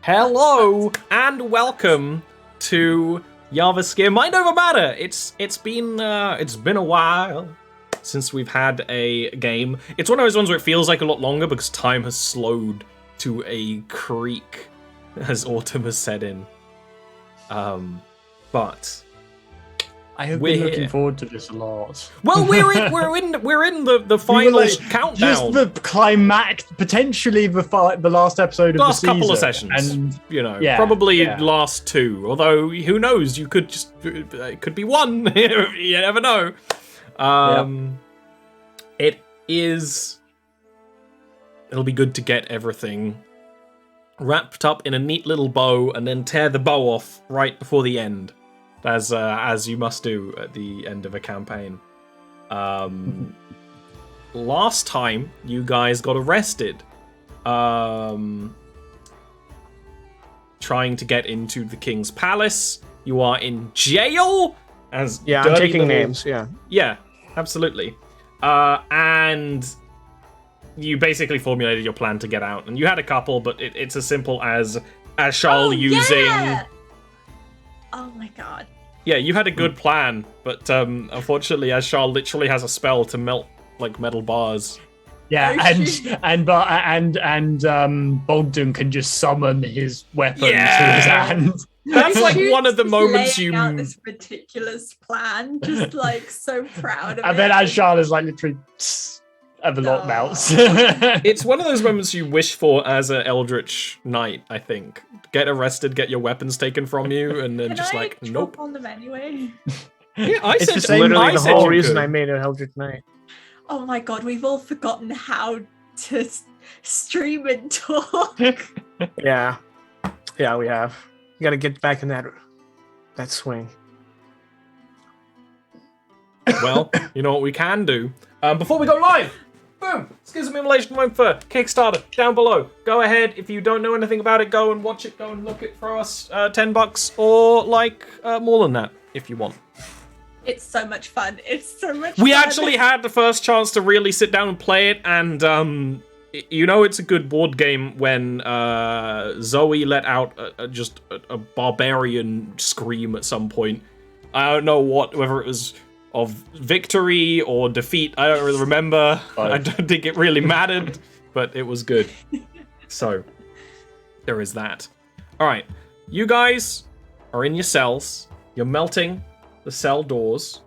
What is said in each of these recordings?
Hello and welcome to Jarviskjir Mind Over Matter. It's been a while since we've had a game. It's one of those ones where it feels like a lot longer because time has slowed to a creak as autumn has set in. But I have been looking forward to this a lot. Well, we're in the final countdown. Just the climax, potentially the last episode of the season. Last couple of sessions, and probably last two. Although who knows? You could it could be one. You never know. It'll be good to get everything wrapped up in a neat little bow, and then tear the bow off right before the end. As you must do at the end of a campaign. Last time, you guys got arrested. Trying to get into the King's Palace. You are in jail. I'm taking names, Yeah, absolutely. And you basically formulated your plan to get out. And you had a couple, but it's as simple as Ashal using... Yeah! Oh my god. Yeah, you had a good plan, but unfortunately, Ashal literally has a spell to melt like metal bars. Yeah, and Bogdan can just summon his weapon to his hand. That's like one of the moments laying out this ridiculous plan, just like so proud of it. And then Ashal is like literally. And the lock melts. It's one of those moments you wish for as an Eldritch Knight, I think. Get arrested, get your weapons taken from you, and then nope. On them anyway? Yeah, it's literally the whole reason I made an Eldritch Knight. Oh my god, we've all forgotten how to stream and talk. Yeah, we have. You gotta get back in that swing. Well, you know what we can do? Before we go live, boom! Skills and Immolation went for Kickstarter down below. Go ahead, if you don't know anything about it, go and watch it, go and look it, throw us $10 or more than that if you want. It's so much fun. We actually had the first chance to really sit down and play it, and it's a good board game when Zoe let out a barbarian scream at some point. I don't know whether it was of victory or defeat. I don't really remember. I don't think it really mattered, but it was good. So, there is that. All right, you guys are in your cells. You're melting the cell doors,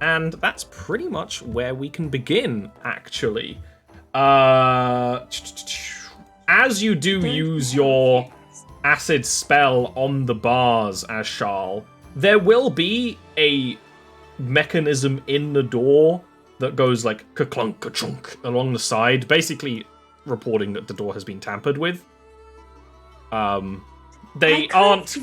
and that's pretty much where we can begin, actually. As you do use your acid spell on the bars, Ashal, there will be a mechanism in the door that goes like ka-clunk, ka-chunk along the side, basically reporting that the door has been tampered with. They aren't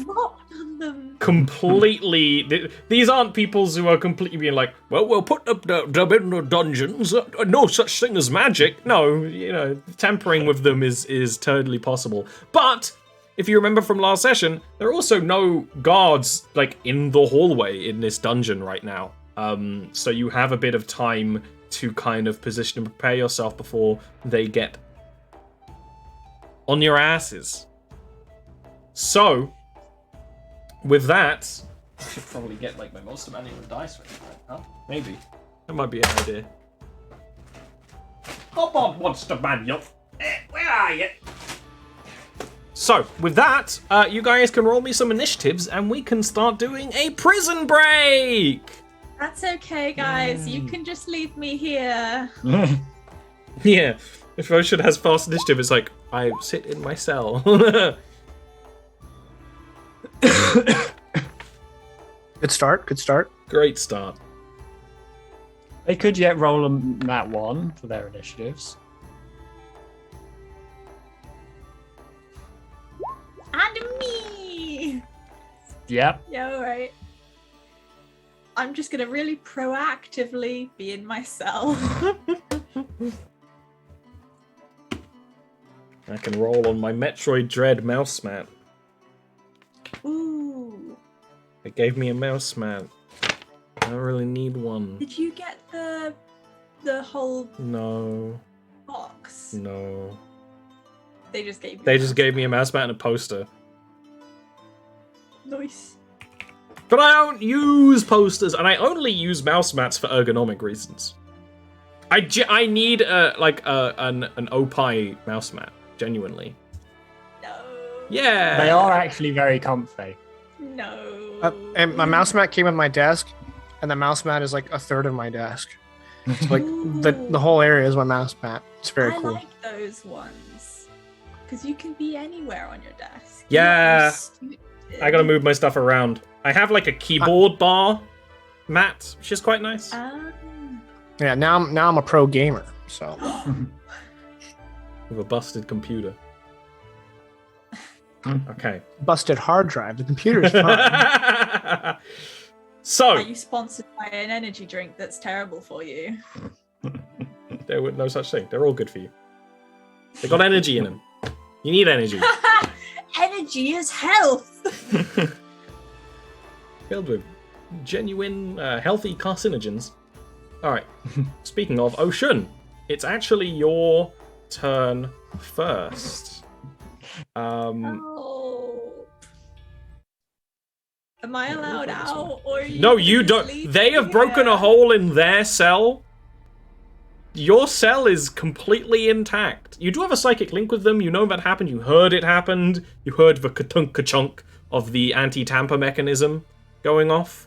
completely... These aren't people who are completely being like, well, we'll put them in the dungeons. No such thing as magic. No, tampering with them is totally possible. But if you remember from last session, there are also no guards in the hallway in this dungeon right now. So you have a bit of time to kind of position and prepare yourself before they get on your asses. So, with that, I should probably get my most manual dice ready, huh? Maybe. That might be an idea. Come on, Monster Manual. Where are you? So, with that, you guys can roll me some initiatives and we can start doing a prison break! That's okay, guys. You can just leave me here. Yeah. If Ocean has fast initiative, it's like, I sit in my cell. Good start. Great start. They could yet roll them that one for their initiatives. And me! Yep. Yeah, alright. I'm just gonna really proactively be in my cell. I can roll on my Metroid Dread mouse mat. Ooh. It gave me a mouse mat. I don't really need one. Did you get the whole box? No. They just gave you They just gave me a mouse mat and a poster. Nice. But I don't use posters, and I only use mouse mats for ergonomic reasons. I need an Opie mouse mat, genuinely. No. Yeah. They are actually very comfy. No. And my mouse mat came with my desk, and the mouse mat is like a third of my desk. It's like the whole area is my mouse mat. It's very cool. I like those ones because you can be anywhere on your desk. Yeah. I gotta move my stuff around. I have like a keyboard bar mat, which is quite nice. Yeah, now I'm a pro gamer, so With a busted computer. Okay. busted hard drive. The computer's fine. So Are you sponsored by an energy drink that's terrible for you? there was no such thing. They're all good for you. They got energy in them. You need energy. Energy is health. Filled with genuine, healthy carcinogens. Alright, speaking of Ocean, it's actually your turn first. Oh. Am I allowed out? Or are No, you just don't. leave They me have broken here? a hole in their cell. Your cell is completely intact. You do have a psychic link with them. You know that happened. You heard it happened. You heard the ka-chunk of the anti-tamper mechanism going off.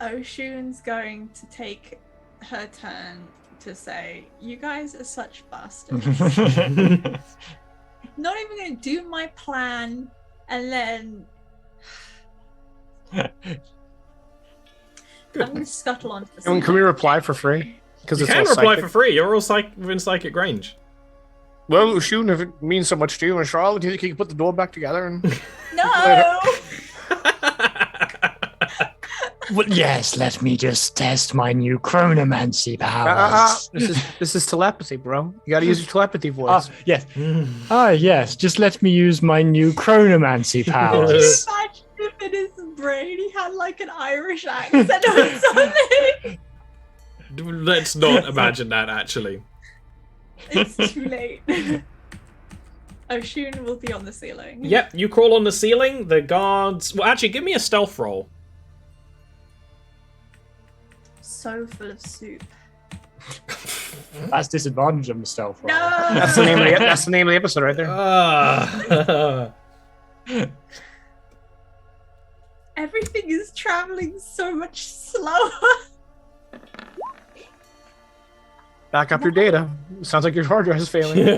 Oshun's going to take her turn to say, "You guys are such bastards." Not even going to do my plan, and then I'm going to scuttle onto the And can we reply for free? Because You it's can all reply psychic. for free. You're all within psychic range. Well, shooting if it means so much to you and Charlotte, do you think you can put the door back together? And No. Well, yes, let me just test my new chronomancy powers. this is telepathy, bro. You got to use your telepathy voice. Yes. Yes, just let me use my new chronomancy powers. Imagine if in his brain he had like an Irish accent or something. Let's not imagine that, actually. It's too late. Oshun will be on the ceiling. Yep, you crawl on the ceiling. The guards... Well, actually, give me a stealth roll. So full of soup. That's disadvantage on the stealth roll. No. That's the name of the episode right there. Everything is traveling so much slower. Back up your data. Sounds like your hard drive is failing.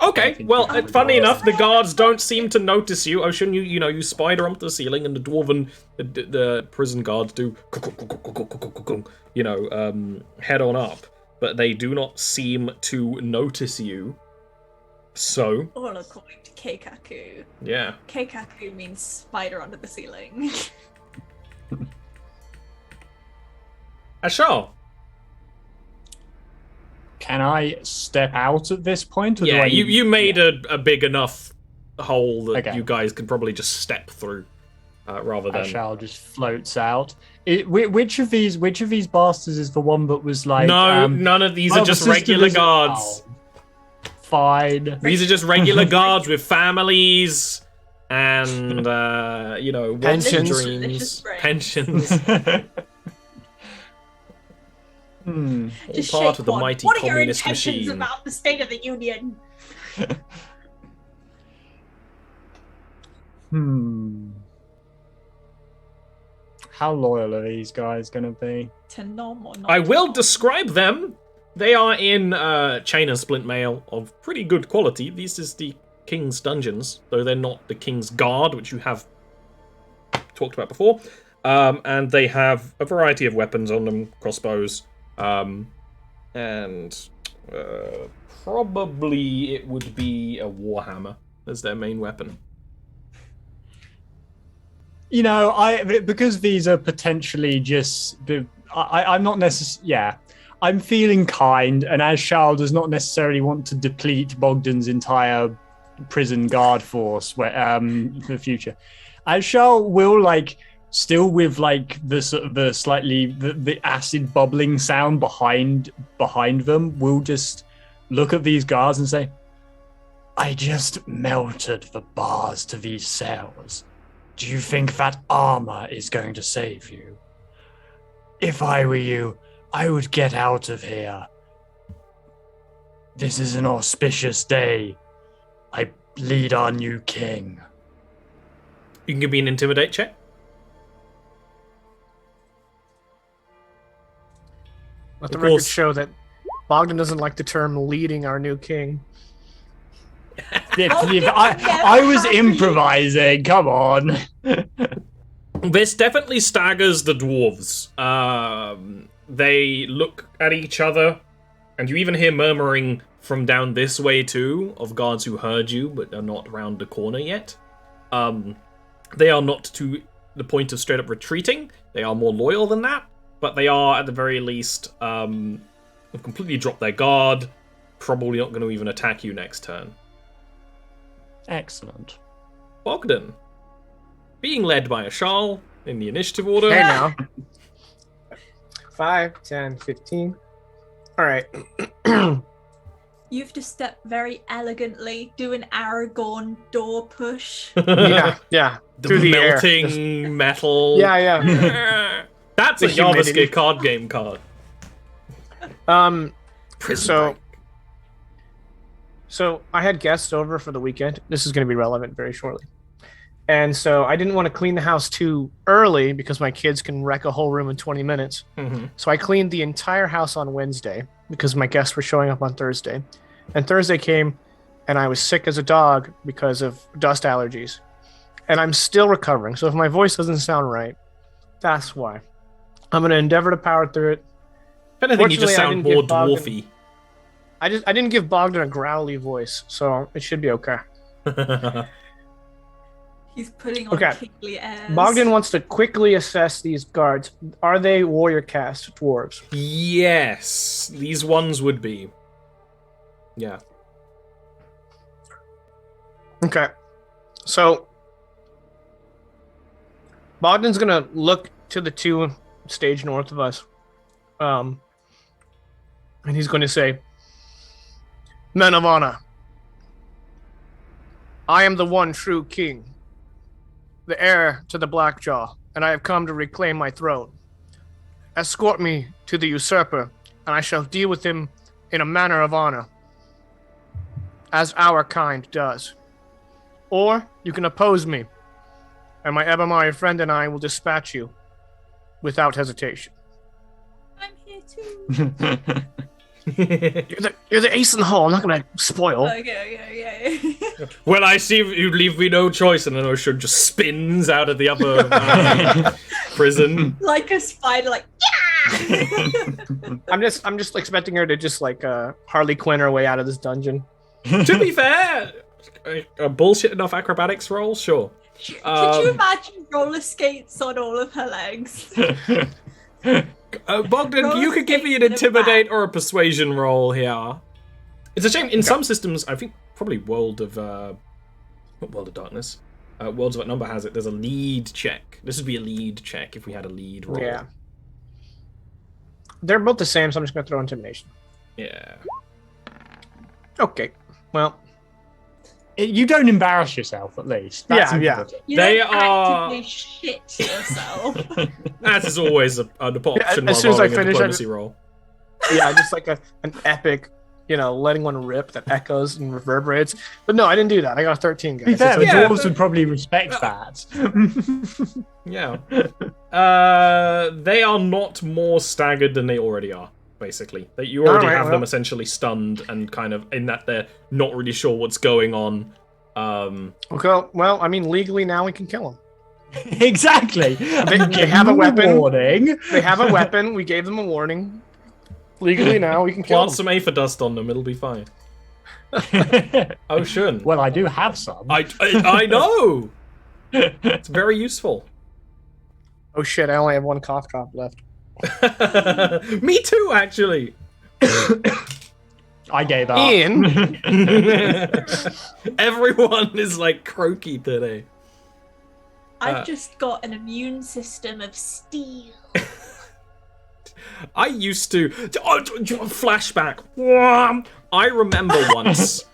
Okay, well, funny enough, the guards don't seem to notice you. Ocean, you spider onto the ceiling, and the dwarven, the prison guards do, head on up, but they do not seem to notice you. So, All according to Keikaku. yeah. Keikaku means spider under the ceiling. Ashar. Can I step out at this point? Or do Yeah, I need- you made a big enough hole that Okay. you guys can probably just step through, rather than... Ashal just floats out. Which of these bastards is the one that was like? No, none of these are the just sister regular is- guards. Oh, fine. These are just regular guards with families and, wants and Pensions. dreams, Delicious pensions, all Just part shake of the one. mighty What are your communist intentions machine. about the State of the Union? How loyal are these guys going to be? To nom or not? I to will nom? describe them. They are in chain and splint mail of pretty good quality. This is the King's Dungeons, though they're not the King's Guard, which you have talked about before. And they have a variety of weapons on them, crossbows, and probably it would be a warhammer as their main weapon. You know, because these are potentially just. I'm not necessarily. Yeah, I'm feeling kind, and as Charles does not necessarily want to deplete Bogdan's entire prison guard force for the future. As Charles will still with the sort of the slightly the acid bubbling sound behind them, will just look at these guards and say, I just melted the bars to these cells. Do you think that armor is going to save you? If I were you, I would get out of here. This is an auspicious day. I lead our new king. You can give me an intimidate check. Let the Of record course. show that Bogdan doesn't like the term leading our new king. I was improvising. Come on. This definitely staggers the dwarves. They look at each other, and you even hear murmuring from down this way too, of guards who heard you, but are not round the corner yet. They are not to the point of straight up retreating. They are more loyal than that, but they are, at the very least, have completely dropped their guard. Probably not going to even attack you next turn. Excellent. Bogdan, being led by a Charl in the initiative order. Hey now. 5, 10, 15. All right. You have to step very elegantly, do an Aragorn door push. Yeah. The Through the air. melting metal. Yeah. That's The a Jarviskjir humidity. card game card. Prison So, break. so I had guests over for the weekend. This is going to be relevant very shortly. And so I didn't want to clean the house too early because my kids can wreck a whole room in 20 minutes. Mm-hmm. So I cleaned the entire house on Wednesday because my guests were showing up on Thursday. And Thursday came and I was sick as a dog because of dust allergies. And I'm still recovering. So if my voice doesn't sound right, that's why. I'm going to endeavor to power through it. If anything, you just Fortunately, I sound didn't more give Bogdan- dwarfy. I didn't give Bogdan a growly voice, so it should be okay. He's putting on Okay. kingly airs. Bogdan wants to quickly assess these guards. Are they warrior caste dwarves? Yes, these ones would be. Yeah. Okay. So Bogdan's gonna look to the two stage north of us. And he's going to say, Men of honor, I am the one true king, the heir to the Blackjaw, and I have come to reclaim my throne. Escort me to the usurper, and I shall deal with him in a manner of honor, as our kind does. Or you can oppose me, and my Ebamari friend and I will dispatch you without hesitation. I'm here too. You're the ace in the hole. I'm not going to spoil. Okay. Well, I see you leave me no choice, and then Ocean just spins out of the upper prison. Like a spider, like, yeah! I'm just expecting her to just like Harley Quinn her way out of this dungeon. To be fair, a bullshit enough acrobatics roll, sure. Could you imagine roller skates on all of her legs? Bogdan, Roll you could give me an skates in the intimidate back. or a persuasion roll here. It's a shame, in some systems, I think probably World of... not World of Darkness. Worlds of What Number has it, there's a lead check. This would be a lead check if we had a lead roll. Yeah. They're both the same, so I'm just going to throw intimidation. Yeah. Okay. Well, You don't embarrass yourself, at least. That's Yeah. important. You They don't are- actively shit yourself. As is always an option as soon while as I rolling a finish, diplomacy roll. yeah, just like an epic, letting one rip that echoes and reverberates. But no, I didn't do that. I got a 13, To be guys. fair, the Yeah, dwarves but- would probably respect that. Yeah. They are not more staggered than they already are, basically. That you already Alright, have them well. essentially stunned and kind of in that they're not really sure what's going on. Okay, well, I mean, legally now we can kill them. Exactly. They have a weapon. Warning. They have a weapon. We gave them a warning. Legally now we can kill Plant them. some aether dust on them, it'll be fine. Ocean. Well, I do have some. I know! It's very useful. Oh shit, I only have one cough drop left. Me too, actually. I gave up. Ian? Everyone is like croaky today. I've just got an immune system of steel. I used to flashback. I remember once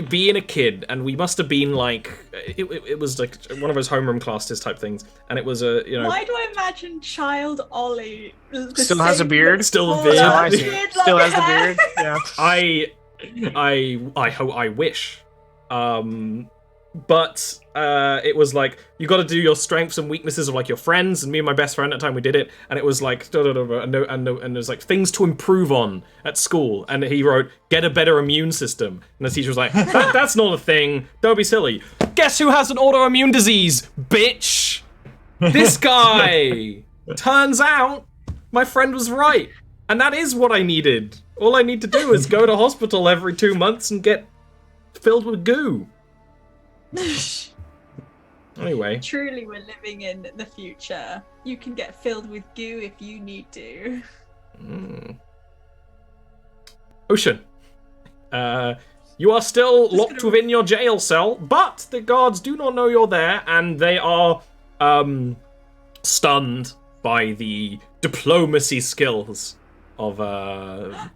being a kid, and we must have been like it was like one of those homeroom classes type things, and it was a Why do I imagine child Ollie still has a beard? Still a beard. Still has the beard. Yeah. I wish. But it was like, you got to do your strengths and weaknesses of like your friends, and me and my best friend at the time we did it, and it was like and there's like things to improve on at school, and he wrote get a better immune system, and the teacher was like that's not a thing, don't be silly. Guess who has an autoimmune disease, bitch? This guy. Turns out my friend was right, and that is what I needed. All I need to do is go to hospital every 2 months and get filled with goo. Anyway. Truly, we're living in the future. You can get filled with goo if you need to. Ocean. You are still locked within your jail cell, but the guards do not know you're there, and they are stunned by the diplomacy skills of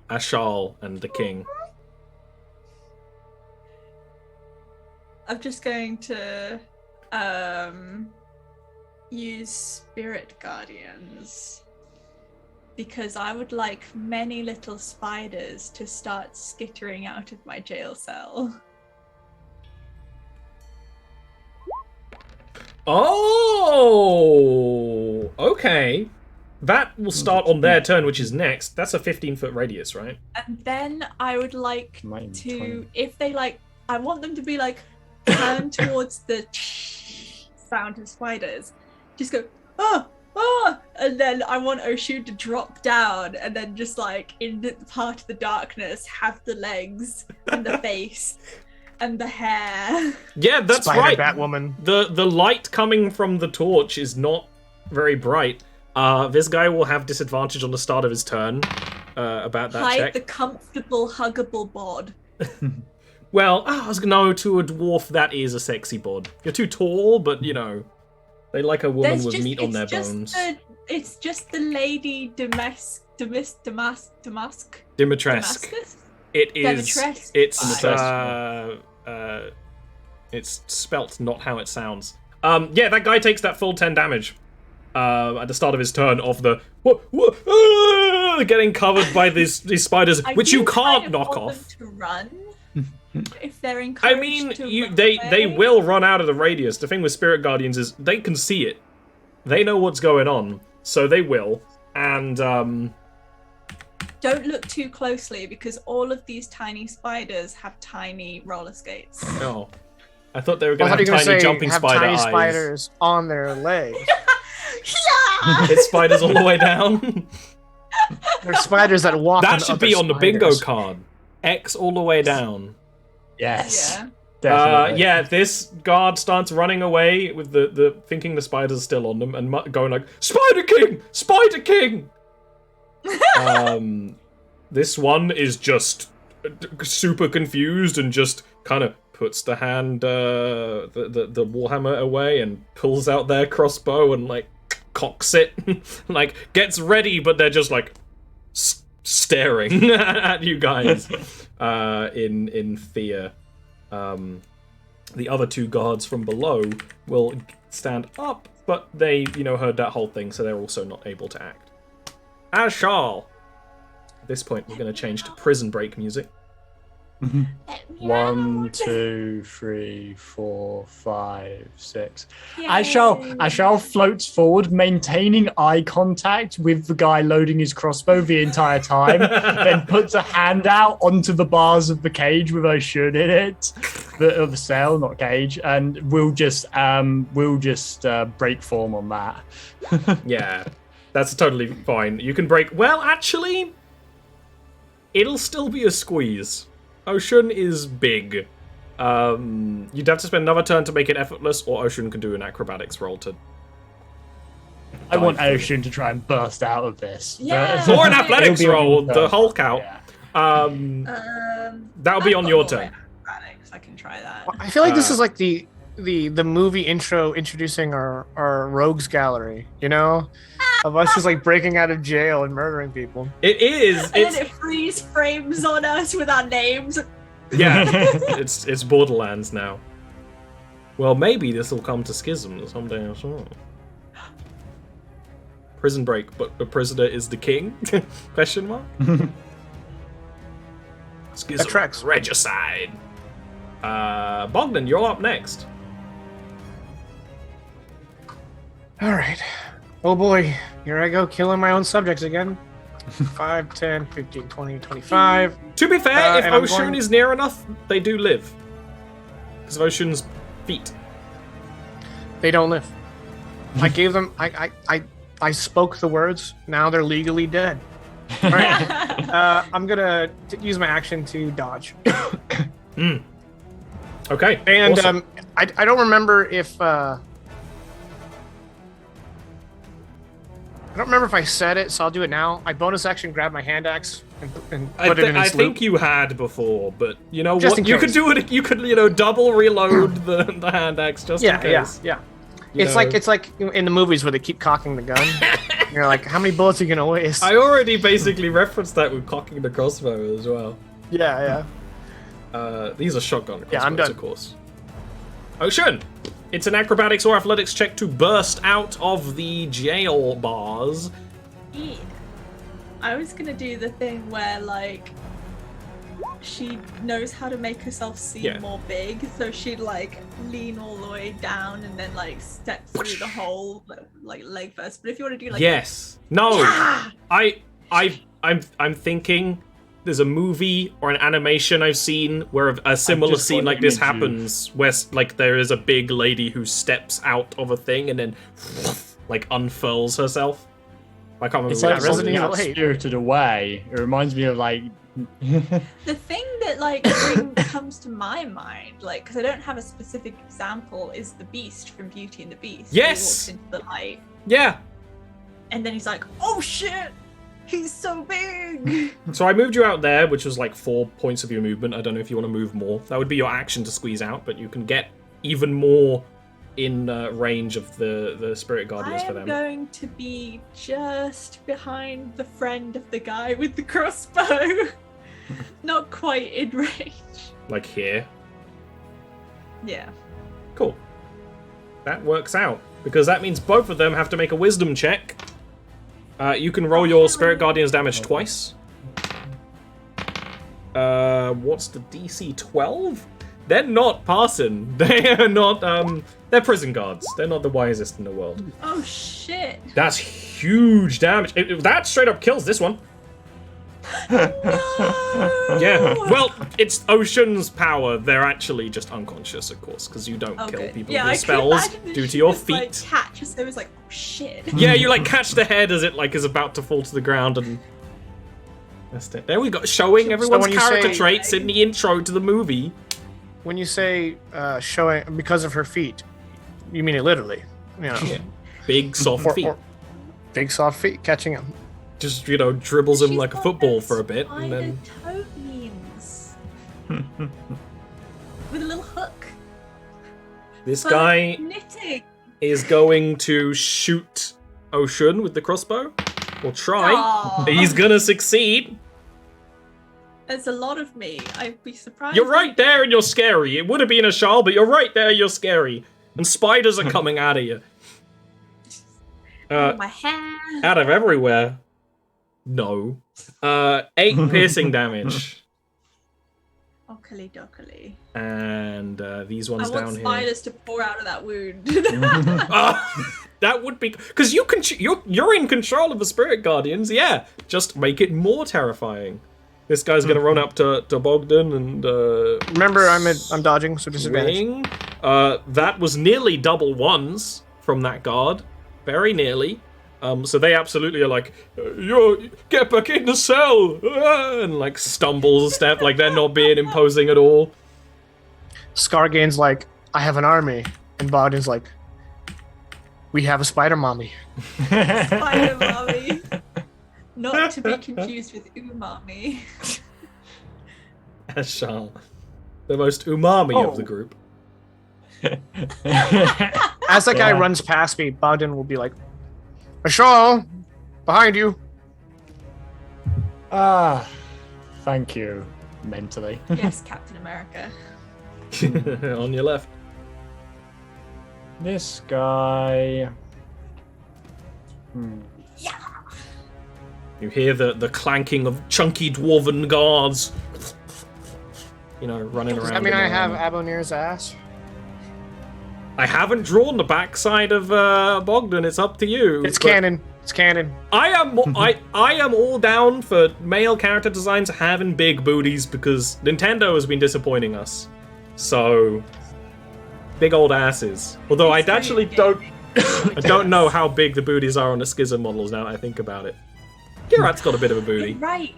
Ashal and the king. I'm just going to use Spirit Guardians because I would like many little spiders to start skittering out of my jail cell. Oh, okay. That will start on their turn, which is next. That's a 15-foot radius, right? And then I would like to, if they like, I want them to be like, turn towards the sound of spiders. Just go, oh, and then I want Oshun to drop down and then just like in the part of the darkness have the legs and the face and the hair. Yeah, that's Spider right. Batwoman. The light coming from the torch is not very bright. This guy will have disadvantage on the start of his turn about that Hide check. the comfortable, huggable bod. Well, I was no, to a dwarf that is a sexy bod. You're too tall, but you know, they like a woman with meat on their bones. It's just the lady Damascus. Dimitrescu. It is. Dimitrescu. It's spelt not how it sounds. Yeah, that guy takes that full 10 damage at the start of his turn of the getting covered by these spiders, which you can't knock off. To run. If they're encouraged I mean, to they will run out of the radius. The thing with Spirit Guardians is they can see it. They know what's going on, so they will. And don't look too closely because all of these tiny spiders have tiny roller skates. Oh, I thought they were going to have tiny jumping spider tiny eyes. Spiders on their legs. It's spiders all the way down. They're spiders that walk. That should be on the bingo card. X all the way down. Yes. Yeah. Definitely. Yeah, this guard starts running away with the thinking the spiders are still on them and going like, Spider King! Spider King! This one is just super confused and just kind of puts the hand, the warhammer away and pulls out their crossbow and like cocks it, like gets ready, but they're just like staring at you guys in fear. The other two guards from below will stand up, but they, heard that whole thing, so they're also not able to act. Ashal! At this point, we're going to change to prison break music. 1, 2, 3, 4, 5, 6. Ashal floats forward, maintaining eye contact with the guy loading his crossbow the entire time, then puts a hand out onto the bars of the cage with Oshun in it, the cell, not cage, and we'll just break form on that. Yeah, that's totally fine. You can break. Well, actually, it'll still be a squeeze. Oshun is big. You'd have to spend another turn to make it effortless, or Oshun can do an acrobatics roll to... I want Oshun to try and burst out of this. Yeah. Or an athletics roll, the Hulk out. Yeah. That'll be on your turn. Acrobatics, I can try that. I feel like this is like the movie intro introducing our rogues gallery, of us just like breaking out of jail and murdering people. It is. And then it freeze frames on us with our names. Yeah, it's Borderlands now. Well, maybe this will come to Schism someday as well. Prison Break, but the prisoner is the king? Question mark? Schism. tracks. Regicide. Bogdan, you're up next. All right. Oh boy, here I go killing my own subjects again. 5, 10, 15, 20, 25. To be fair, if and I'm Oshun going- is near enough, they do live. Because of Oshun's feet. They don't live. I gave them. I spoke the words. Now they're legally dead. All right. I'm gonna use my action to dodge. Okay. And awesome. I don't remember if I don't remember if I said it, so I'll do it now. I bonus action grab my hand axe and put it in its I think loop. you had before, but you know Just what? in You could case. do it. You could double reload the hand axe just in case. Yeah. You It's know. like in the movies where they keep cocking the gun. You're like, how many bullets are you gonna waste? I already basically referenced that with cocking the crossbow as well. Yeah. These are shotgun crossbows, Yeah, I'm done. of course. Ocean! It's an acrobatics or athletics check to burst out of the jail bars. Yeah. I was gonna do the thing where like she knows how to make herself seem Yeah. more big, so she'd like lean all the way down and then like step through the hole like leg first. But if you want to do like Yes. No. Yeah! I'm thinking there's a movie or an animation I've seen where a similar just got scene an like this image of- happens, where like there is a big lady who steps out of a thing and then like unfurls herself. I can't remember It's what like it's Resident something Evil out 8. Spirited Away. It reminds me of like. the thing that like comes to my mind, like because I don't have a specific example, is the Beast from Beauty and the Beast. Yes! He walks into the light, Yeah. and then he's like, "Oh shit, he's so big." So I moved you out there, which was like 4 points of your movement. I don't know if you want to move more. That would be your action to squeeze out, but you can get even more in range of the Spirit Guardians I for am them. going to be just behind the friend of the guy with the crossbow. Not quite in range. Like here. Yeah. Cool. That works out. Because that means both of them have to make a wisdom check. You can roll your Spirit Guardian's damage twice. What's the DC? 12? They're not passing. They are not, they're prison guards. They're not the wisest in the world. Oh shit. That's huge damage. That straight up kills this one. No! Yeah. Well, it's Ocean's power. They're actually just unconscious, of course, because you don't kill Okay. people Yeah, with I your could spells imagine that due she to your was, like, feet. catch us. It was like, oh shit. Yeah, you like catch the head as it like is about to fall to the ground and that's it. There we go, showing everyone's when you character say- traits in the intro to the movie. When you say showing because of her feet, you mean it literally. You know, Yeah. Big soft feet. big soft feet catching him. Just, dribbles him She's like a got football those for a bit and then spider toe beams. With a little hook. this For guy knitting. is going to shoot Ocean with the crossbow. Or try. Aw. He's gonna succeed. There's a lot of me. I'd be surprised. You're right there and you're scary. It would have been a Shal, but you're right there, you're scary. And spiders are coming out of you. Oh, my hair. Out of everywhere. No. 8 piercing damage. Oakley dockly. And these I ones want down here. spiders to pour out of that wound. That would be because you're in control of the Spirit Guardians. Yeah, just make it more terrifying. This guy's gonna run up to Bogdan and Remember, I'm dodging, so disadvantage. swing. That was nearly double ones from that guard, very nearly. So they absolutely are like, "You get back in the cell," and like stumbles a step, like they're not being imposing at all. Scargain's like, I have an army, and Bogdan's like, we have a spider mommy. Spider mommy. Not to be confused with umami. Ashal, the most umami of Oh. the group. As that guy Yeah. runs past me, Bogdan will be like, Ashal, behind you. Ah, thank you. mentally. Yes, Captain America. On your left. This guy. You hear the clanking of chunky dwarven guards. Running around. Does that mean I have Abonir's ass? I haven't drawn the backside of Bogdan. It's up to you. It's canon. It's canon. I am all down for male character designs having big booties because Nintendo has been disappointing us. So big old asses. Although I actually don't know how big the booties are on the Schism models now that I think about it. Girat's got a bit of a booty. You're right.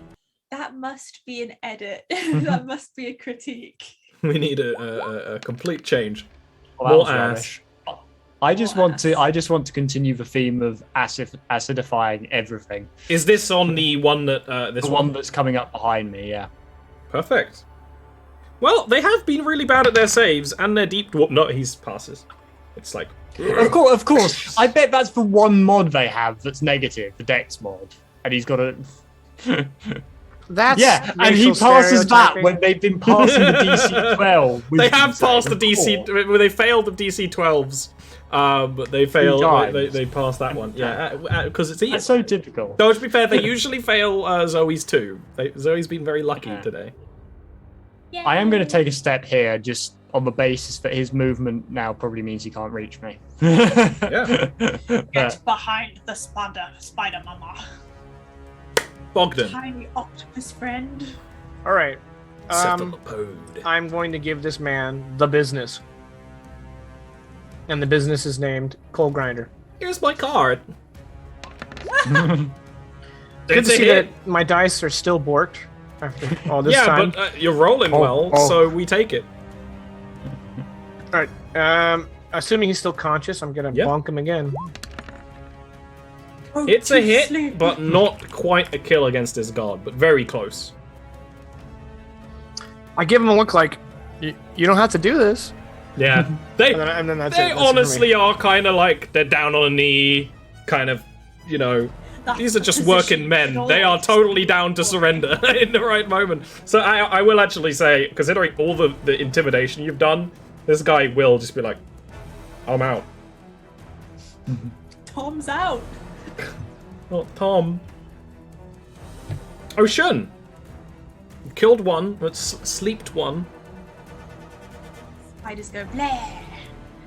That must be an edit. That must be a critique. We need a complete change. Well, more ass. I just want to continue the theme of acidifying everything. Is this on the one that this the one that's coming up behind me? Yeah. Perfect. Well, they have been really bad at their saves and their deep. No, he passes. It's like. Of course. I bet that's the one mod they have that's negative, the Dex mod, and he's got a. That's and he passes that when they've been passing the DC 12. They have passed the DC. They failed the DC 12s, but they failed. They passed that one. Yeah, because it's easy. That's so typical. Though to be fair, they usually fail Zoe's too. Zoe's been very lucky today. Yay. I am going to take a step here, just on the basis that his movement now probably means he can't reach me. Yeah. Get behind the spider mama. Bogdan. Tiny octopus friend. All right. Cephalopode. I'm going to give this man the business. And the business is named Coal Grinder. Here's my card. Good to see that my dice are still borked after all this time. Yeah, but you're rolling well, so we take it. All right. Assuming he's still conscious, I'm going to bonk him again. Oh, It's a hit, sleep. but not quite a kill against his guard, but very close. I give him a look like, you don't have to do this. Yeah, they And then that's they it. That's it for honestly me. are kind of like they're down on a knee, kind of, That's these are the just position working men. it They are always- totally down to surrender in the right moment. So I will actually say, considering all the intimidation you've done, this guy will just be like, I'm out. Tom's out. Not Tom. Ocean. Killed one, but sleeped one. Spiders go blah.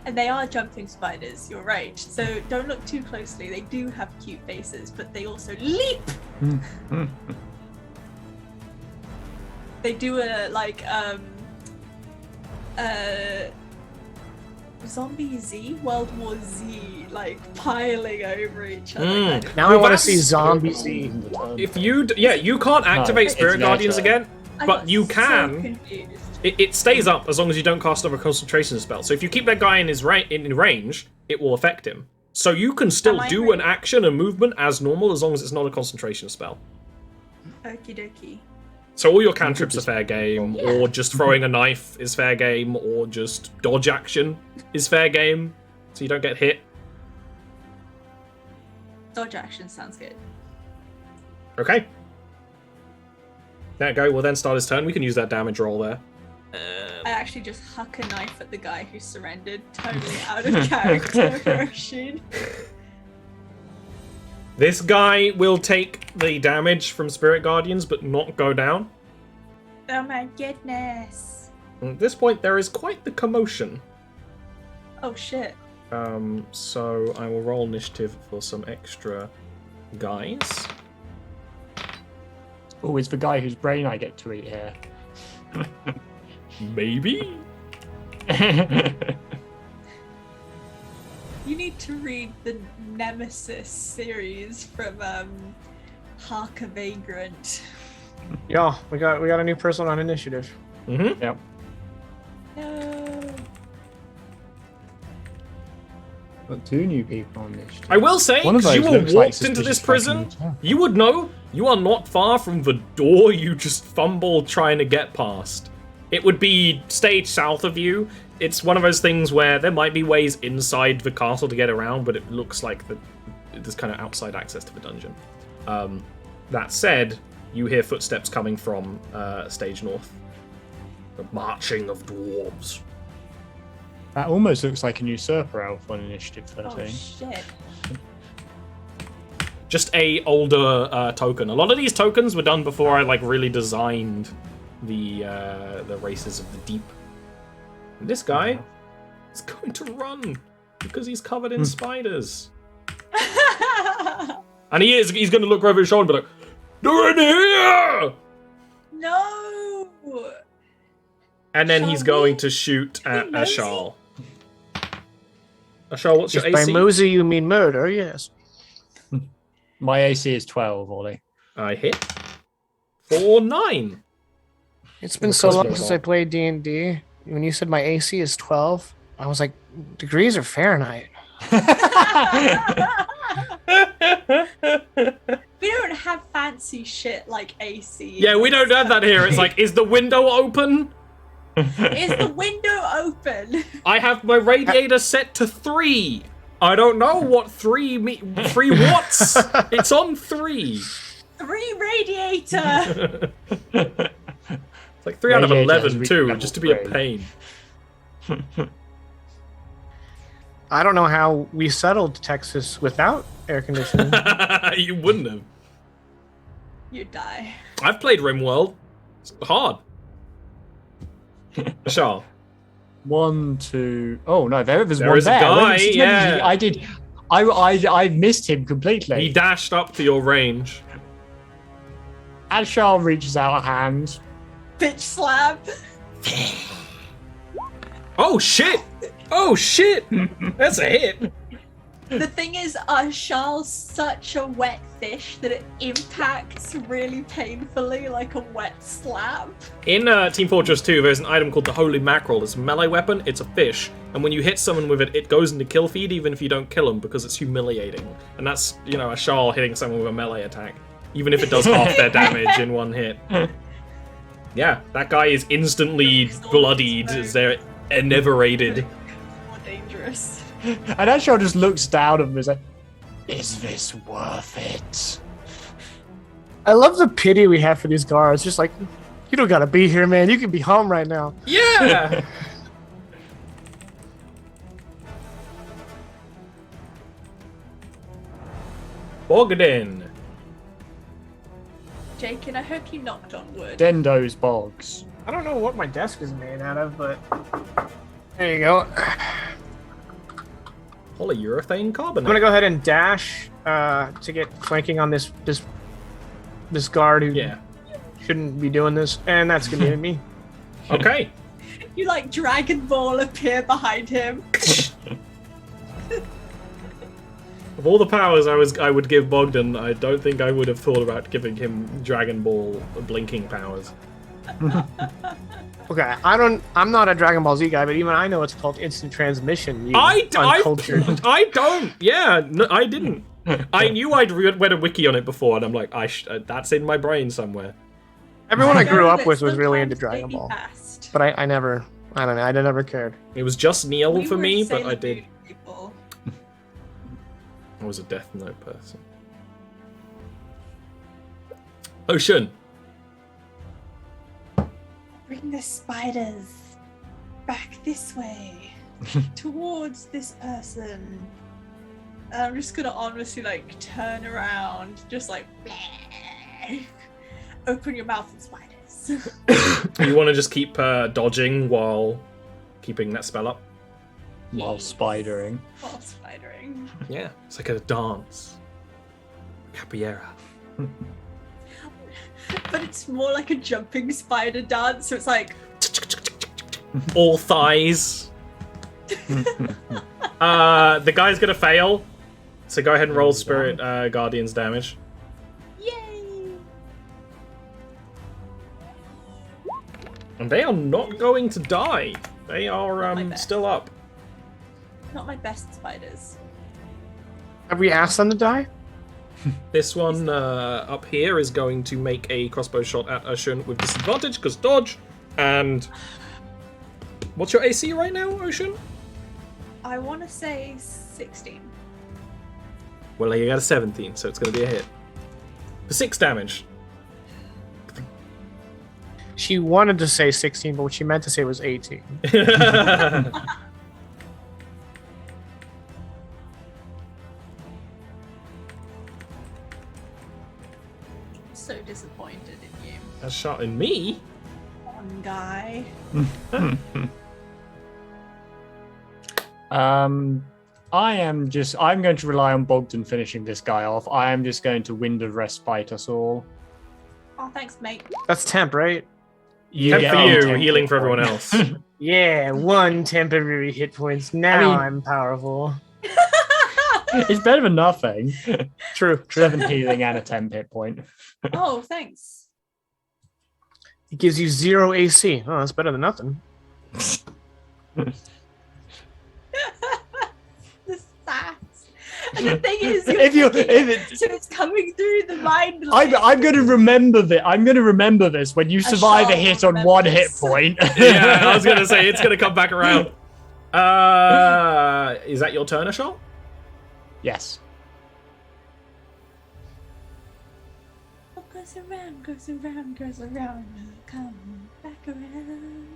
And they are jumping spiders, you're right. So don't look too closely. They do have cute faces, but they also leap. They do Zombie Z, World War Z, piling over each other. kind of. Now I want to see Zombie Z. If you you can't activate Spirit it's Guardians nature. again, I but got you so can. confused. It stays up as long as you don't cast another concentration spell. So if you keep that guy in his in range, it will affect him. So you can still Am I do right? an action and movement as normal as long as it's not a concentration spell. Okie dokie. So all your cantrips are fair game, or just throwing a knife is fair game, or just dodge action is fair game, so you don't get hit. Dodge action sounds good. Okay. There you go. We'll then start his turn. We can use that damage roll there. I actually just huck a knife at the guy who surrendered, totally out of character for Ocean. This guy will take the damage from Spirit Guardians, but not go down. Oh my goodness. At this point, there is quite the commotion. Oh shit. So I will roll initiative for some extra guys. Oh, it's the guy whose brain I get to eat here. Maybe? You need to read the Nemesis series from Hark a Vagrant. Yo, we got a new person on initiative. Mm-hmm. Yep. No. Got 2 new people on this. I will say, One of because you those were looks like walked into this suspicious prison, fucking attack. you would know you are not far from the door you just fumbled trying to get past. It would be stage south of you. It's one of those things where there might be ways inside the castle to get around, but it looks like there's kind of outside access to the dungeon. That said, You hear footsteps coming from stage north. The marching of dwarves. That almost looks like an usurper elf on initiative Oh 13. shit. Just a older token. A lot of these tokens were done before I really designed the races of the deep. And this guy is going to run because he's covered in spiders. And he's going to look over his shoulder and be like, "They're in here!" No. And then Shall he's we- going to shoot at Mosey? Ashal. Ashal, what's your If by AC? mosey you mean murder, yes. My AC is 12, Ollie. I hit for 9. It's been so course long they're since not. I played D&D. When you said my AC is 12, I was like, degrees or Fahrenheit? We don't have fancy shit like AC. Yeah, we don't have that here. It's like, is the window open? Is the window open? I have my radiator set to 3. I don't know what 3 watts. It's on 3. 3 radiator. It's like 3 out of Radiator has 11 reached too, level just to be a 3. pain. I don't know how we settled Texas without air conditioning. You wouldn't have. You die. I've played RimWorld. It's hard. Ashal. 1, 2. Oh no, there's There one is a there. guy, Wait, yeah. I did. I missed him completely. He dashed up to your range. Ashal reaches out a hand. Bitch slap. Oh shit! Oh shit! That's a hit. The thing is, Shal's such a wet fish that it impacts really painfully like a wet slap. In Team Fortress 2, there's an item called the Holy Mackerel. It's a melee weapon. It's a fish, and when you hit someone with it, it goes into kill feed even if you don't kill them because it's humiliating. And that's, a Shal hitting someone with a melee attack, even if it does half their damage in one hit. Yeah, that guy is instantly bloodied as they're enervated. More dangerous. And Ashal just looks down at him and is like, "Is this worth it?" I love the pity we have for these guards. Just like, you don't gotta be here, man. You can be home right now. Yeah! Bogdan. Jake, and I hope you knocked on wood. Dendo's bogs. I don't know what my desk is made out of, but there you go. Polyurethane carbonate. I'm gonna go ahead and dash to get flanking on this guard who Yeah. shouldn't be doing this, and that's gonna be me. Okay. You like Dragon Ball appear behind him. Of all the powers I would give Bogdan, I don't think I would have thought about giving him Dragon Ball blinking powers. Okay, I'm not a Dragon Ball Z guy, but even I know it's called instant transmission. You I uncultured. don't. Yeah, no, I didn't. I knew I'd read a wiki on it before, and I'm like, that's in my brain somewhere. Everyone I grew Know up that with was really into sometimes Dragon baby Ball, fast. but I never cared. It was just Neil We for were me, but Sailor I did. Moon people. I was a Death Note person. Ocean. Bring the spiders back this way, towards this person. And I'm just gonna honestly turn around, just bleh. Open your mouth and spiders. You want to just keep dodging while keeping that spell up? While spidering. While spidering. Yeah, it's like a dance. Capoeira. But it's more like a jumping spider dance, so it's like All thighs. The guy's gonna fail, so go ahead and roll Spirit Guardian's damage. yay! And they are not going to die. They are my best. still up. Not my best spiders. Have we asked them to die? This one up here is going to make a crossbow shot at Ocean with disadvantage because dodge. And what's your AC right now, Ocean? I want to say 16. Well, you got a 17, so it's going to be a hit. For 6 damage. She wanted to say 16, but what she meant to say was 18. So disappointed in you. A shot in me? One guy. I'm going to rely on Bogdan finishing this guy off. I am just going to Wind of Respite us all. Oh, thanks, mate. That's temp, right? Temp get for one you, temp healing hit for everyone point. else. Yeah, 1 temporary hit points. Now I'm powerful. It's better than nothing. True. 7 healing and a temp hit point. Oh, thanks. It gives you 0 AC. Oh, that's better than nothing. The sass. And the thing is, so it's coming through the mind. I'm going to remember that. I'm going to remember this when you survive a hit on 1 hit point. Yeah, I was going to say, it's going to come back around. Is that your turn, Ashal? Yes. What goes around, goes around, goes around, will come back around.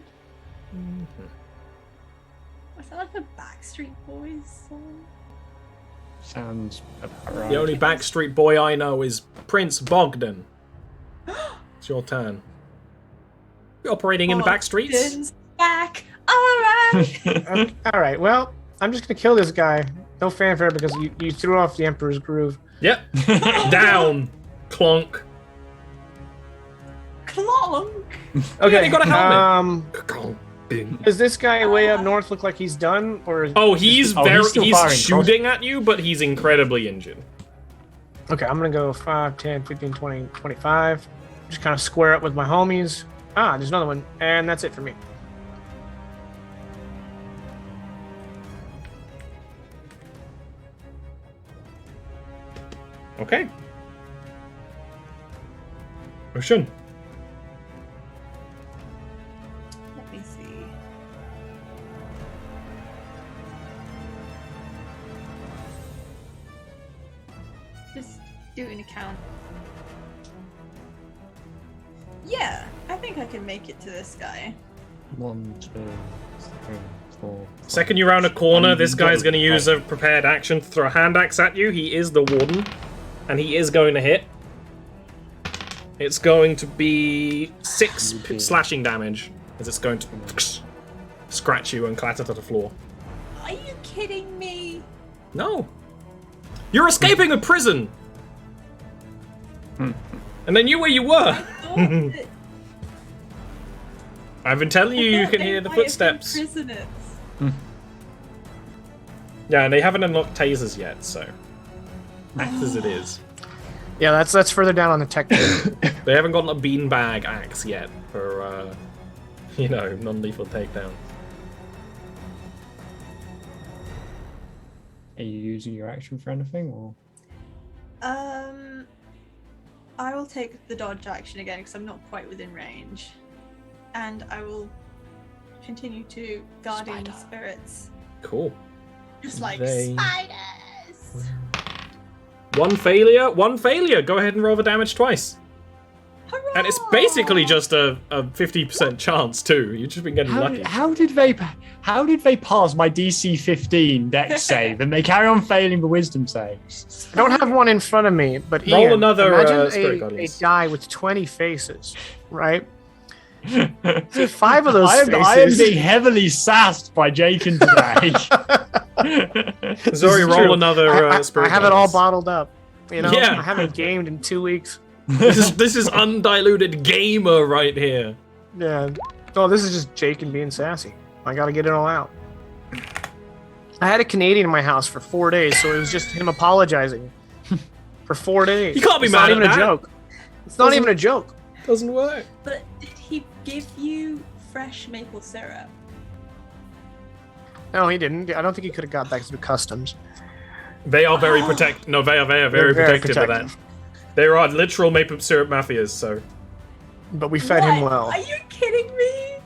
Was that like a Backstreet Boys song? Sounds about right. The only Backstreet Boy I know is Prince Bogdan. It's your turn. You're operating in the back streets? Bogdan's back. Alright. All right, well, I'm just going to kill this guy. No fanfare because you threw off the Emperor's Groove. Yep. Down. Clonk. Clonk. Okay, Yeah, you got a helmet. Does this guy way up north look like he's done? Or Oh, he's still he's firing shooting at you, but he's incredibly injured. Okay, I'm going to go 5, 10, 15, 20, 25. Just kind of square up with my homies. Ah, there's another one. And that's it for me. Okay. Ocean. Let me see. Just doing a count. Yeah, I think I can make it to this guy. 1, 2, 3, 4. Second you round a corner, this guy's going to use a prepared action to throw a hand axe at you. He is the warden, and he is going to hit. It's going to be 6 slashing damage, as it's going to scratch you and clatter to the floor. Are you kidding me? No. You're escaping a prison! And I knew where you were! That I've been telling you, you can hear the might have been footsteps. prisoners. Yeah, and they haven't unlocked tasers yet, so axe as it is. Yeah, that's further down on the tech tree. They haven't gotten a beanbag axe yet for, non-lethal takedown. Are you using your action for anything, or? I will take the dodge action again because I'm not quite within range. And I will continue to guardian spirits. Cool. Just like They- spiders! One failure! Go ahead and roll the damage twice. Hurrah! And it's basically just a 50% chance, too. You've just been getting lucky. How did they pass my DC 15 dex save and they carry on failing the wisdom saves? I don't have one in front of me, but Roll Ian, another, imagine Spirit a Guardians. die with 20 faces, right? See, 5 of those I am faces. being heavily sassed by Jakin today. Zori, roll True. another Spirit I have it all Guardians. bottled up. You know, Yeah. I haven't gamed in 2 weeks. This is undiluted gamer right here. Yeah. Oh, this is just Jakin being sassy. I gotta get it all out. I had a Canadian in my house for 4 days, so it was just him apologizing for 4 days. You can't be It's mad not at even that. a joke. It's not even a joke. Doesn't work. But did he give you fresh maple syrup? No, he didn't. I don't think he could have got that through customs. They are very No, they are very They're very protective of that. protective. They are literal maple syrup mafias, so But we fed him What? well. Are you kidding me?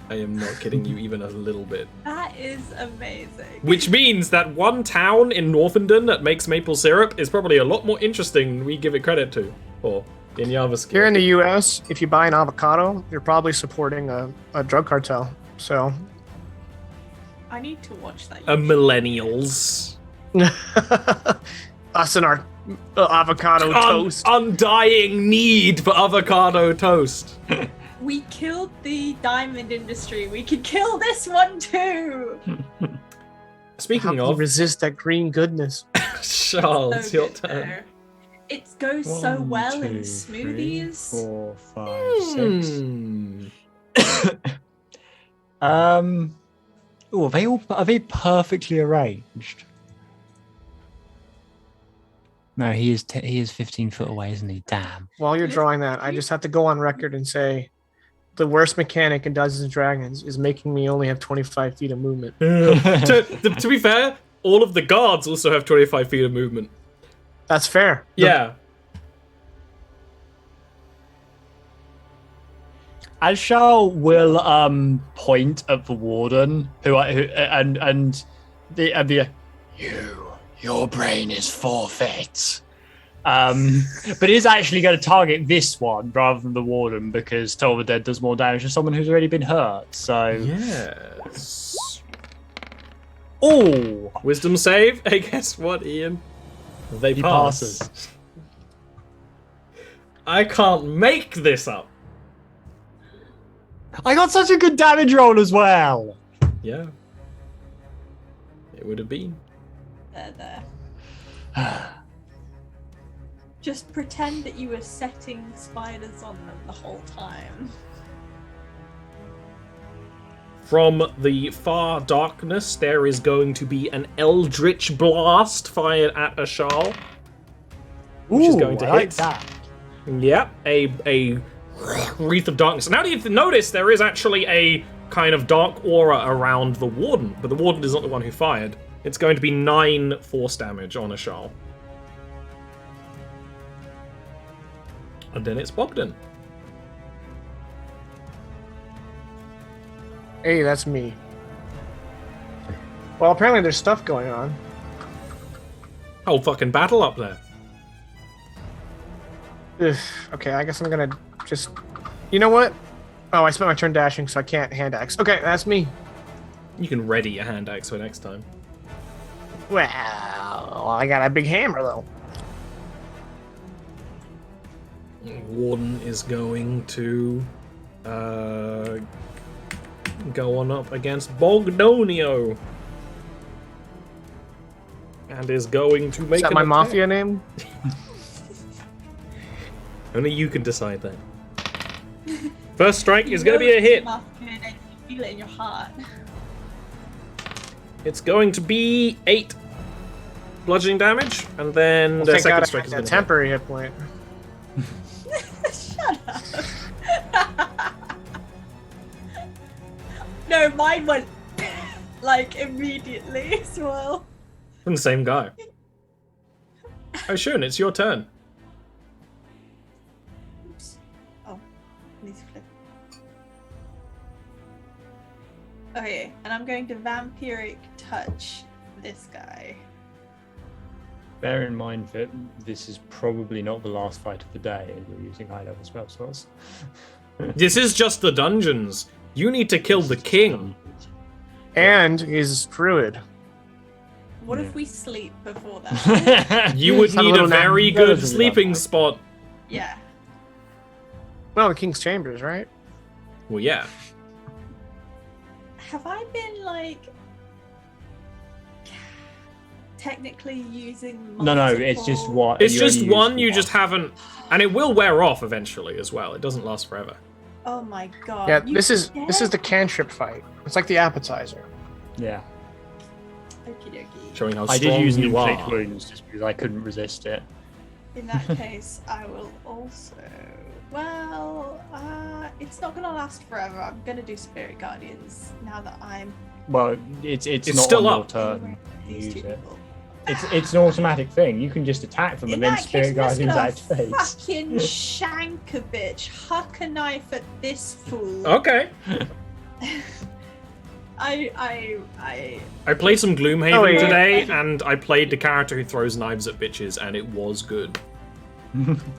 I am not kidding you even a little bit. That is amazing. Which means that one town in Northenden that makes maple syrup is probably a lot more interesting than we give it credit to. Or In Jarviskjir. Here in the U.S., if you buy an avocado, you're probably supporting a drug cartel. So. I need to watch that. Millennials. Us and our avocado toast. Undying need for avocado toast. We killed the diamond industry. We could kill this one too. Speaking How can you of, resist that green goodness? Charles, So your good, turn. though. It goes so 1, well in 2, smoothies. 3, 4, 5, 6. Hmm. Are they perfectly arranged? No, he is 15 foot away, isn't he? Damn. While you're drawing that, I just have to go on record and say the worst mechanic in Dungeons and Dragons is making me only have 25 feet of movement. To be fair, all of the guards also have 25 feet of movement. That's fair. Yeah. Ashal will point at the warden, your brain is forfeit. But is actually going to target this one rather than the warden because Toll the Dead does more damage to someone who's already been hurt. So Yes. oh, Wisdom save. Hey, guess what, Ian? He passes. I can't make this up. I got such a good damage roll as well. Yeah. It would have been. There. Just pretend that you were setting spiders on them the whole time. From the far darkness, there is going to be an eldritch blast fired at Ashal, which is going to I hit. like that. Yep, a wreath of darkness. Now you notice there is actually a kind of dark aura around the warden, but the warden is not the one who fired. It's going to be 9 force damage on Ashal. And then it's Bogdan. Hey, that's me. Well, apparently there's stuff going on. Whole fucking battle up there. Ugh, okay, I guess I'm gonna just... You know what? Oh, I spent my turn dashing, so I can't hand axe. Okay, that's me. You can ready your hand axe for next time. Well, I got a big hammer, though. Warden is going to go on up against Bogdanio. And is going to make Is that an my attack. mafia name? Only you can decide that. First strike is going to be a hit. You feel it in your heart. It's going to be 8 bludgeoning damage, and then Well, the thank second God I strike had is a going to temporary hit point. Shut up. No, mine went like immediately as well. from the same guy. Oh, Shun, it's your turn. Oops. Oh, I need to flip. Okay, and I'm going to vampiric touch this guy. Bear in mind that this is probably not the last fight of the day, and you're using high-level spell slots. This is just the dungeons. You need to kill the king. And his druid. What if we sleep before that? You would Have a need a little nap. very That good doesn't sleeping matter. spot. Yeah. Well, the king's chambers, right? Well, yeah. Have I been like technically using No, it's just multiple- one. It's you just only use one, you just haven't... And it will wear off eventually as well. It doesn't last forever. Oh my god. Yeah, you this is dead? the cantrip fight. It's like the appetizer. Yeah. Okie dokie. Showing how I strong did use you inflict are. wounds just because I couldn't resist it. In that case, I will also. Well, it's not gonna last forever. I'm gonna do Spirit Guardians now that I'm. Well, it's It's not still on up. your turn. These Use two it. people. It's an automatic thing. You can just attack them In and then that Spirit case, I'm Guardians just gonna activates. fucking shank a bitch, huck a knife at this fool. Okay. I played some Gloomhaven Oh, yeah. today, and I played the character who throws knives at bitches, and it was good.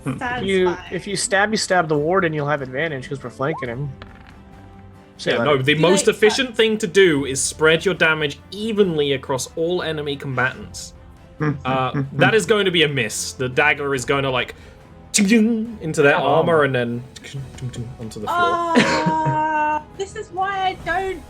Satisfying. If you stab the warden, you'll have advantage because we're flanking him. Yeah, no, the most efficient thing to do is spread your damage evenly across all enemy combatants. That is going to be a miss. The dagger is going to like into their armor and then onto the floor. This is why I don't.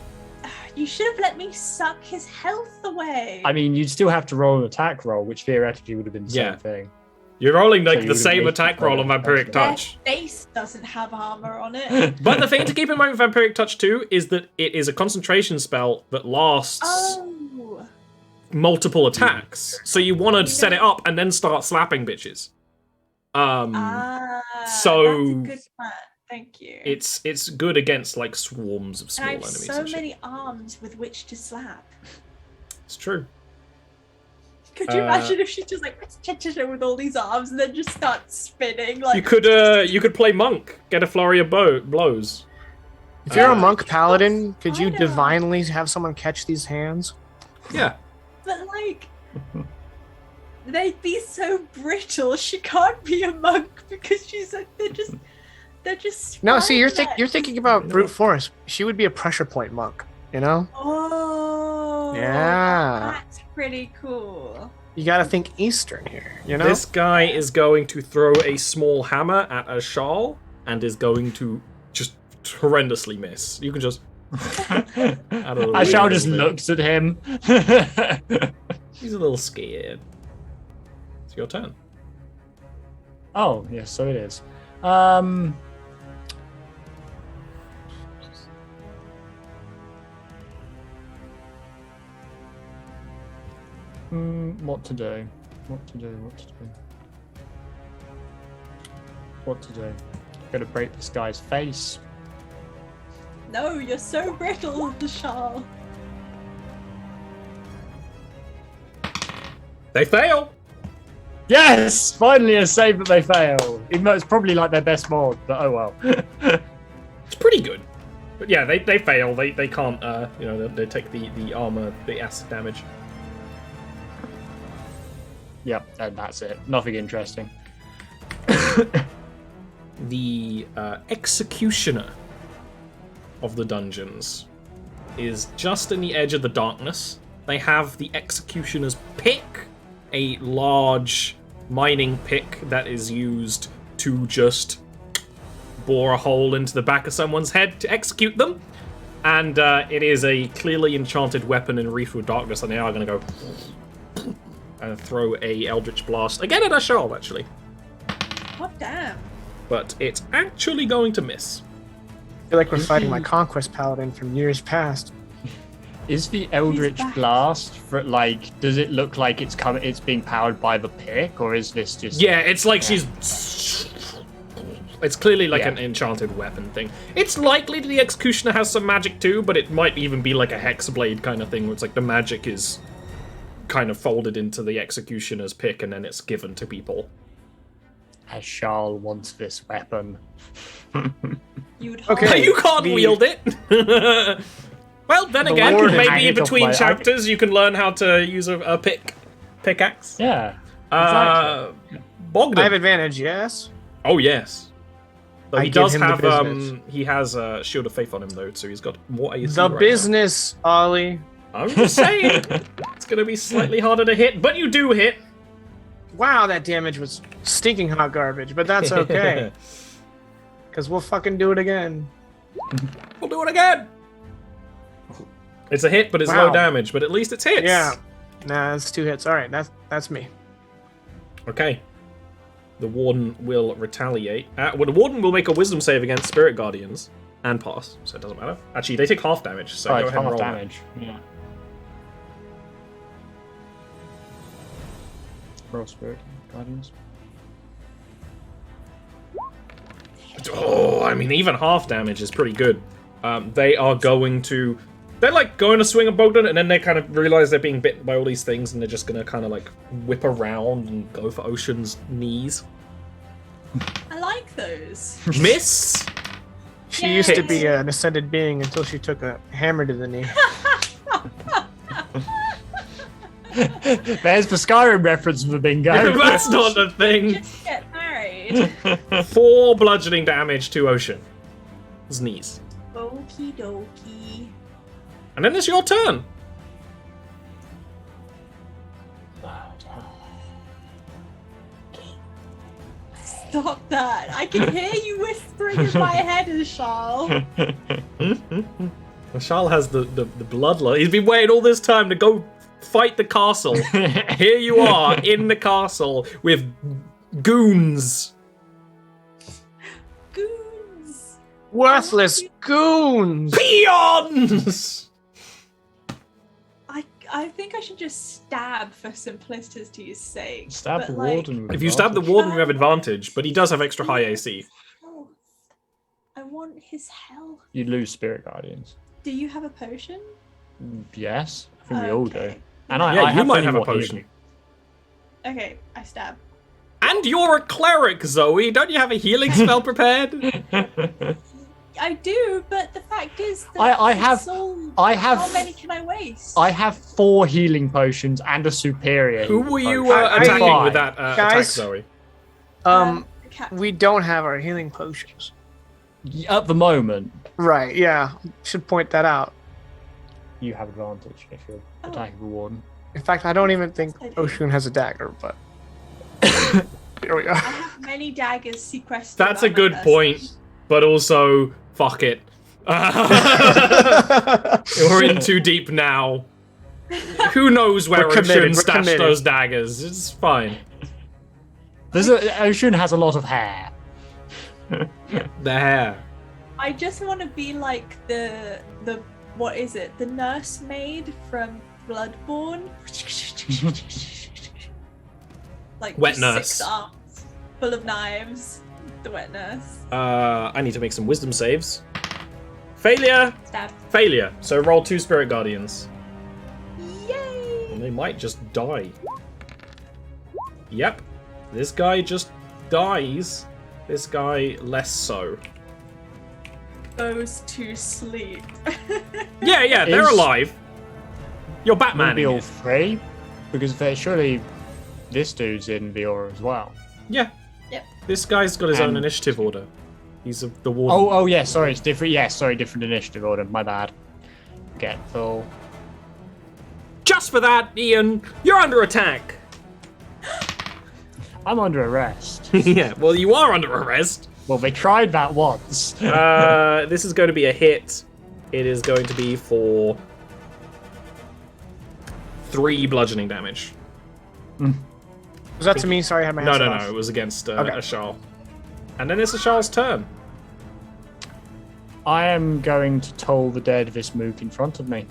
You should have let me suck his health away. I mean, you'd still have to roll an attack roll, which theoretically would have been the same thing. You're rolling like the same attack roll on Vampiric Touch. Their face doesn't have armor on it. But the thing to keep in mind with Vampiric Touch 2 is that it is a concentration spell that lasts multiple attacks. So you want to set it up and then start slapping bitches. So that's a good plan. Thank you. It's good against like swarms of small and I have enemies. so many arms with which to slap. It's true. Could you imagine if she just like with all these arms and then just starts spinning? Like you could play monk, get a flurry of blows. If you're a monk paladin, could you divinely have someone catch these hands? Yeah. But like, they'd be so brittle. She can't be a monk because she's like they're just. No, see, you're thinking about brute force. She would be a pressure point monk. You know? Oh. Yeah. That's pretty cool. You gotta think Eastern here, you know? This guy is going to throw a small hammer at a shawl and is going to just horrendously miss. You can just... Ashal just looks at him. He's a little scared. It's your turn. Oh, yes, so it is. What to do? Gotta break this guy's face. No, you're so brittle, Vishal. They fail! Yes! Finally a save that they fail. Even though it's probably like their best mod, but oh well. It's pretty good. But yeah, they fail. They can't, they take the armor, the acid damage. Yep, and that's it. Nothing interesting. The executioner of the dungeons is just in the edge of the darkness. They have the executioner's pick, a large mining pick that is used to just bore a hole into the back of someone's head to execute them. And it is a clearly enchanted weapon in Reef of Darkness, and they are going to go and throw a Eldritch Blast again at Ashal, actually. Oh, damn. But it's actually going to miss. I feel like we're fighting my Conquest Paladin from years past. Is the Eldritch Blast for like? Does it look like it's being powered by the pick, or is this just? Yeah, it's like she's. It's clearly like an enchanted weapon thing. It's likely the Executioner has some magic too, but it might even be like a Hexblade kind of thing, where it's like the magic is kind of folded into the Executioner's pick, and then it's given to people. Ashal wants this weapon. You can't wield it. Well, then again, maybe in between chapters you can learn how to use a pickaxe. Yeah. Exactly. Bogdan. I have advantage, yes? Oh, yes. But he does have, he has a Shield of Faith on him, though, so he's got more AC The right business, now. Ollie. I'm just saying. It's going to be slightly harder to hit, but you do hit. Wow, that damage was stinking hot garbage, but that's okay. Because we'll fucking do it again. We'll do it again. It's a hit, but it's low damage, but at least it's hits. Yeah. Nah, it's 2 hits. All right, that's me. Okay. The Warden will retaliate. Well, the Warden will make a Wisdom save against Spirit Guardians and pass, so it doesn't matter. Actually, they take half damage, so go ahead and roll damage. Yeah. Roll Spirit Guardians. Oh, I mean, even half damage is pretty good. They are going to... They're like going to swing a Bogdan, and then they kind of realize they're being bitten by all these things, and they're just going to kind of like whip around and go for Ocean's knees. I like those. Miss? She used to be an ascended being until she took a hammer to the knee. There's the Skyrim reference for the bingo. That's not the thing. Just get married. Regicide. 4 bludgeoning damage to Ocean. Sneeze. Okie dokie. And then it's your turn. Stop that. I can hear you whispering in my head, Charles. Charles has the bloodlust. He's been waiting all this time to go fight the castle. Here you are in the castle with goons. Goons. Worthless goons! Peons! I think I should just stab for simplicity's sake. Stab but, the like, warden. With If you stab the advantage. warden, you have advantage, but he does have extra high AC. health. I want his health. You lose spirit guardians. Do you have a potion? Yes, I think we all do. Okay. And I, Yeah, I you have might plenty have a more potion. healing. Okay, I stab. And you're a cleric, Zoe. Don't you have a healing spell prepared? I do, but the fact is that I have- it's all- I have- How many can I waste? I have 4 healing potions and a superior. Who healing were you potion. attacking Fine. with that attack, Guys? Zoe? The cat- We don't have our healing potions. At the moment, Right, yeah. Should point that out. you have advantage if you're Oh. attacking the warden. In fact, I don't even think I do. Oshun has a dagger, but... Here we go. I have many daggers sequestered. That's a on my good person. point, but also, fuck it. We're in too deep now. Who knows where We're committed, Ocean we're stashed committed. those daggers? It's fine. Ocean has a lot of hair. The hair. I just want to be like the what is it? The nursemaid from Bloodborne. Like Wet just nurse. 6 arms full of knives. The wet nurse. I need to make some wisdom saves. Failure! Stab. Failure. So roll 2 spirit guardians. Yay! And they might just die. Yep. This guy just dies. This guy less so. Goes to sleep. Yeah, they're Is- alive. You're Batman. Maybe all 3, because they're surely this dude's in Viora as well. Yeah. Yep. This guy's got his own And- initiative order. He's the warden. Oh, yeah. Sorry, it's different. Yeah, sorry, different initiative order. My bad. Get full. Just for that, Ian, you're under attack. I'm under arrest. Yeah, well, you are under arrest. Well, they tried that once. This is going to be a hit. It is going to be for 3 bludgeoning damage. Was that to me? Sorry, I had my No, hands no, off. no. It was against Okay. Ashal. And then it's Ashal's turn. I am going to toll the dead this mook in front of me.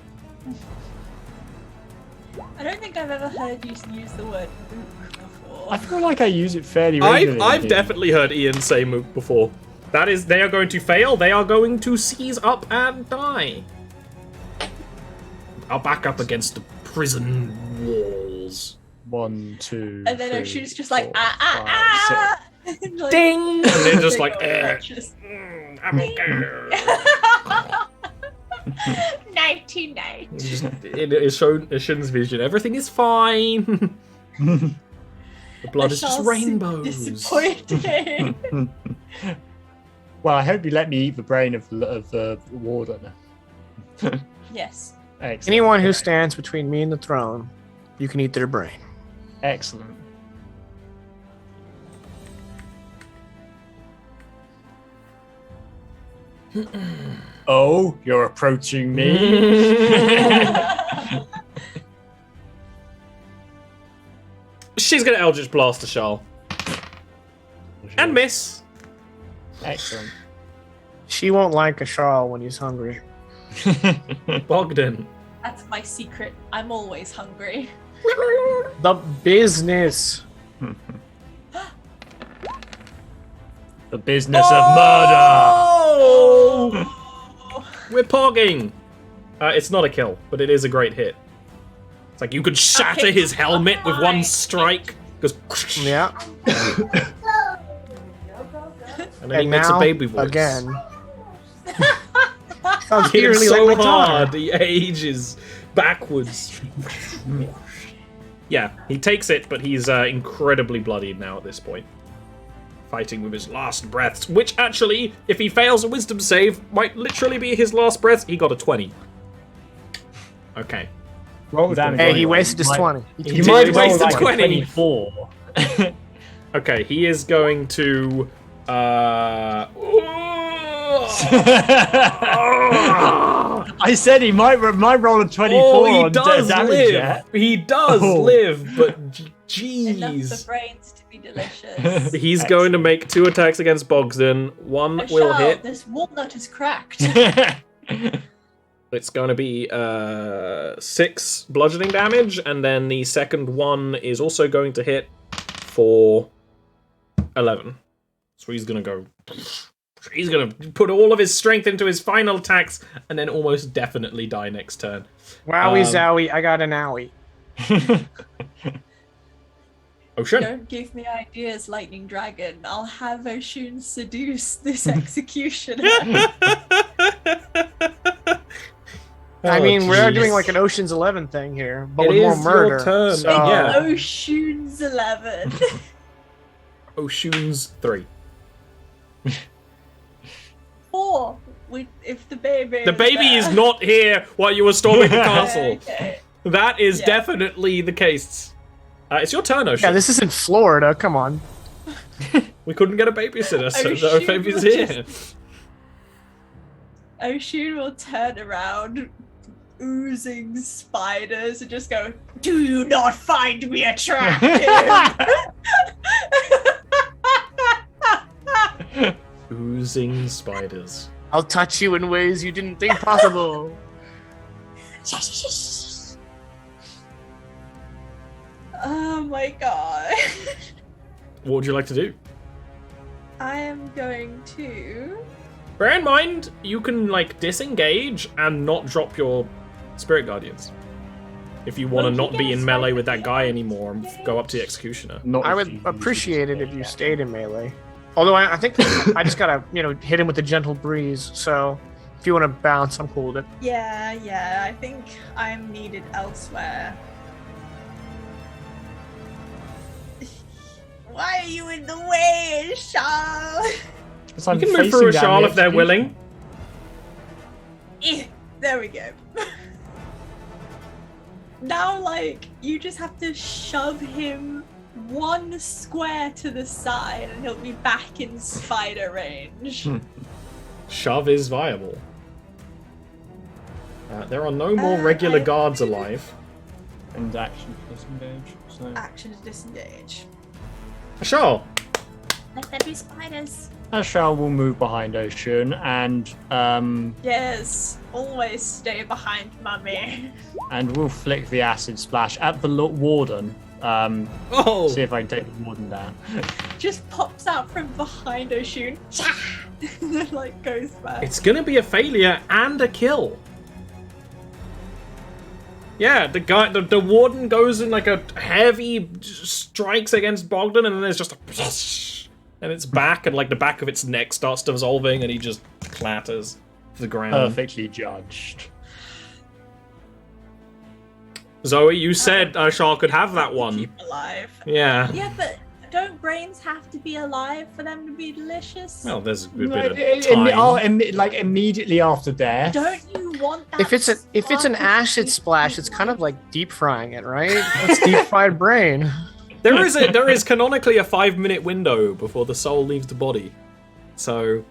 I don't think I've ever heard you use the word mook before. I feel like I use it fairly regularly. I've here. definitely heard Ian say mook before. That is, they are going to fail. They are going to seize up and die. I'll back up against the prison walls. 1, 2. And then 3, Ocean's just like 4, ah 5, ah ah. And, like, Ding! And they're just like, just I'm okay. nighty night. Just, it is shown Shin's vision. Everything is fine. The blood is just rainbows. Disappointing. Well, I hope you let me eat the brain of the warden. Yes. Excellent. Anyone who stands between me and the throne, you can eat their brain. Excellent. Oh, you're approaching me? She's gonna Eldritch Blast a Shal. And miss. Excellent. She won't like a Charl when he's hungry. Bogdan. That's my secret. I'm always hungry. The business. The business of murder. Oh! We're pogging. It's not a kill, but it is a great hit. It's like you could shatter his helmet with one strike. Goes, Yeah. and then he And makes now, a baby voice. again. Sounds Hit him eerily so like my daughter. hard, he ages backwards. Yeah, he takes it, but he's incredibly bloodied now at this point. fighting with his last breaths, which actually, if he fails a wisdom save, might literally be his last breaths. He got a 20. Okay. Roll damage. Hey, he wasted his 20. He might waste a 20. 24. Okay, he is going to... I said he might roll a 24 on damage. Live. He does live, but Enough jeez. for brains to be delicious. He's going to make 2 attacks against Bogdan. One will hit. This walnut is cracked. It's going to be 6 bludgeoning damage, and then the second one is also going to hit for 11. So he's going to go... He's going to put all of his strength into his final attacks, and then almost definitely die next turn. Wowie zowie, I got an owie. Ocean. Don't give me ideas, Lightning Dragon. I'll have Oshun seduce this executioner. I mean, we're jeez. doing like an Ocean's 11 thing here, but It with more is your murder. turn. So, Yeah. Oshun's 11. Oshun's 3. 4. If the baby. The baby is not here while you were storming the castle. Okay. That is definitely the case. It's your turn, Ocean. Yeah, this isn't Florida. Come on. We couldn't get a babysitter, so the Oshun baby's will here. Oshun will turn around, oozing spiders, and just go, "Do not find me attractive." Oozing spiders. I'll touch you in ways you didn't think possible. Oh my god. What would you like to do? I am going to. Bear in mind, you can, like, disengage and not drop your Spirit Guardians. If you want to Well, not be in yes, melee I with that can guy anymore and disengage. go up to the Executioner. Not I if would you appreciate it use if you yeah. stayed in melee. Although I think I just gotta, hit him with a gentle breeze. So if you want to bounce, I'm cool with it. Yeah, I think I'm needed elsewhere. Why are you in the way, Charles? So You can move through a Charl if they're willing. There we go. Now, like, you just have to shove him 1 square to the side and he'll be back in spider range. Shove is viable. There are no more regular guards alive. And action disengage. So. Action to disengage. Sure. Let there be spiders. Ashal will move behind Ocean and Yes, always stay behind mummy. and we'll flick the acid splash at the warden. Oh! See if I can take the warden down. Just pops out from behind Oshun. And then, like, goes back. It's gonna be a failure and a kill. Yeah, the warden goes in like a heavy strikes against Bogdan, and then there's just a and it's back, and like the back of its neck starts dissolving, and he just clatters to the ground. Perfectly judged. Zoe, you said Ashal could have that one. Keep alive. Yeah. Yeah, but don't brains have to be alive for them to be delicious? Well, there's a good bit of time. Like immediately after death. Don't you want that? If it's an acid splash, it's kind of like deep frying it, right? It's deep fried brain. There is canonically a 5-minute window before the soul leaves the body. So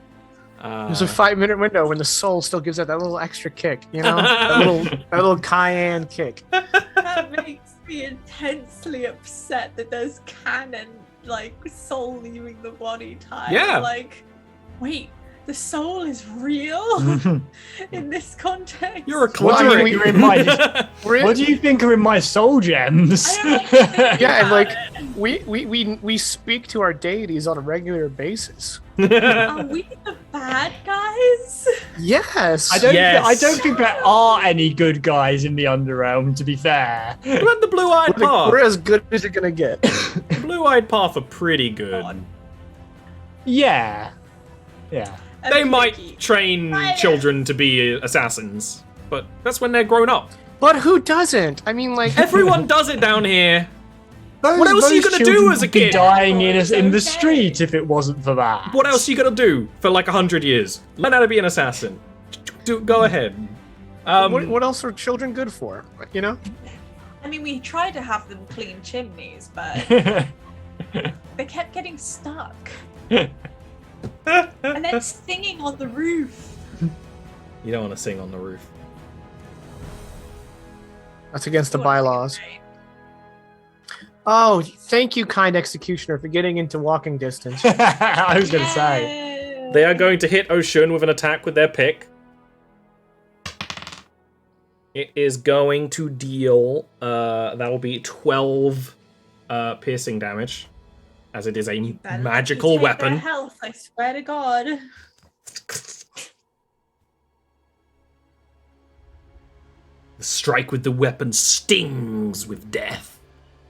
There's a 5-minute window when the soul still gives it that little extra kick, that little cayenne kick. That makes me intensely upset that there's canon, like, soul leaving the body time. Yeah. Like, wait, the soul is real in this context? You're a What do cleric. you think are in my? What do you think are in my soul gems? I don't like to think Yeah, and about like it. we speak to our deities on a regular basis. Are we the bad guys? Yes. I don't. Yes. I don't think there are any good guys in the Underrealm. To be fair. What about the Blue-Eyed Path? We're as good as you're gonna get. The Blue-Eyed Path are pretty good. Yeah. Yeah. They Okay, might okay. train Fire. children to be assassins, but that's when they're grown up. But who doesn't? I mean, like Everyone does it down here. What else are you gonna do as a kid? Dying in the street if it wasn't for that. What else are you gonna do for like 100 years? Learn how to be an assassin. Go ahead. What else are children good for? You know? I mean, we tried to have them clean chimneys, but they kept getting stuck. And then singing on the roof. You don't want to sing on the roof. That's against the bylaws. Oh, thank you, kind executioner, for getting into walking distance. I was going to say. They are going to hit Oshun with an attack with their pick. It is going to deal, that'll be 12 piercing damage, as it is a magical weapon. Their health, I swear to God. The strike with the weapon stings with death.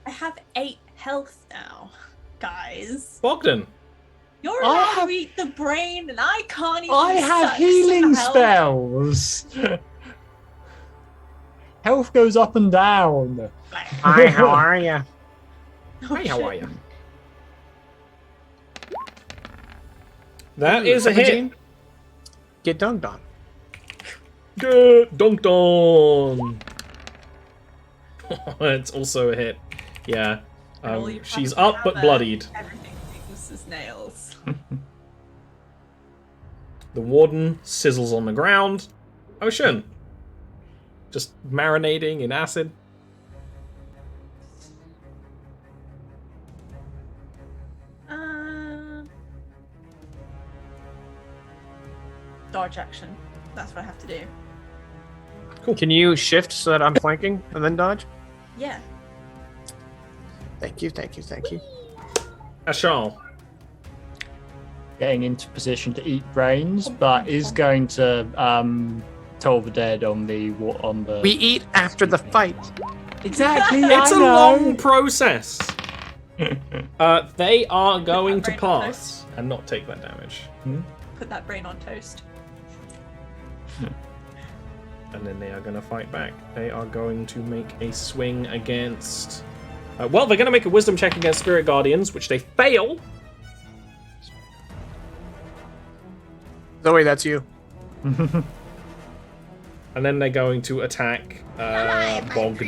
I have 8 health now, guys. Bogdan. You're allowed to eat the brain, and I can't even. I have healing spells. Health goes up and down. Hi, how are you? Hi, how are you? That is a hit. Get dunked on. Get dunked on. It's also a hit. Yeah. She's up but bloodied. Everything is nails. The warden sizzles on the ground. Ocean. Just marinating in acid. Dodge action. That's what I have to do. Cool. Can you shift so that I'm flanking and then dodge? Yeah. Thank you, thank you, thank you. Ashal. Getting into position to eat brains, but is going to toll the dead on the We eat after the fight. Exactly. It's a long process. They are going to pass and not take that damage. Put that brain on toast. And then they are going to fight back. They are going to make a swing against... well, they're going to make a wisdom check against Spirit Guardians, which they fail. Zoe, that's you. And then they're going to attack Bogdan.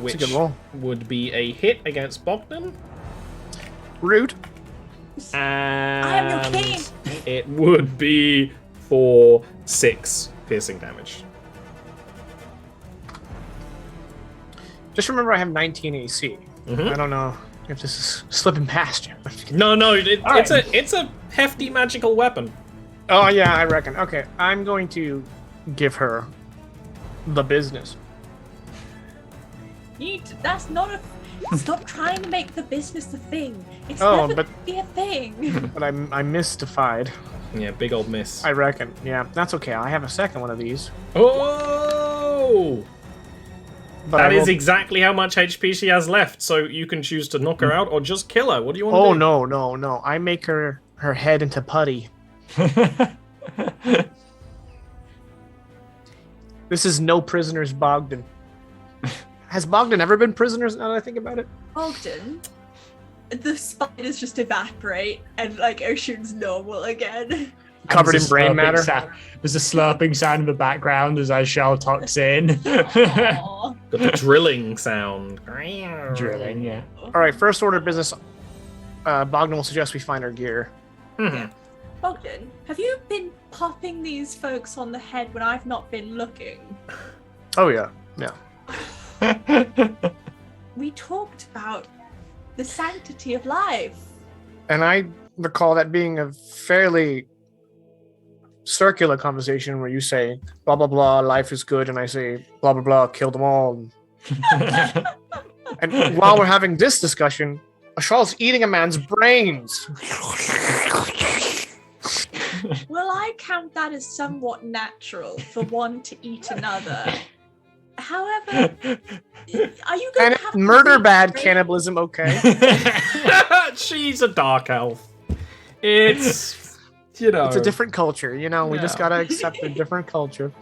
Which would be a hit against Bogdan. Rude. And I am your king. It would be for 6 piercing damage. Just remember I have 19 AC. I don't know if this is slipping past you. No, it's a hefty magical weapon. Oh yeah, I reckon. Okay, I'm going to give her the business. That's not a. Stop trying to make the business a thing. It's Oh, never but- gonna be a thing. But I'm mystified. Yeah, big old miss. I reckon. Yeah, that's okay. I have a second one of these. Oh! But That I is will- exactly how much HP she has left, so you can choose to knock her out or just kill her. What do you want to Oh do? no! I make her head into putty. This is no prisoners, Bogdan. Has Bogdan ever been prisoners? Now that I think about it. Bogdan, the spiders just evaporate and like Ocean's normal again. Covered in brain matter. There's a slurping sound in the background as Aishal tucks in. Aw. Got the drilling sound. Drilling, yeah. All right, first order of business. Bogdan will suggest we find our gear. Bogdan, have you been popping these folks on the head when I've not been looking? Oh yeah. We talked about the sanctity of life. And I recall that being a fairly circular conversation where you say blah blah blah, life is good, and I say blah blah blah, kill them all. And while we're having this discussion, Ashal's eating a man's brains. Well, I count that as somewhat natural for one to eat another. However, are you going And to have murder to bad, brain- cannibalism okay. She's a dark elf. It's, It's a different culture, we just Yeah. gotta accept a different culture.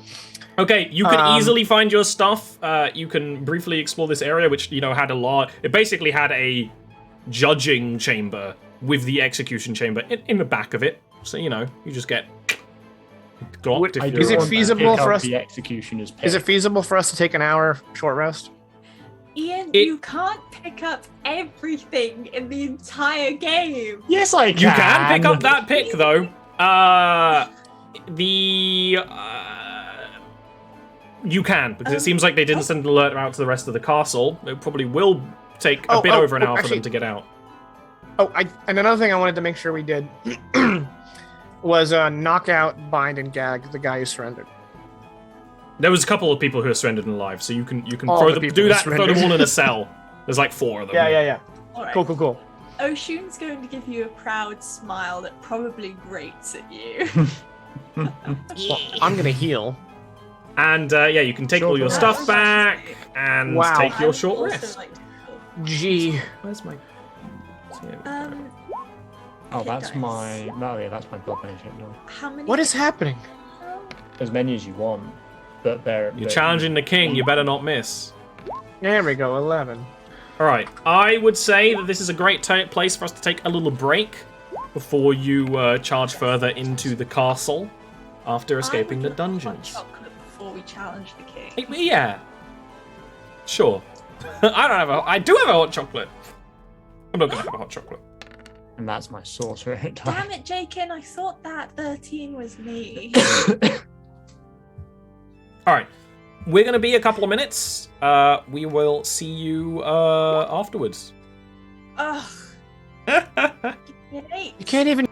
Okay, you can easily find your stuff. You can briefly explore this area, which, had a lot. It basically had a judging chamber with the execution chamber in the back of it. So, you just get glocked if Is it feasible for us? The executioner's pick. Is it feasible for us to take an hour short rest? Ian, you can't pick up everything in the entire game. Yes, I can. You can pick up that pick, though. You can, because it seems like they didn't send an alert out to the rest of the castle. It probably will take a bit over an hour for them to get out. And another thing I wanted to make sure we did was knock out, bind, and gag the guy who surrendered. There was a couple of people who are surrendered and alive, so you can All throw the them, people who throw them all in a cell. There's like 4 of them. Yeah. All right. Cool. Oshun's going to give you a proud smile that probably grates at you. Well, I'm gonna heal. And you can take all your stuff back and take your short rest. Gee. Where's my... That's my... Oh, yeah, that's my blood magic. No. How many? What is happening? As many as you want, but You're challenging the king, you better not miss. There we go, 11. Alright, I would say that this is a great place for us to take a little break before you charge further into the castle after escaping the dungeons. Chocolate before we challenge the king. Yeah. Sure. I do have a hot chocolate. I'm not gonna have a hot chocolate. And that's my sorcerer hit die. Damn it, Jakin, I thought that 13 was me. Alright. We're gonna be a couple of minutes. We will see you afterwards. Ugh. You can't even...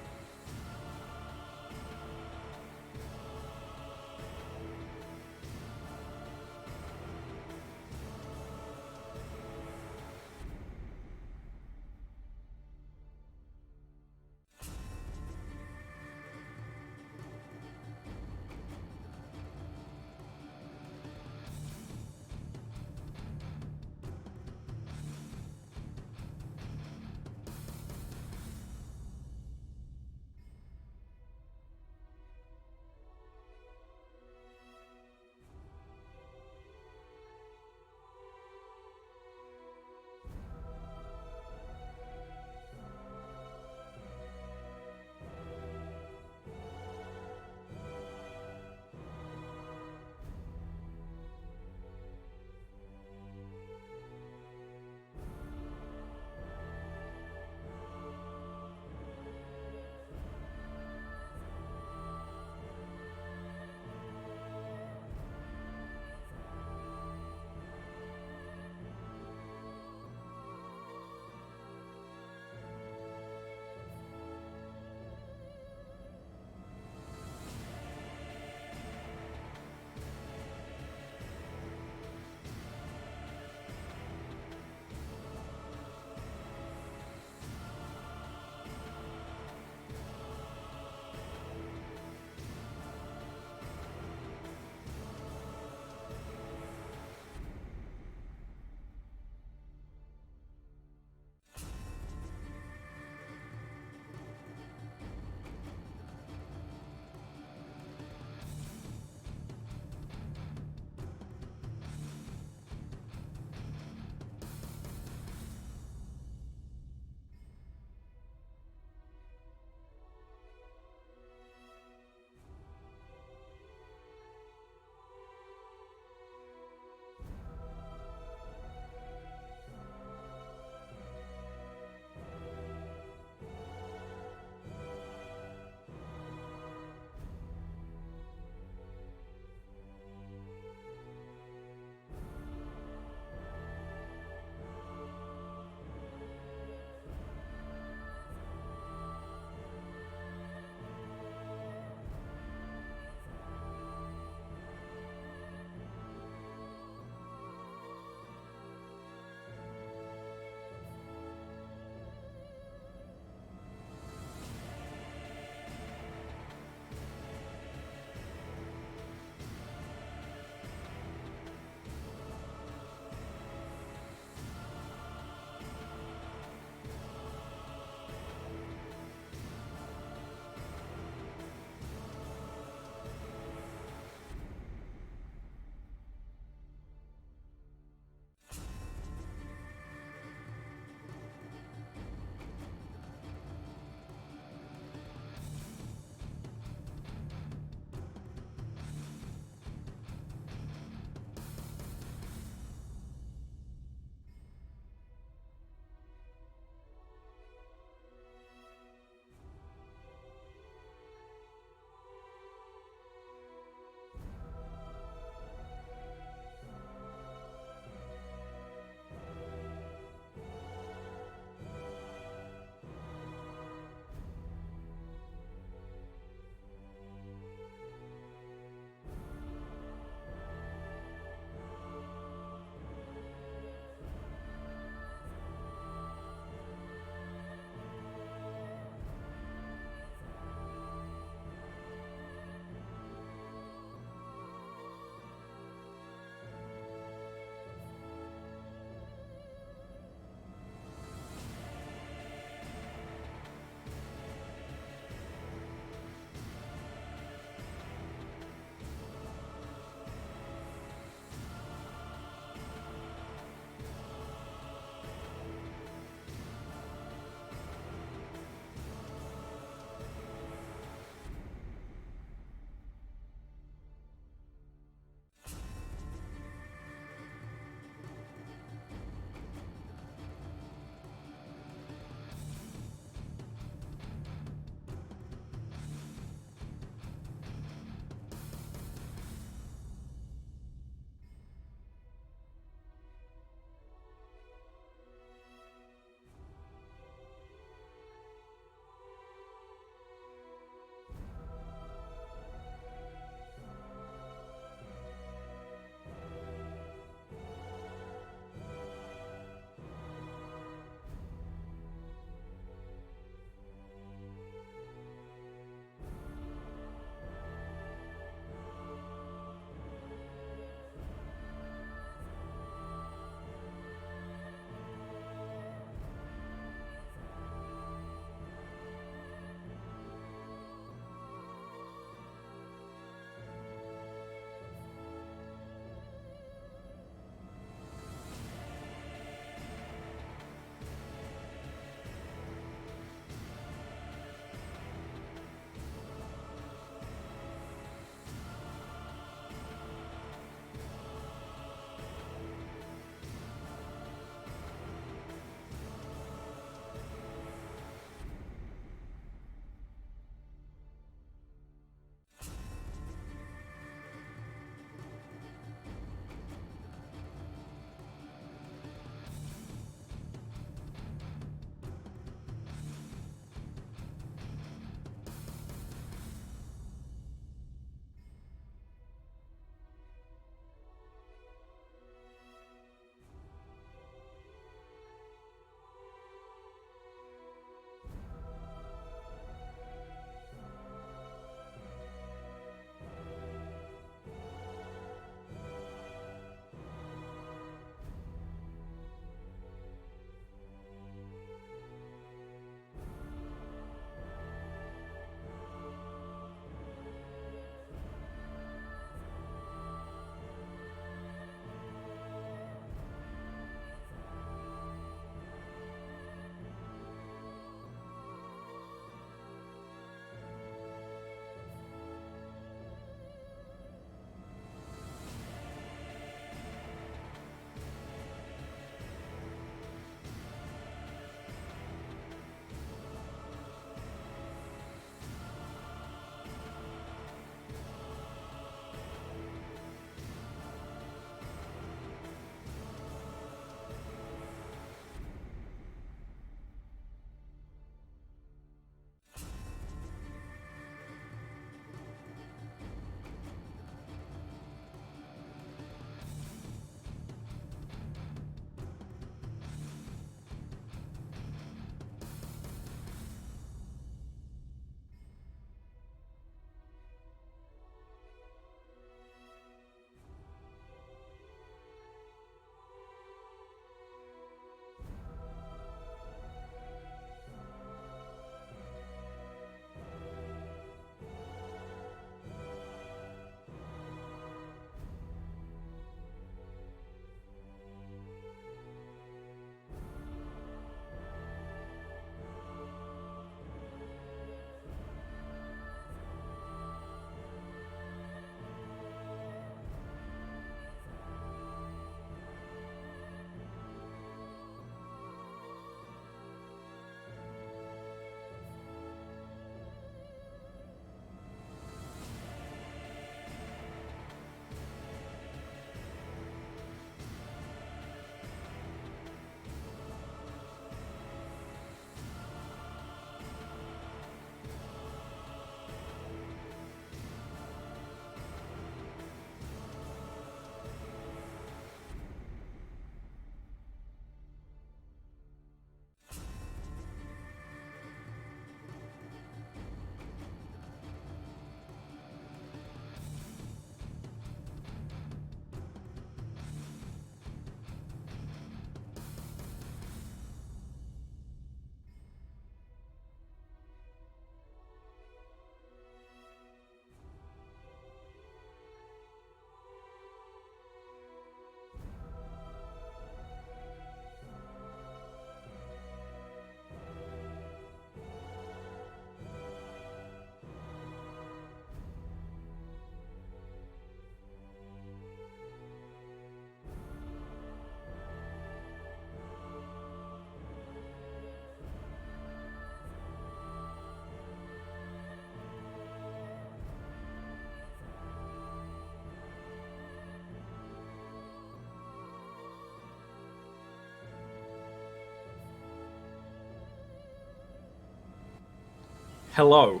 hello,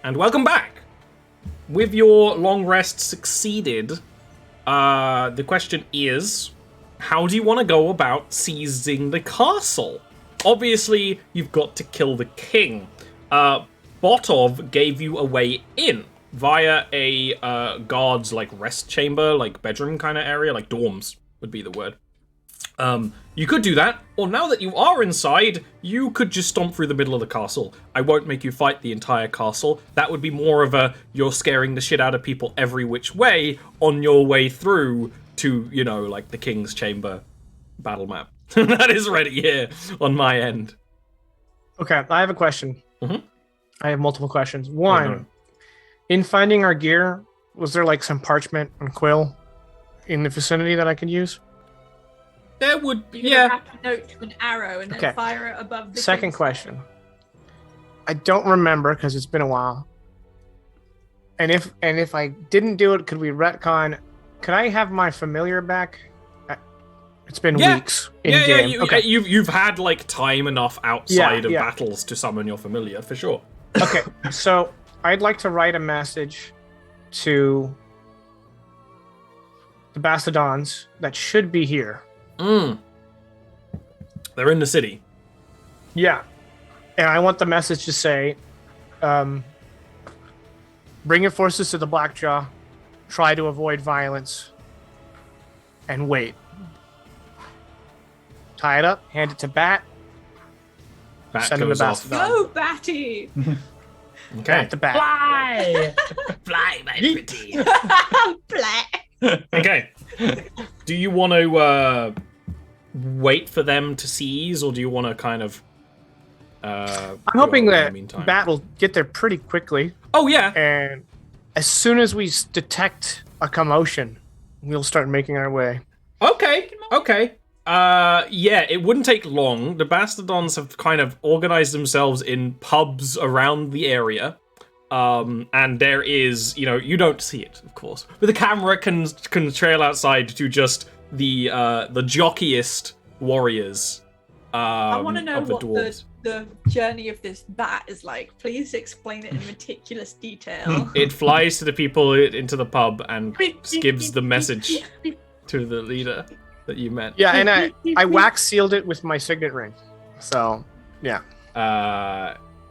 and welcome back. With your long rest succeeded, the question is, how do you want to go about seizing the castle? Obviously, you've got to kill the king. Botov gave you a way in via a guard's like rest chamber, like bedroom kind of area, like dorms would be the word. You could do that, or now that you are inside, you could just stomp through the middle of the castle. I won't make you fight the entire castle. That would be more of a, you're scaring the shit out of people every which way on your way through to, you know, like the King's Chamber battle map. That is ready here on my end. Okay, I have a question. Mm-hmm. I have multiple questions. One, in finding our gear, was there like some parchment and quill in the vicinity that I could use? There would be, You're gonna wrap a note to an arrow and then Okay. fire it above the Second king's question. I don't remember because it's been a while. And if I didn't do it, could we retcon? Could I have my familiar back? It's been weeks in game. Okay. You've had like time enough outside of battles to summon your familiar for sure. Okay, so I'd like to write a message to the Bastodons that should be here. They're in the city. Yeah. And I want the message to say, bring your forces to the Blackjaw, try to avoid violence, and wait. Tie it up, hand it to Bat. Bat Send him to goes off. Bastodon. Go, Batty! Okay. Bat to Bat. Fly! Fly, my pretty. Black. Okay. Do you want to wait for them to seize, or do you want to kind of? I'm hoping that meantime? Bat will get there pretty quickly. Oh yeah. And as soon as we detect a commotion, we'll start making our way. Okay. Yeah, it wouldn't take long. The Bastodons have kind of organized themselves in pubs around the area. And there is, you know, you don't see it, of course, but the camera can trail outside to just the jockiest warriors. I want to know of the what dwarves. the journey of this bat is like. Please explain it in meticulous detail. It flies to the people into the pub and gives the message to the leader that you met. Yeah, and I wax sealed it with my signet ring. So, yeah.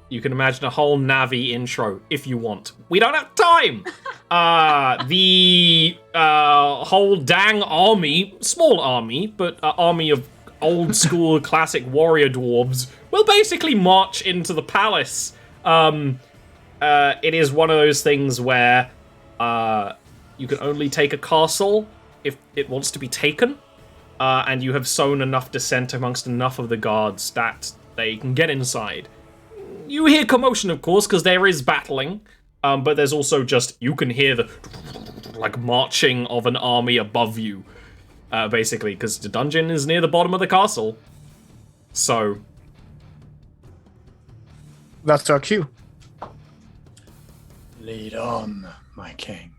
You can imagine a whole Navi intro if you want. We don't have time! The whole dang army, small army, but army of old school classic warrior dwarves will basically march into the palace. It is one of those things where you can only take a castle if it wants to be taken. And you have sown enough dissent amongst enough of the guards that they can get inside. You hear commotion, of course, because there is battling, but there's also just, you can hear the, like, marching of an army above you, basically, because the dungeon is near the bottom of the castle. So. That's our cue. Lead on, my king.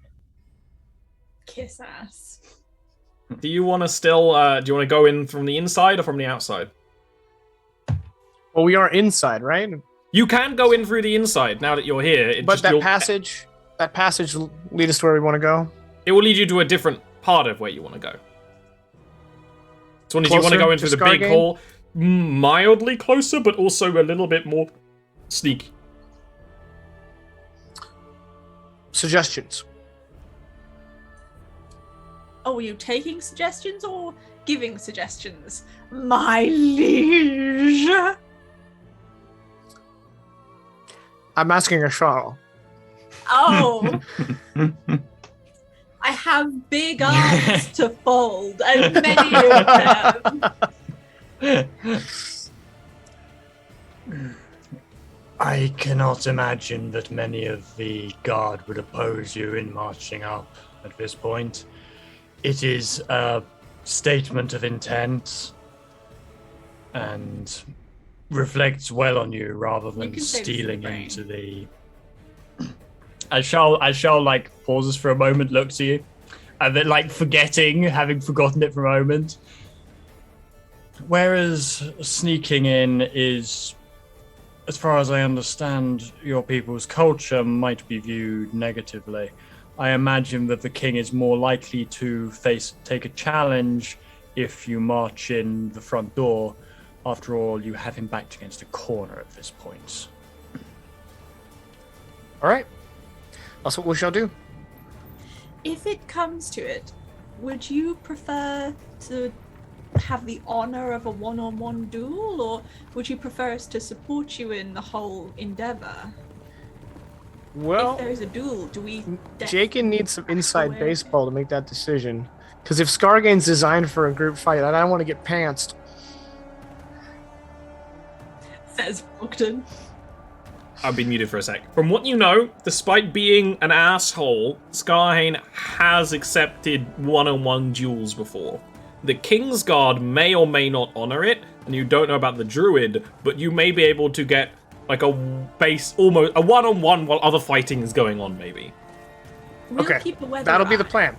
Kiss ass. Do you want to still, do you want to go in from the inside or from the outside? Well, we are inside, right? You can go in through the inside now that you're here. But that passage lead us to where we want to go? It will lead you to a different part of where you want to go. So, do you want to go into the big hall? Mildly closer, but also a little bit more sneaky. Suggestions. Oh, are you taking suggestions or giving suggestions? My liege. I'm asking a Charles. Oh. I have big arms to fold, and many of them. I cannot imagine that many of the guard would oppose you in marching up at this point. It is a statement of intent and reflects well on you rather than stealing into the... As Charles like pauses for a moment, looks at you, and then like having forgotten it for a moment. Whereas sneaking in is as far as I understand, your people's culture might be viewed negatively. I imagine that the king is more likely to take a challenge if you march in the front door. After all, you have him backed against a corner at this point. All right. That's what we shall do. If it comes to it, would you prefer to have the honor of a one-on-one duel, or would you prefer us to support you in the whole endeavor? Well, if there is a duel, do we... Jakin needs some inside baseball to make that decision. Because if Scargain's designed for a group fight, I don't want to get pantsed. Says Bogdan. I've been muted for a sec. From what you know, despite being an asshole, Scarhain has accepted one-on-one duels before. The Kingsguard may or may not honor it, and you don't know about the Druid, but you may be able to get like a base, almost a one-on-one while other fighting is going on, maybe. We'll okay, keep a weather that'll be eye. the plan.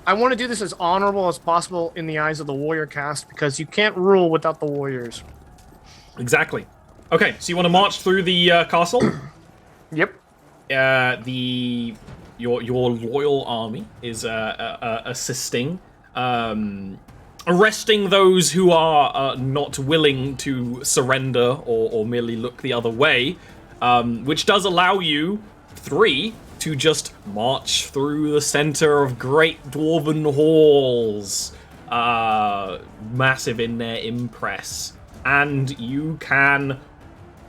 I want to do this as honorable as possible in the eyes of the warrior caste, because you can't rule without the warriors. Exactly. Okay, so you want to march through the castle? Yep. Your loyal army is assisting, arresting those who are not willing to surrender or merely look the other way, which does allow you three to just march through the center of great dwarven halls, massive in their impress, and you can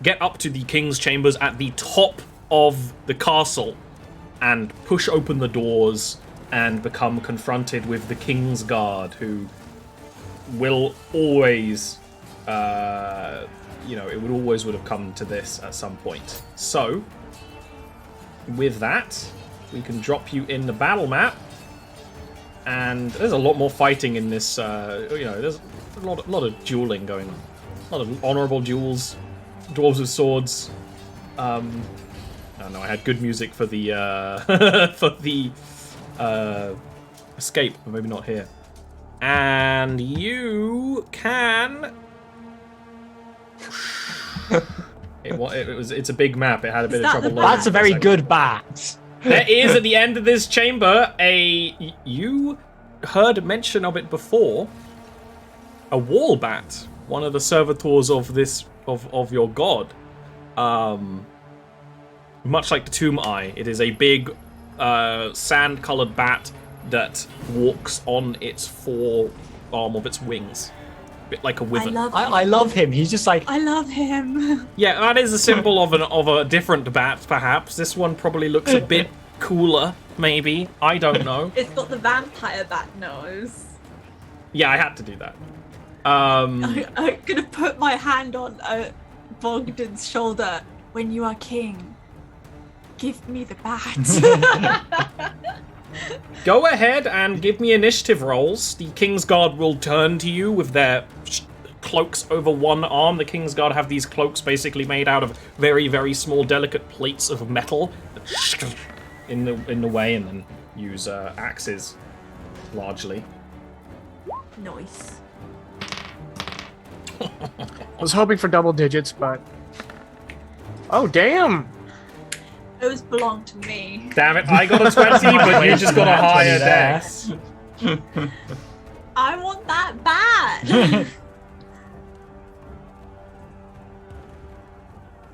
get up to the king's chambers at the top of the castle and push open the doors and become confronted with the king's guard, who will always, it would have come to this at some point. So, with that, we can drop you in the battle map, and there's a lot more fighting in this. There's a lot of dueling going on, a lot of honorable duels, dwarves with swords. I don't know. I had good music for the escape, but maybe not here. And you can. It's a big map. It had a bit of trouble. That's a very good bat. There is at the end of this chamber you heard mention of it before. A wall bat, one of the servitors of of your god. Much like the Tomb Eye, it is a big sand-colored bat that walks on its forearm of its wings. A bit like a wyvern. I love him. He's just like... I love him. Yeah, that is a symbol of a different bat, perhaps. This one probably looks a bit cooler, maybe. I don't know. It's got the vampire bat nose. Yeah, I had to do that. I'm gonna put my hand on Bogdan's shoulder. When you are king, give me the bat. Go ahead and give me initiative rolls. The Kingsguard will turn to you with their cloaks over one arm. The Kingsguard have these cloaks basically made out of very, very small, delicate plates of metal in the way, and then use axes largely. Nice. I was hoping for double digits, but... Oh, damn! Those belong to me. Damn it, I got a 20, but you just got a higher dex. I want that bat!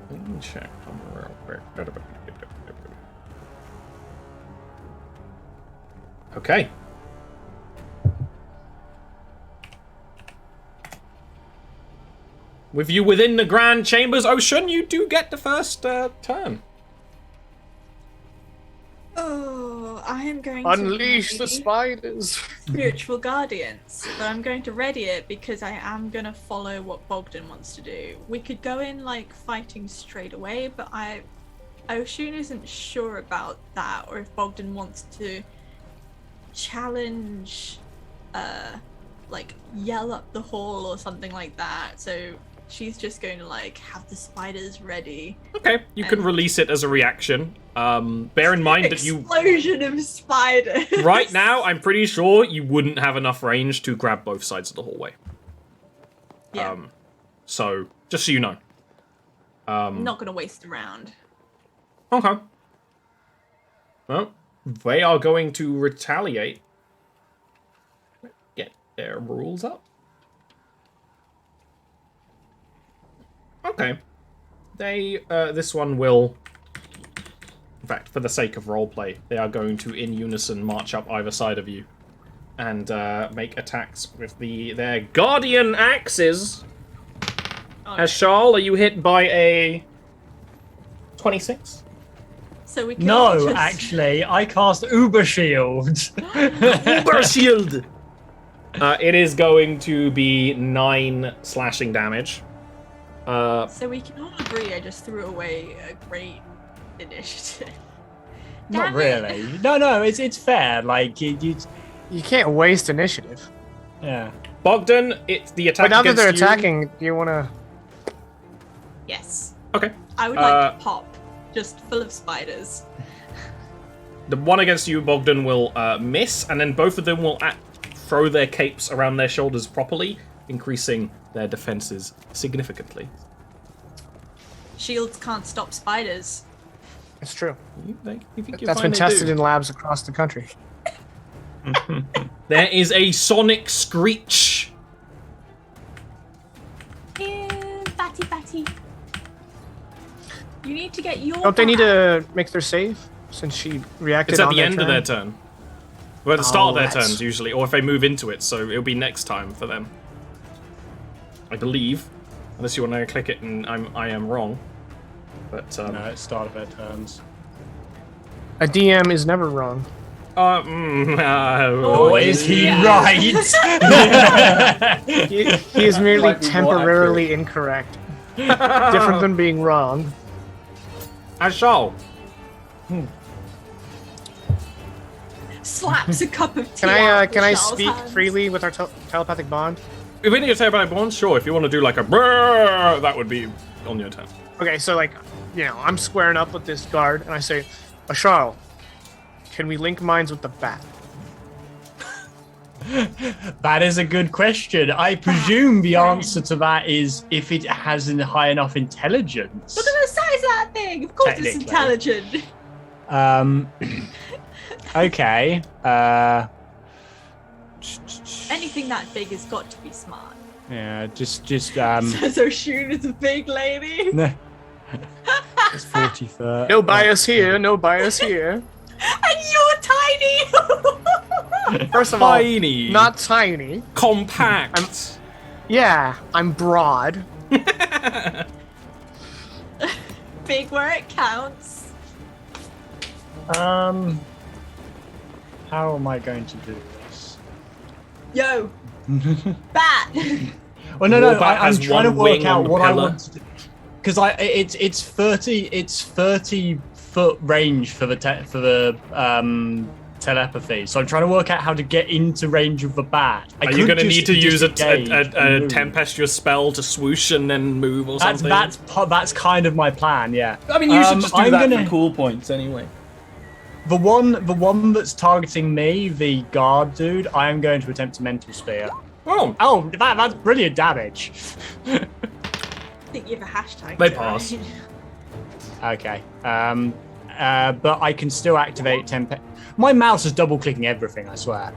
Let me check real quick. Okay. With you within the Grand Chambers, Ocean, you do get the first turn. Oh, I am going Unleash to the spiders! spiritual guardians, but I'm going to ready it because I am going to follow what Bogdan wants to do. We could go in like fighting straight away, but Ocean isn't sure about that, or if Bogdan wants to challenge, like yell up the hall or something like that. So she's just going to like have the spiders ready. Okay, you can release it as a reaction. Bear in mind that you... Explosion of spiders! Right now, I'm pretty sure you wouldn't have enough range to grab both sides of the hallway. Yeah. So, just so you know. I'm not going to waste a round. Okay. Well, they are going to retaliate. Get their rules up. Okay. This one will... In fact, for the sake of roleplay, they are going to, in unison, march up either side of you. And make attacks with their guardian axes. Okay. Ashal, are you hit by a 26? So we can No, just... actually, I cast Uber Shield. Uber shield! It is going to be 9 slashing damage. So we can all agree I just threw away a great initiative. Not Damn it. really. No, it's fair. Like you can't waste initiative. yeah. Bogdan, it's the attack But now that against they're you. attacking, do you want to... Yes. Okay. I would like to pop, just full of spiders. The one against you, Bogdan, will miss, and then both of them will throw their capes around their shoulders properly, increasing their defenses significantly. Shields can't stop spiders. It's true. You think That's been tested in labs across the country. There is a sonic screech. Batty batty. You need to get your... Don't they need to make their save? Since she reacted It's at on the their end of turn? their turn. Well, at the start of their that's- turns, usually, or if they move into it, so it'll be next time for them. I believe. Unless you want to click it and I am wrong. But, No, it's start of their turns. A DM is never wrong. Or is he right? He is merely Might be more temporarily incorrect. Different than being wrong. I shall. Slaps a cup of tea. Can out of I Michelle's speak hands. freely with our telepathic bond? If we need to say about bonds, sure. If you want to do like a brrr, that would be on your turn. Okay, so like, I'm squaring up with this guard, and I say, Ashal, can we link minds with the bat? That is a good question. I presume the answer to that is if it has a high enough intelligence. Look at the size of that thing. Of course it's Technically. intelligent. Okay. Anything that big has got to be smart. Yeah, just So Shun is a big lady. no. It's 43rd. No bias here, no bias here. And you're tiny. First of all, Tiny. not tiny. Compact. Yeah, I'm broad. Big where it counts. How am I going to do this? Yo. Bat. Well, no, Warbat I'm has trying to one work wing out on the what I pillar. want to do. Because it's 30 foot range for the telepathy. So I'm trying to work out how to get into range of the bat. Are you going to need to use a tempestuous spell to swoosh and then move or something? That's kind of my plan. Yeah. I mean, you should just do I'm that gonna- for cool points anyway. The one that's targeting me, the guard dude, I am going to attempt to mental spear. Oh, Oh, that's brilliant damage. I think you have a hashtag. They to it, pass. Okay. right? But I can still activate temp. My mouse is double clicking everything, I swear.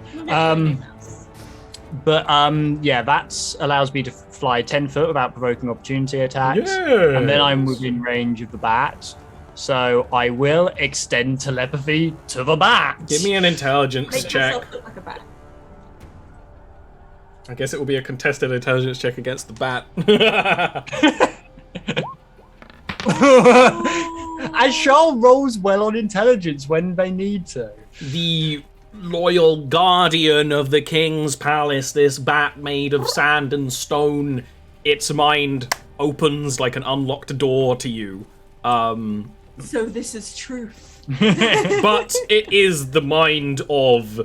But yeah, that allows me to fly 10 foot without provoking opportunity attacks. And then I'm within range of the bat. So I will extend telepathy to the bat. Give me an intelligence Make check. yourself look like a bat. I guess it will be a contested intelligence check against the bat. Ashal rolls well on intelligence when they need to. The loyal guardian of the king's palace, this bat made of sand and stone, its mind opens like an unlocked door to you. So this is truth. But it is the mind of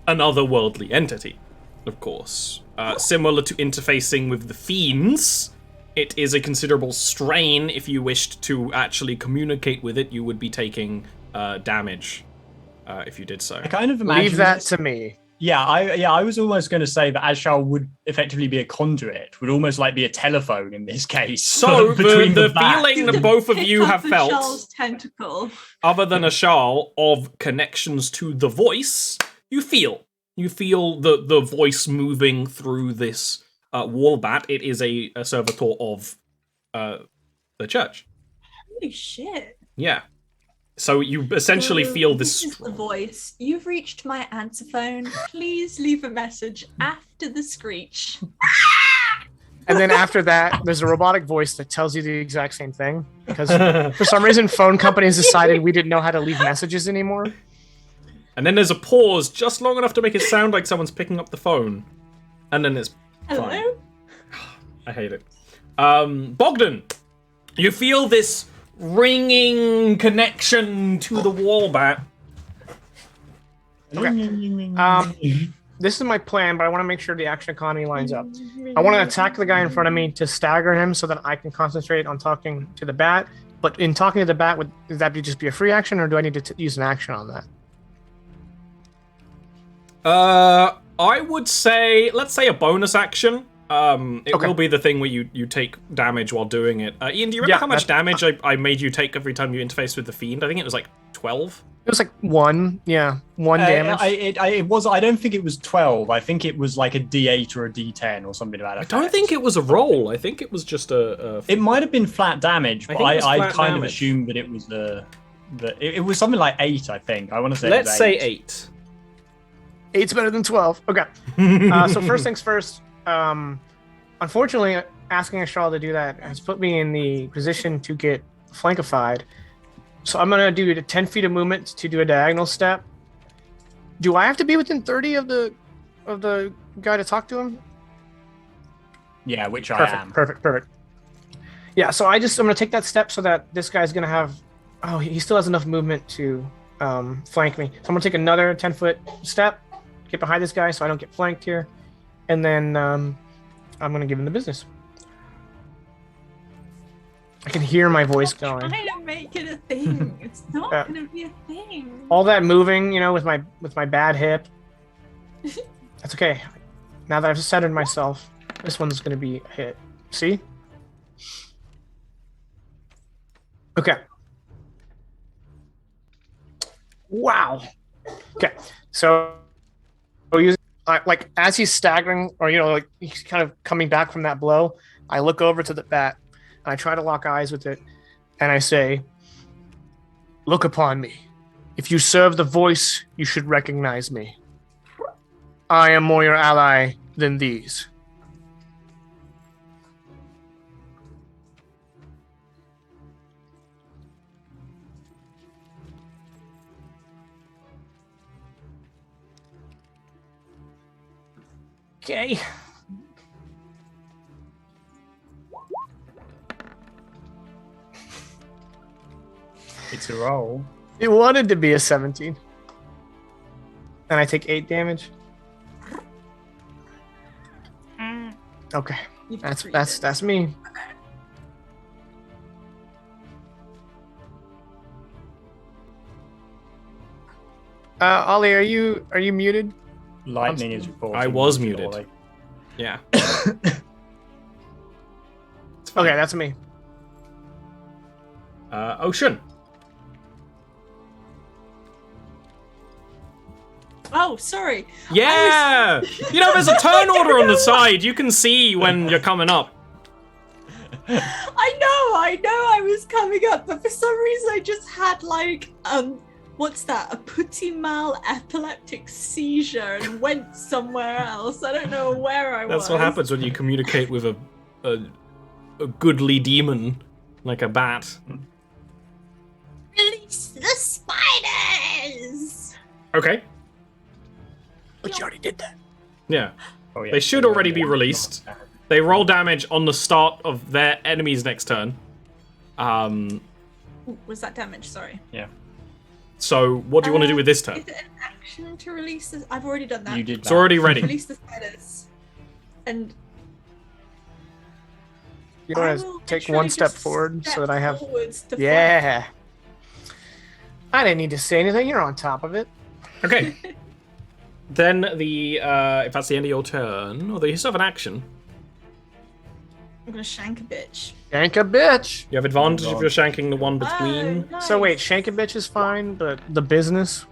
an otherworldly entity, of course. Similar to interfacing with the fiends, it is a considerable strain. If you wished to actually communicate with it, you would be taking damage if you did so. I kind of imagine Leave that to me. I was almost going to say that Ashal would effectively be a conduit, would almost like be a telephone in this case. So the feeling that both of you have felt, Ashal's tentacle. other than Ashal, of connections to the voice, you feel the voice moving through this wall bat. It is a servitor of the church. Holy shit. Yeah. So you essentially feel This is the voice. You've reached my answer phone. Please leave a message after the screech. And then after that, there's a robotic voice that tells you the exact same thing. Because for some reason, phone companies decided we didn't know how to leave messages anymore. And then there's a pause just long enough to make it sound like someone's picking up the phone. And then it's Hello? fine. I hate it. Bogdan, you feel this ringing connection to the wall bat. Okay. This is my plan, but I want to make sure the action economy lines up. I want to attack the guy in front of me to stagger him so that I can concentrate on talking to the bat. But in talking to the bat, would that just be a free action, or do I need to use an action on that? I would say, let's say a bonus action. It will be the thing where you take damage while doing it. Ian, do you remember how much damage I made you take every time you interfaced with the fiend? I think it was like 12. It was like 1 damage. It was. I don't think it was 12. I think it was like a D8 or a D10 or something like that. I don't think it was a roll. I think it was just a It might have been flat damage, but I kind of damage. assumed that it was it was something like 8. I think I want to say. Let's say 8. 8's better than 12. Okay. So first things first. Unfortunately, asking Ashal to do that has put me in the position to get flankified. So I'm gonna do 10 feet of movement to do a diagonal step. Do I have to be within 30 of the guy to talk to him? Yeah, which I am. Perfect. Yeah, so I'm gonna take that step so that this guy's gonna have. Oh, he still has enough movement to flank me. So I'm gonna take another 10-foot step, get behind this guy so I don't get flanked here. And then I'm going to give him the business. I can hear my voice going. I'm trying to make it a thing. It's not going to be a thing. All that moving, with my bad hip. That's okay. Now that I've centered myself, this one's going to be a hit. See? Okay. Wow. Okay. So like as he's staggering, or he's kind of coming back from that blow, I look over to the bat and I try to lock eyes with it, and I say, "Look upon me. If you serve the voice, you should recognize me. I am more your ally than these." Okay. It's a roll. It wanted to be a 17. And I take 8 damage. Okay. That's me. Ollie, are you muted? Lightning is reporting. I was muted. Yeah. Okay, that's me. Ocean. Oh, sorry. Yeah! There's a turn order on the side. You can see when you're coming up. I know I was coming up, but for some reason I just had what's that? A putty mal epileptic seizure and went somewhere else. I don't know where I was. That's what happens when you communicate with a goodly demon like a bat. Release the spiders! Okay. But you already did that. Yeah. Oh, yeah. They should already be released. They roll damage on the start of their enemy's next turn. Ooh, was that damage? Sorry. Yeah. So, what do you want to do with this turn? Is it an action to release this? I've already done that. You did. It's already ready. Release the spiders. And You want to take one step forward so that I have. Yeah. I didn't need to say anything. You're on top of it. Okay. Then the if that's the end of your turn, although you still have an action, I'm gonna shank a bitch. Shank a bitch. you have advantage if you're shanking the one between. Oh, nice. So wait, shank a bitch is fine, but the business?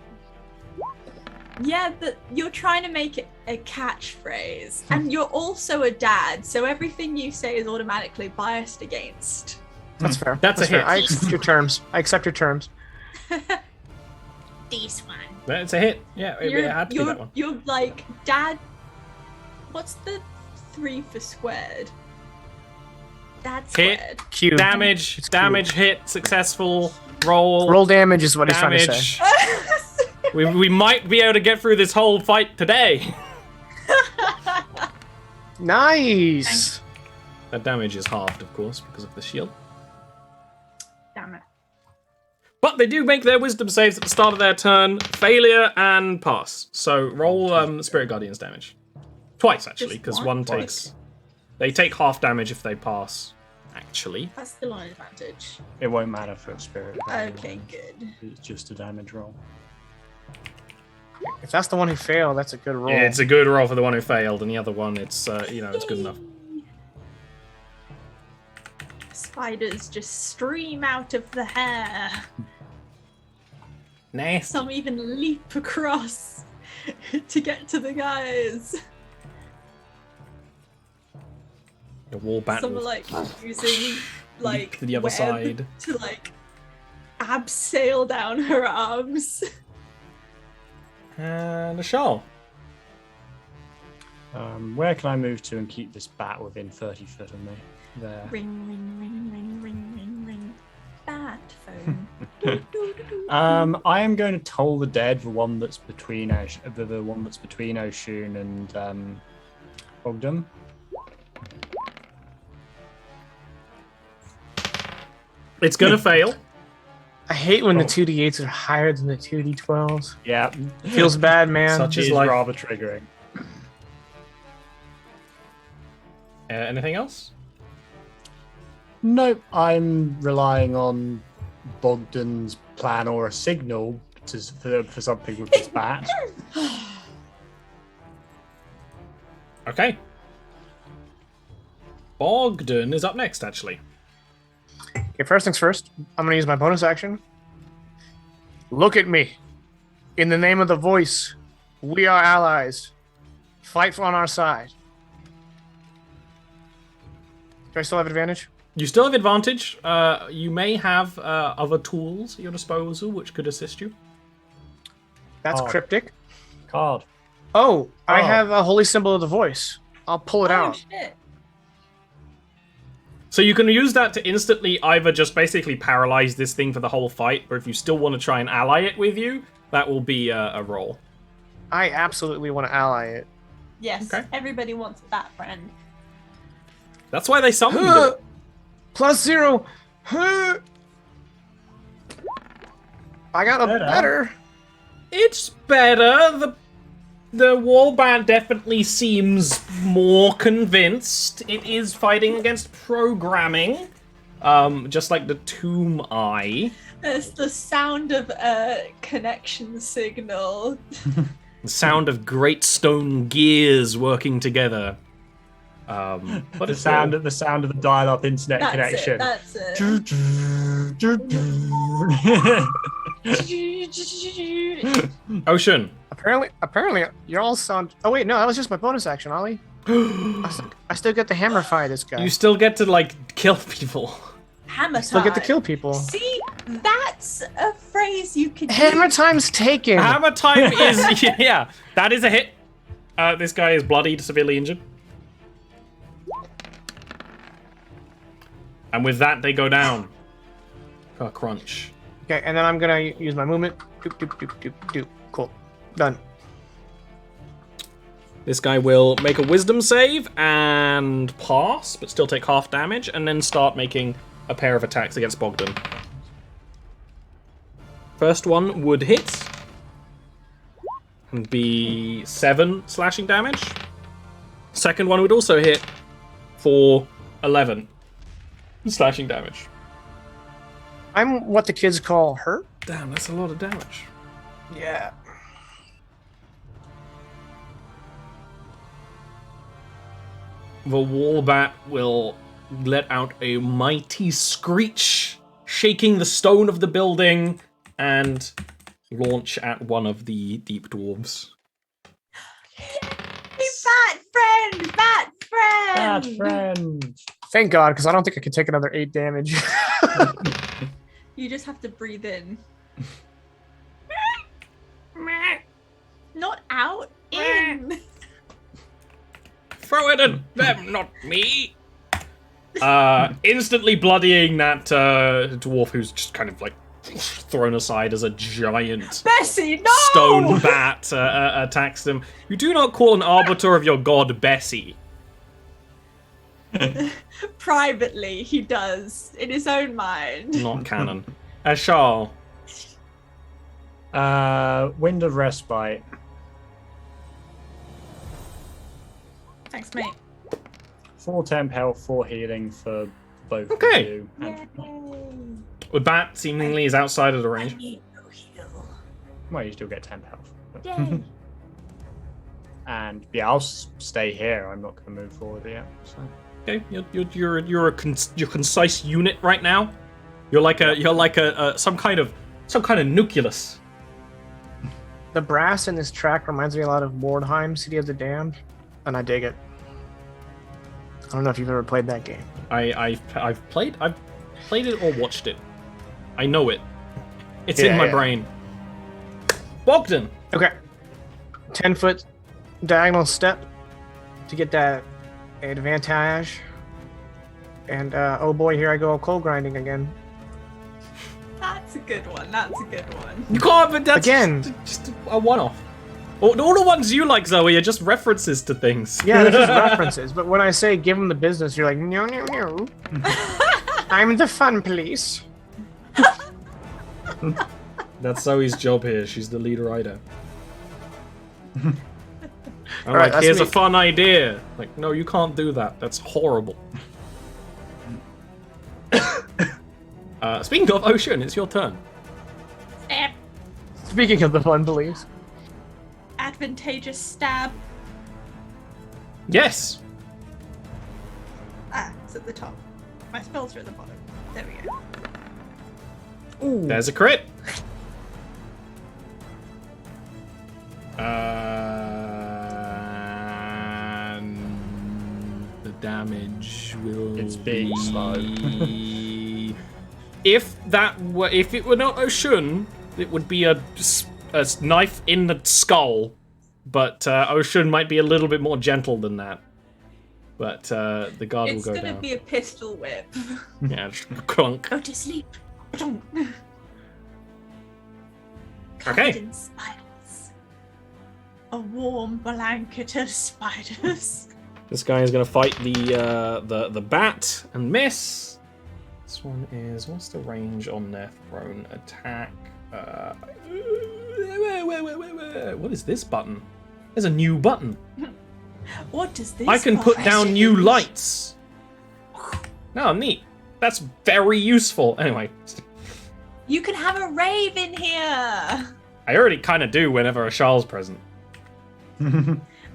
Yeah, but you're trying to make it a catchphrase, and you're also a dad, so everything you say is automatically biased against. That's fair. That's a fair. hit. I accept your terms. I accept your terms. This one. It's a hit. Yeah, it had to be that one. You're like, Dad. What's the 3 for squared? Dad Hit. squared. Cube. Damage, It's damage, hit, successful, roll. Roll damage is what he's trying to say. We might be able to get through this whole fight today. Nice. That damage is halved, of course, because of the shield. Damn it. But they do make their wisdom saves at the start of their turn. Failure and pass. So roll Spirit Guardian's damage. Twice, actually, because Just one one? takes... They take half damage if they pass, actually. That's still an advantage. It won't matter for spirit. Okay, good. It's just a damage roll. If that's the one who failed, that's a good roll. Yeah, it's a good roll for the one who failed, and the other one, it's it's good enough. Spiders just stream out of the hair. Nasty. Some even leap across to get to the guys. A wall battle. Some are like using like to the other web side. to like abseil down her arms. And a shawl. Where can I move to and keep this bat within 30 foot of me? There. Ring, ring, ring, ring, ring, ring, ring. Bat phone. I am going to toll the dead, the one that's between Oshun and Ogdom. It's gonna fail. I hate when the 2d8s are higher than the 2d12s. Yeah, Feels bad, man. Such is is life. rather triggering. Anything else? Nope, I'm relying on Bogdan's plan or a signal for something with this bat. Okay. Bogdan is up next, actually. Okay, first things first. I'm gonna use my bonus action. Look at me. In the name of the voice, we are allies. Fight on our side. Do I still have advantage? You still have advantage. You may have other tools at your disposal which could assist you. That's Oh. cryptic. Card. Oh, I Oh. have a holy symbol of the voice. I'll pull it Oh out. shit. So you can use that to instantly either just basically paralyze this thing for the whole fight, or if you still want to try and ally it with you, that will be a roll. I absolutely want to ally it. Yes, Okay. everybody wants that friend. That's why they summoned it. +0. I got a better. It's better. The warband definitely seems more convinced. It is fighting against programming, just like the Tomb Eye. It's the sound of a connection signal. The sound of great stone gears working together. But The sound of the dial-up internet That's connection. it. That's it. Ocean. Apparently, you all sound. Oh wait, no, that was just my bonus action, Ollie. I still get to hammerify this guy. You still get to like kill people. Hammer time. still get to kill people. See, that's a phrase you could Hammer use. time's taken. Hammer time is yeah. That is a hit. This guy is bloodied, severely injured. And with that, they go down. Crunch. Okay, and then I'm gonna use my movement. Doop, doop, doop, doop, doop. Cool. Done. This guy will make a wisdom save and pass, but still take half damage, and then start making a pair of attacks against Bogdan. First one would hit and be 7 slashing damage. Second one would also hit for 11 slashing damage. I'm what the kids call hurt. Damn, that's a lot of damage. Yeah. the wall bat will let out a mighty screech, shaking the stone of the building, and launch at one of the deep dwarves. Bat friend! Bat friend! Bad friend. Thank God, because I don't think I can take another 8 damage. You just have to breathe in. Not out, in. Throw it at them, not me. Instantly bloodying that dwarf who's just kind of like thrown aside as a giant Bessie, no! stone bat attacks them. You do not call an arbiter of your god Bessie. Privately, he does, in his own mind. Not canon. Ashal. Wind of Respite. Thanks, mate. 4 temp health, 4 healing for both Okay. of you. And, With bat seemingly is outside of the I range. need no heal. well, you still get temp health. But- Yay. And yeah, I'll stay here. I'm not going to move forward yet. So. Okay, you're concise unit right now. You're like a some kind of nucleus. The brass in this track reminds me a lot of Mordheim, City of the Damned, and I dig it. I don't know if you've ever played that game. I've played it or watched it. I know it. It's in my brain. Bogdan. Okay. 10-foot diagonal step to get that advantage. And oh boy, here I go cold grinding again. That's a good one. That's a good one. You can't, but that's Again. just a one-off. All the ones you like, Zoe, are just references to things. Yeah, they're just references. But when I say give them the business, you're like, no, no, no. I'm the fun police. That's Zoe's job here. She's the lead writer. I'm Alright, like, that's here's me. a fun idea. Like, no, you can't do that. That's horrible. Speaking of Ocean, it's your turn. Speaking of the fun police. Advantageous stab. Yes. Ah, it's at the top. My spells are at the bottom. There we go. Ooh. There's a crit. The damage will It's being slow. if it were not Oshun, it would be a knife in the skull. But Oshun might be a little bit more gentle than that. But the guard It's will go gonna down. be a pistol whip. Yeah, just clunk. Go to sleep. Okay. Covered in spiders. A warm blanket of spiders. This guy is going to fight the bat and miss. This one is, what's the range on their thrown attack? What is this button? There's a new button. What does this I can put down button new do? lights. Oh, neat. That's very useful. Anyway, You can have a rave in here. I already kind of do whenever a Charles present.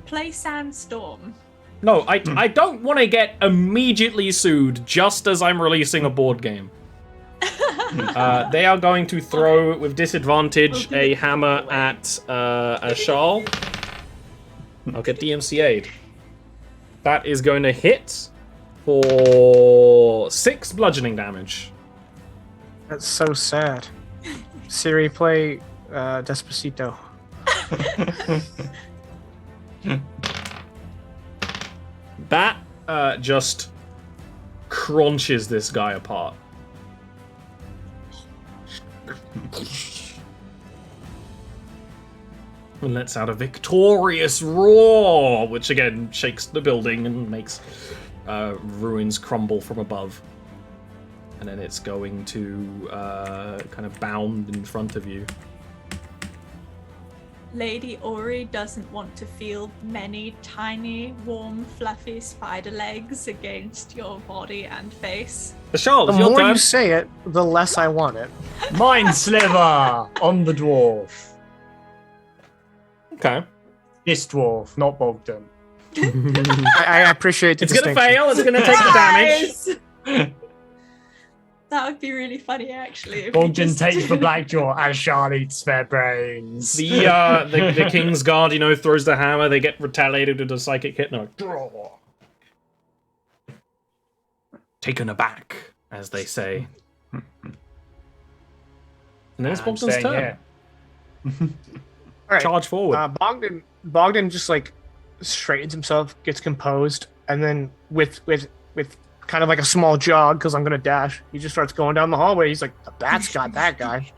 Play Sandstorm. No, I don't want to get immediately sued just as I'm releasing a board game. They are going to throw with disadvantage a hammer at Ashal. I'll get DMCA'd. That is going to hit for 6 bludgeoning damage. That's so sad. Siri, play Despacito. That just crunches this guy apart. And lets out a victorious roar, which again shakes the building and makes ruins crumble from above. And then it's going to kind of bound in front of you. Lady Ori doesn't want to feel many tiny, warm, fluffy spider legs against your body and face. Ashal, The it's your more turn. you say it, the less I want it. Mind Sliver on the dwarf. Okay. This dwarf, not Bogdan. I appreciate the It's gonna distinction. fail. It's gonna take the damage. Surprise! That would be really funny, actually. if we Bogdan just- takes the Blackjaw as Shard eats their brains. The King's Guard, throws the hammer. They get retaliated with a psychic hit. And they're like, draw. Taken aback, as they say. And then it's I'm Bogdan's staying turn. here. All right. Charge forward. Bogdan just like straightens himself, gets composed, and then with kind of like a small jog, because I'm gonna dash, he just starts going down the hallway. He's like, the bat's got that guy.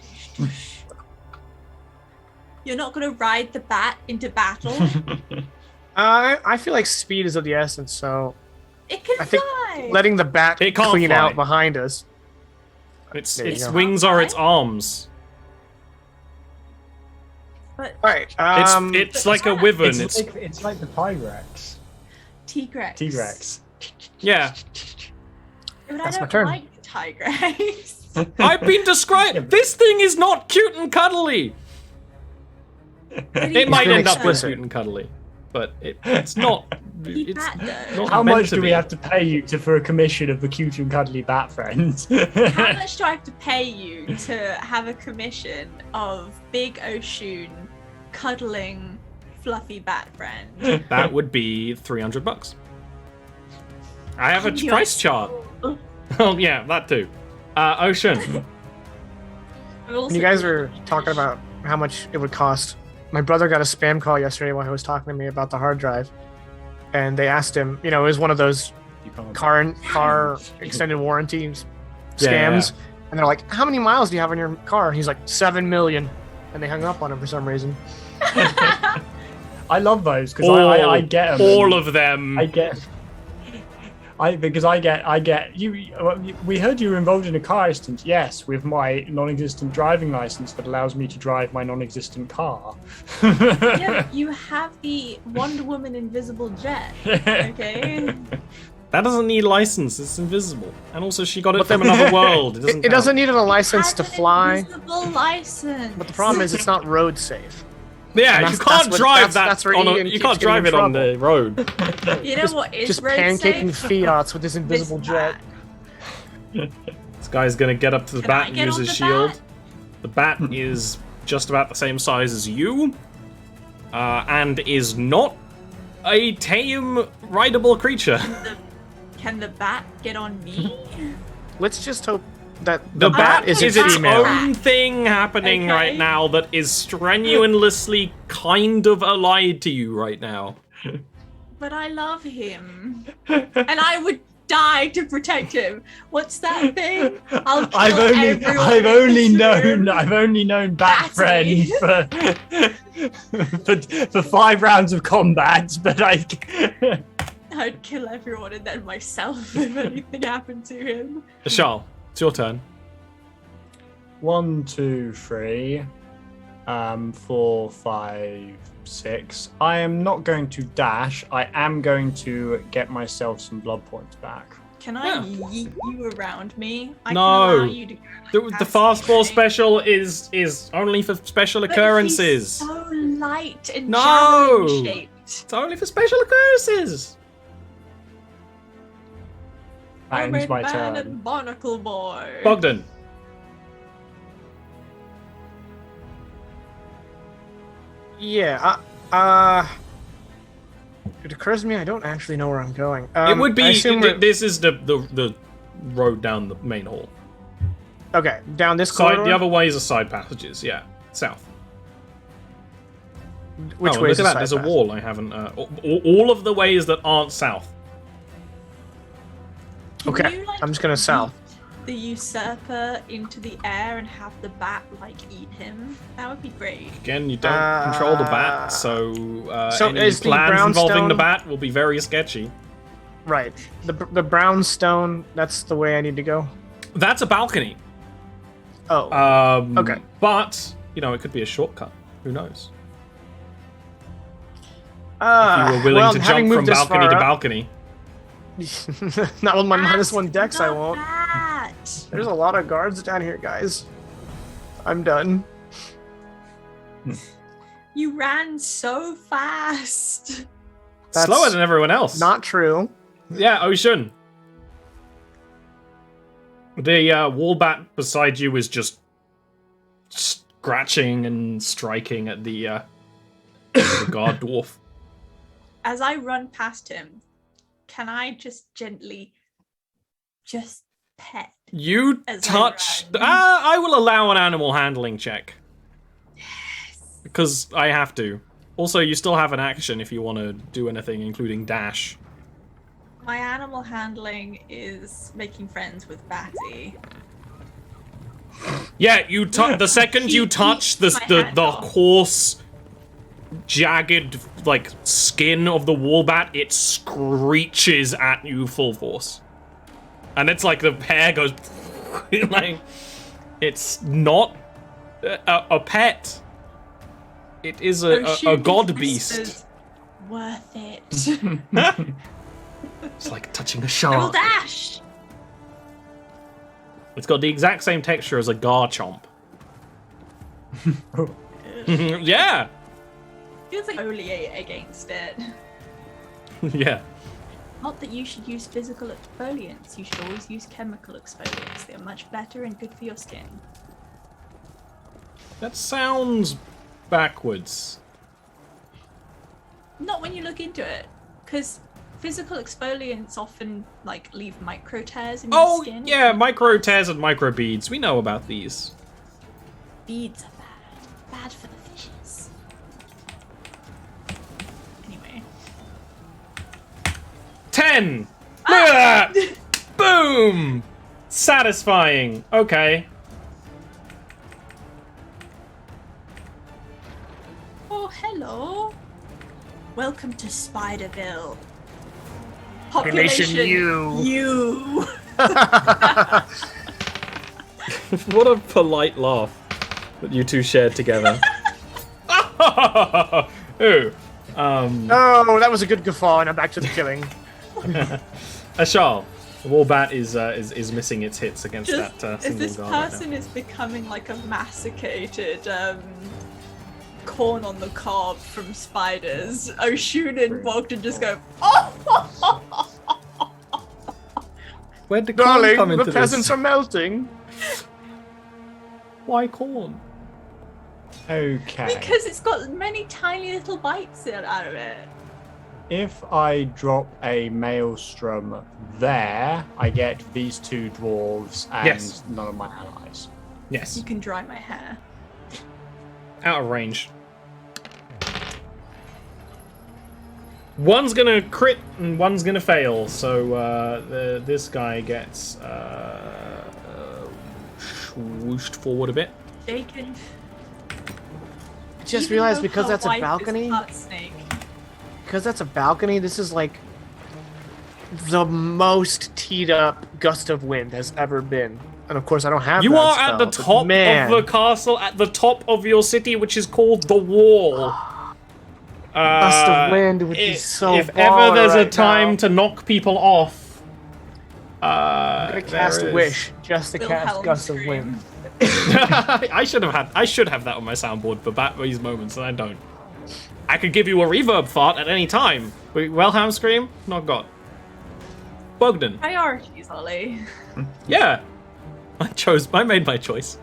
You're not going to ride the bat into battle. I feel like speed is of the essence, so It can I think fly. letting the bat It can't clean fly. out behind us. Its There you its go. wings are its arms. But All right. It's like a wyvern. It's like the Pyrex. T-Rex. T-Rex. Yeah. But That's I my don't turn. like Tigrex. I've been described. This thing is not cute and cuddly. It might been end up as explicit. cute and cuddly, but it's not. He It's bat though. not How meant much to do we be. have to pay you for a commission of the cute and cuddly bat friend? How much do I have to pay you to have a commission of Big Oshun cuddling fluffy bat friend? That would be $300. I have a You're price chart. Oh yeah, that too. Ocean. When you guys were talking about how much it would cost, my brother got a spam call yesterday while he was talking to me about the hard drive, and they asked him, it was one of those car extended warranty scams, and they're like, "How many miles do you have on your car?" And he's like, 7 million, and they hung up on him for some reason. I love those because I get them. All of them. I get you. We heard you were involved in a car accident. Yes, with my non-existent driving license that allows me to drive my non-existent car. Yeah, you have the Wonder Woman invisible jet. Okay. That doesn't need license. It's invisible, and also she got it from another world. It doesn't. It doesn't need a license to Has an fly, invisible license. but the problem is it's not road safe. Yeah, And you that's can't what- drive that's that. where On a, Ian you keeps can't getting drive in it on the road. You know what is Just road pancaking safe? Fiats with this invisible This jet. bat. This guy's gonna get up to the Can bat I and get use on his the shield. bat? The bat is just about the same size as you, and is not a tame, rideable creature. Can the bat get on me? Let's just hope that The the bat bat is is its its female. own thing happening Okay. right now that is strenuously kind of allied to you right now. But I love him, and I would die to protect him. What's that thing? I'll kill everyone I've in only this known room. I've only known Bat Batty. Friend for 5 rounds of combat, but I'd kill everyone and then myself if anything happened to him. Charles, it's your turn. 1, 2, 3, 4, 5, 6. I am not going to dash. I am going to get myself some blood points back. Can I yeet you around me? I No. can allow you to go like The that, fastball okay? special is only for special But occurrences. He's so light and No. javelin shaped. It's only for special occurrences. That ends my Man turn. and Barnacle Boy. Bogdan. Yeah, it occurs to me I don't actually know where I'm going. It would be. I assume we're- This is the road down the main hall. okay, down this Side, corridor. the other ways are side passages. Yeah, south. Which oh, way look is at the that. There's a side wall. I haven't. All of the ways that aren't south. Can Okay, you, like, I'm just gonna south. yeet the usurper into the air and have the bat like eat him? That would be great. Again, you don't control the bat, so So any is the plans involving the brownstone- bat will be very sketchy. Right, the brownstone. That's the way I need to go. That's a balcony. Oh, Okay, but it could be a shortcut. Who knows? If you were willing well, to having jump from moved this balcony far to up- balcony. Not with my Ask -1 dex, I the won't. bat. There's a lot of guards down here, guys. I'm done. You ran so fast. That's slower than everyone else. Not true. Yeah, Ocean. The wallbat beside you is just scratching and striking at the guard dwarf. As I run past him, can I just gently pet? You touch... I will allow an animal handling check. Yes. Because I have to. Also, you still have an action if you want to do anything, including dash. My animal handling is making friends with Batty. Yeah, the second you touch the coarse, jagged, like, skin of the wallbat, it screeches at you full force. And it's like the hair goes... like, it's not a pet. It is a god beast. Worth it. It's like touching a I will shark. dash. It's got the exact same texture as a Garchomp. Yeah. Feels like foliate against it. Yeah. Not that you should use physical exfoliants. You should always use chemical exfoliants. They're much better and good for your skin. That sounds backwards. Not when you look into it, because physical exfoliants often like leave micro tears in your skin. Oh yeah, micro tears and micro beads. We know about these. Beads are bad for the fishes. Anyway. 10! Look at that! Boom! Satisfying. Okay. Oh, hello. Welcome to Spiderville. Population U. You. What a polite laugh that you two shared together. Ooh. Oh, that was a good guffaw, and I'm back to the killing. Ashal, the wallbat is missing its hits against that single as this guard right person now. is becoming like a masticated corn on the cob from spiders, Oshun and Bogdan just go, oh! Where'd the corn come Darling, into the peasants this? are melting. Why corn? Okay. Because it's got many tiny little bites out of it. If I drop a maelstrom there, I get these two dwarves and Yes. none of my allies. Yes. You can dry my hair. Out of range. One's gonna crit and one's gonna fail, so this guy gets swooshed forward a bit. Bacon. I just Even realized though because her that's a wife is balcony. part snake. Because that's a balcony, this is like the most teed up gust of wind has ever been. And of course, I don't have. You that are at the spell, but top man. of the castle, at the top of your city, which is called the Wall. Gust of wind would be so. If ever there's a right time now. to knock people off, I'm gonna cast there is. Wish just to cast Wilhelm gust of scream. wind. I should have that on my soundboard for these moments, and I don't. I could give you a reverb fart at any time. But Wilhelm scream, not got. Bogdan. Priorities, Ollie. Yeah. I made my choice.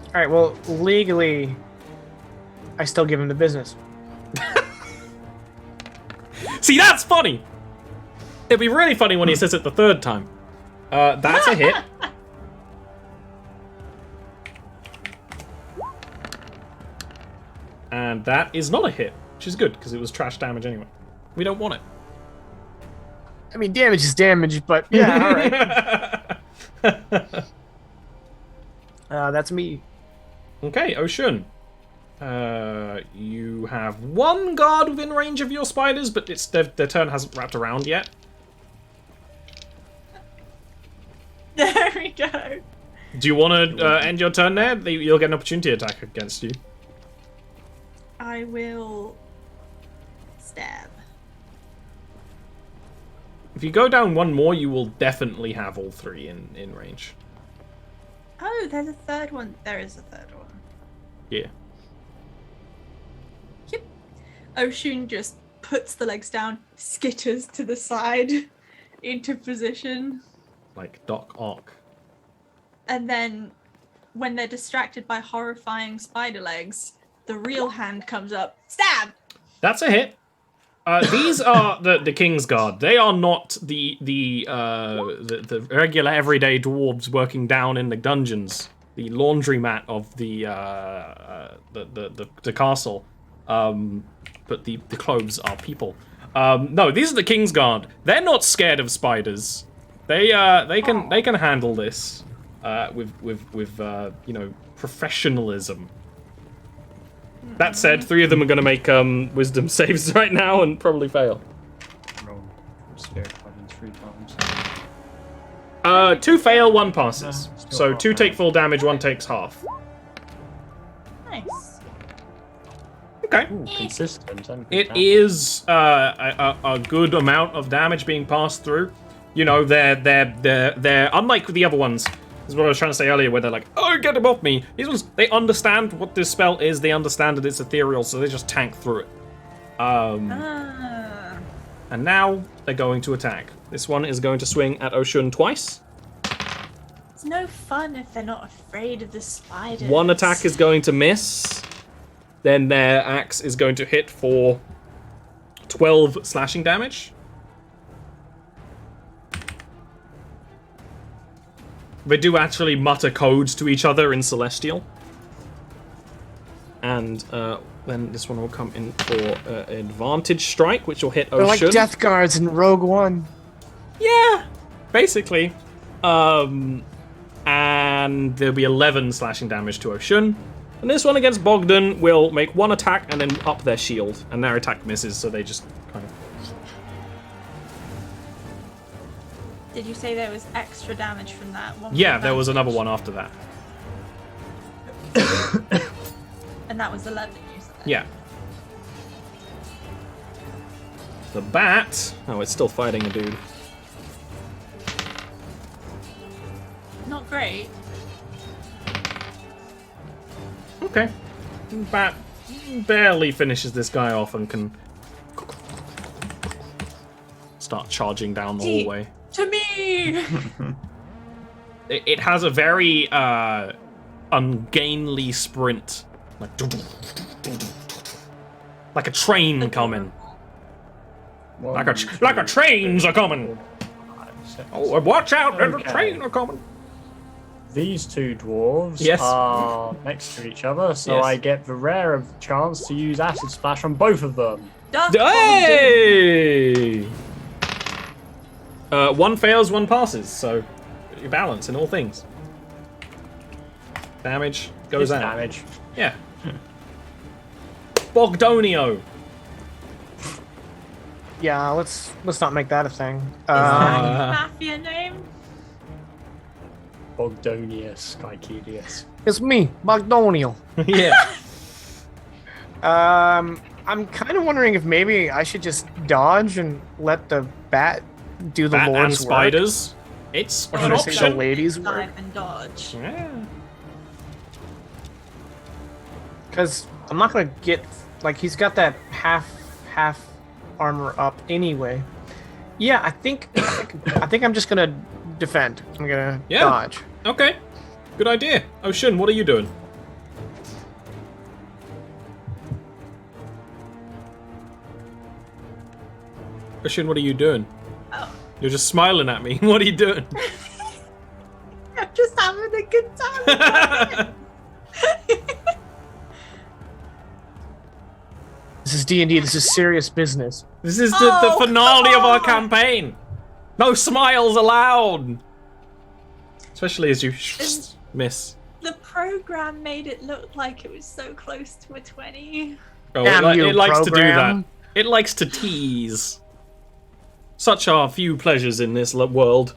All right. Well, legally, I still give him the business. See, that's funny. It'd be really funny when he says it the third time. That's a hit. And that is not a hit, which is good, because it was trash damage anyway. We don't want it. I mean, damage is damage, but yeah, all right. That's me. Okay, Oshun. You have one guard within range of your spiders, but their turn hasn't wrapped around yet. There we go. Do you want to end your turn there? You'll get an opportunity attack against you. I will stab. If you go down one more, you will definitely have all three in range. Oh, there's a third one. There is a third one. Yeah. Yep. Oshun just puts the legs down, skitters to the side into position. Like Doc Ock. And then when they're distracted by horrifying spider legs, the real hand comes up. Stab! That's a hit. These are the King's Guard. They are not the regular everyday dwarves working down in the dungeons, the laundromat of the castle. But the clothes are people. No, these are the King's Guard. They're not scared of spiders. They can handle this with professionalism. That said, 3 of them are going to make wisdom saves right now and probably fail. Roll spirit guardians 3 times. 2 fail, 1 passes. Still So not 2 bad. take full damage, 1 takes half. Nice. Okay. Ooh, consistent. And It is a good amount of damage being passed through. You know, they're unlike the other ones. This is what I was trying to say earlier, where they're like, "Oh, get him off me!" These ones, they understand what this spell is. They understand that it's ethereal, so they just tank through it. And now they're going to attack. This one is going to swing at Oshun twice. It's no fun if they're not afraid of the spiders. 1 attack is going to miss. Then their axe is going to hit for 12 slashing damage. They do actually mutter codes to each other in Celestial. And then this one will come in for advantage strike, which will hit Oshun. They're like death guards in Rogue One. Yeah, basically. And there'll be 11 slashing damage to Oshun. And this one against Bogdan will make 1 attack and then up their shield. And their attack misses, so they just kind of... Did you say there was extra damage from that one? Yeah, there was another one after that. And that was 11, you said? Yeah. The bat... Oh, it's still fighting a dude. Not great. Okay. Bat barely finishes this guy off and can start charging down the hallway. To me! It has a very ungainly sprint. Like a train coming. Like a trains are coming. Oh, watch out! There's a train are coming. These 2 dwarves Yes. are next to each other, so Yes. I get the rare chance to use Acid Splash on both of them. Hey! 1 fails, 1 passes, so you balance in all things. Damage goes It's out. damage. Yeah. Bogdanio. Yeah, let's not make that a thing. Mafia name? Bogdonius, Skykelius. It's me, Bogdoniel. Yeah. I'm kind of wondering if maybe I should just dodge and let the bat do the Bat and Lord's work. spiders. It's Or an should I say the option. ladies' work? Dive and dodge. Yeah. Because I'm not gonna get like he's got that half armor up anyway. Yeah, I think I'm just gonna defend. I'm gonna dodge. Okay. Good idea. Oshun, what are you doing? Oshun, what are you doing? Oh. You're just smiling at me. What are you doing? I'm just having a good time. This is D&D. This is serious business. This is the finale of our campaign. No smiles allowed. Especially as you miss. The program made it look like it was so close to a 20. Oh, Damn you, it likes to do that. program. It likes to tease. Such are few pleasures in this world.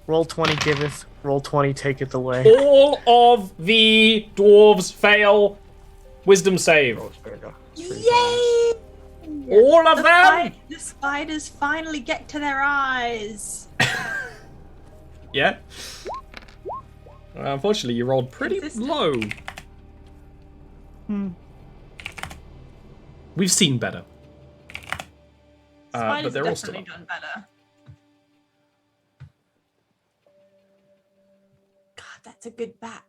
Roll 20 giveth, roll 20 taketh away. All of the dwarves fail wisdom save. Yay! All of them? The spiders finally get to their eyes. Yeah. Unfortunately, you rolled pretty Consistent. low. We've seen better. But Spiders they're have all still definitely up. done better. God, that's a good bat.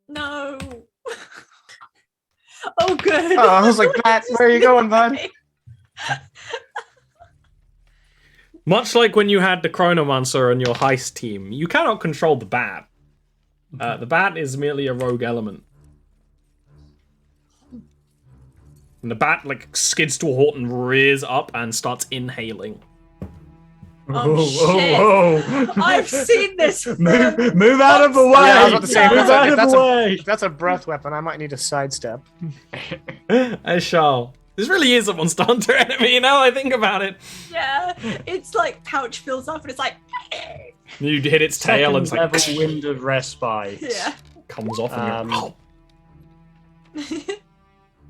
No. Oh, good. Oh, I was like, Matt, where are you going, bud? Much like when you had the Chronomancer on your heist team, you cannot control the bat. The bat is merely a rogue element. And the bat like skids to a halt and rears up and starts inhaling. Oh, shit. I've seen this. Move out of the way. Yeah, I was about to say, move out if of that's the way. if that's a breath weapon, I might need a sidestep. I shall. This really is a Monster Hunter enemy, you know? I think about it. Yeah, it's like pouch fills up and it's like. You hit its tail and it's like level wind of respite. Yeah. comes off and you're...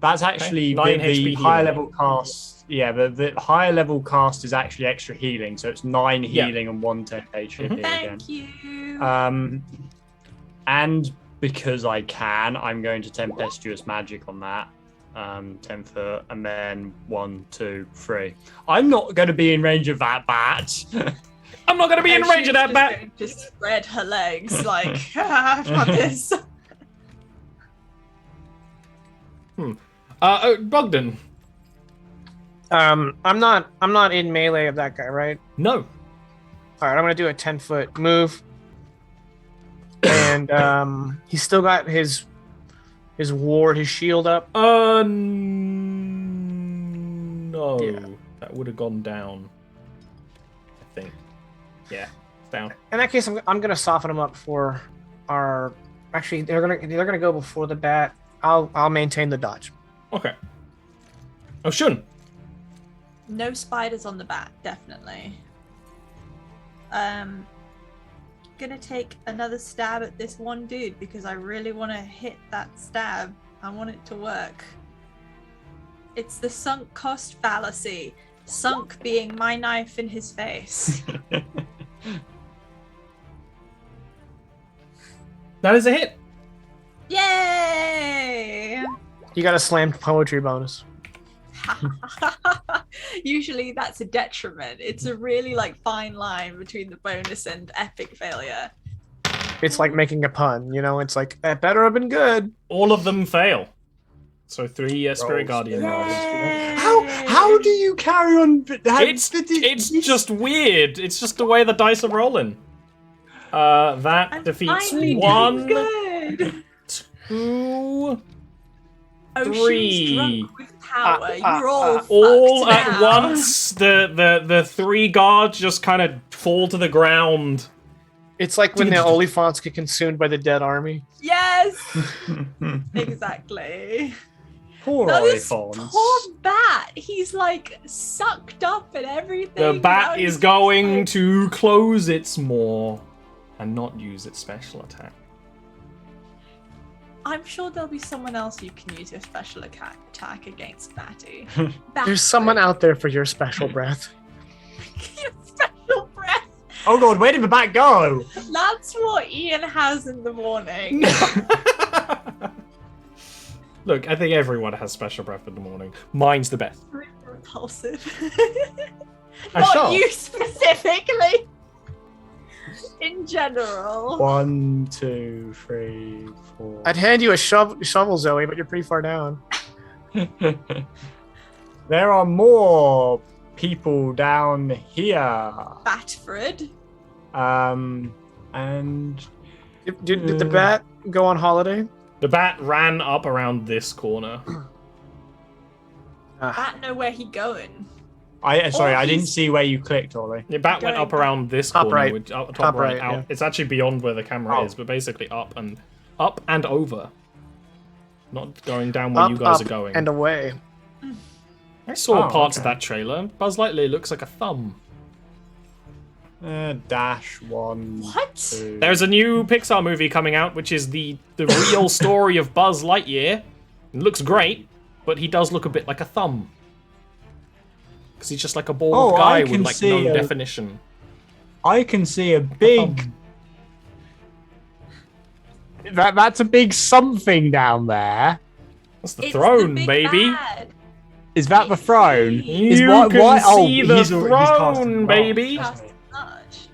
That's actually Okay. 9 the HP higher healing. level cast. Yeah, the higher level cast is actually extra healing, so it's 9 healing and 1 10 HP again. Thank you. And because I can, I'm going to tempestuous magic on that. 10 foot, and then 1, 2, 3. I'm not going to be in range of that bat. I'm not going to be in range of that bat. Just spread her legs like, I've got this. Bogdan. I'm not in melee of that guy, right? No. All right, I'm gonna do a 10-foot move, and he's still got his shield up. No. Yeah. That would have gone down. I think. Yeah, it's down. In that case, I'm gonna soften him up for our. Actually, they're gonna go before the bat. I'll maintain the dodge. Okay. Oh, Shun. No spiders on the bat, definitely. Gonna take another stab at this one dude because I really want to hit that stab. I want it to work. It's the sunk cost fallacy. Sunk being my knife in his face. That is a hit. Yay! You got a slammed poetry bonus. Usually that's a detriment. It's a really fine line between the bonus and epic failure. It's like making a pun, you know. It's like that better have been good. All of them fail. So 3 Spirit Rolls. Guardian rolls. How do you carry on? It's just weird. It's just the way the dice are rolling. That I'm defeats finally doing 1, good. 2, Oh, 3. she's drunk with power. You're All fucked at now. once, the 3 guards just kind of fall to the ground. It's like when the Oliphants get consumed by the dead army. Yes, exactly. Poor Now this Oliphants. poor bat. He's sucked up and everything. The bat Now is he's going just to close its maw and not use its special attack. I'm sure there'll be someone else you can use your special attack against Batty. There's someone out there for your special breath. Your special breath. Oh god, where did the bat go? That's what Ian has in the morning. Look, I think everyone has special breath in the morning. Mine's the best. Repulsive. I Not shall. you specifically. In general. 1, 2, 3, 4. I'd hand you a shovel, Zoe, but you're pretty far down. There are more people down here. Batfred. And Did the bat go on holiday? The bat ran up around this corner. Bat know where he going. I he's- didn't see where you clicked, Ollie. The bat went Going up around this Top corner, right. which, top, Top right, right, out. yeah. It's actually beyond where the camera Oh. is, but basically up and over. Not going down where you guys are going. and away. I saw Oh, parts of okay. that trailer. Buzz Lightyear looks like a thumb. Dash 1. What? 2. There's a new Pixar movie coming out, which is the real story of Buzz Lightyear. It looks great, but he does look a bit like a thumb. Because he's just like a bald I guy can with see no a- definition. I can see a big That's a big something down there. That's the It's throne, big baby. bad. Is that the throne? You Is can oh, see the he's throne, casting baby. large. Cast large.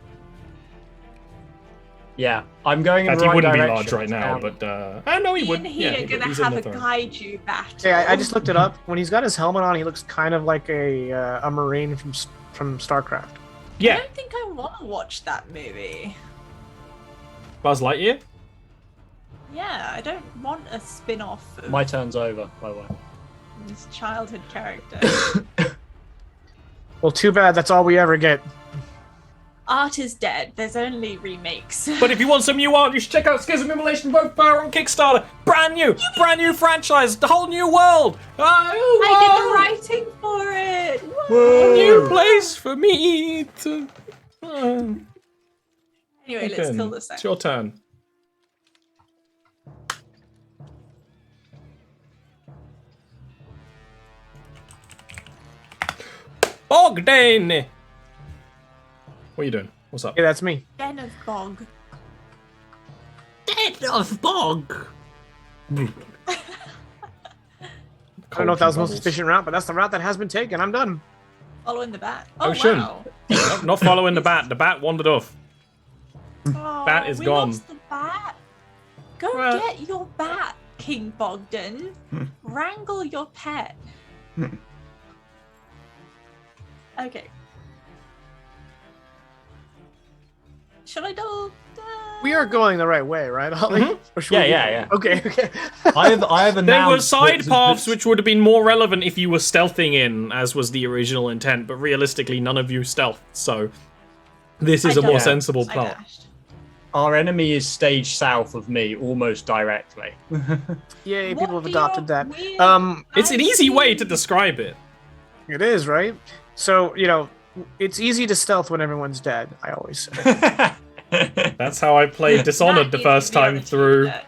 Yeah, I'm going in In the fact, right he wouldn't direction. be large right now, but I know he Me would. and he Yeah, are he would. gonna He's in have the a throne. kaiju battle. Yeah, I just looked it up. When he's got his helmet on, he looks kind of like a Marine from StarCraft. I Yeah, don't think I want to watch that movie. Buzz Lightyear. Yeah, I don't want a spin-off of My turn's over, by the way. this childhood character. Well, too bad. That's all we ever get. Art is dead. There's only remakes. But if you want some new art, you should check out Schism Immolation Bonfire on Kickstarter. Brand new franchise, the whole new world. I did the writing for it. A new place for me to. Anyway, let's kill this It's thing. your turn. Bogdan! What are you doing? What's up? Yeah, that's me. Den of Bog. Dead of Bog! I don't know if that was the most efficient route, but that's the route that has been taken. I'm done. Following the bat. Oh, Ocean. wow. Nope, not following the bat. The bat wandered off. Oh, Bat is we gone. Lost the bat. Go Well- get your bat, King Bogdan. Wrangle your pet. Okay. Should I do? We are going the right way, right, Ollie? Or should we- Yeah. Okay. I have announced There were side that- paths which would have been more relevant if you were stealthing in, as was the original intent, but realistically, none of you stealthed, so this is I a more don't. sensible I plot. dashed. Our enemy is staged south of me, almost directly. Yay, What people have do adopted your that. weird It's an easy way to eyes describe it. It is, right? So, it's easy to stealth when everyone's dead, I always say. That's how I played Dishonored the That first is the time other through. cheat.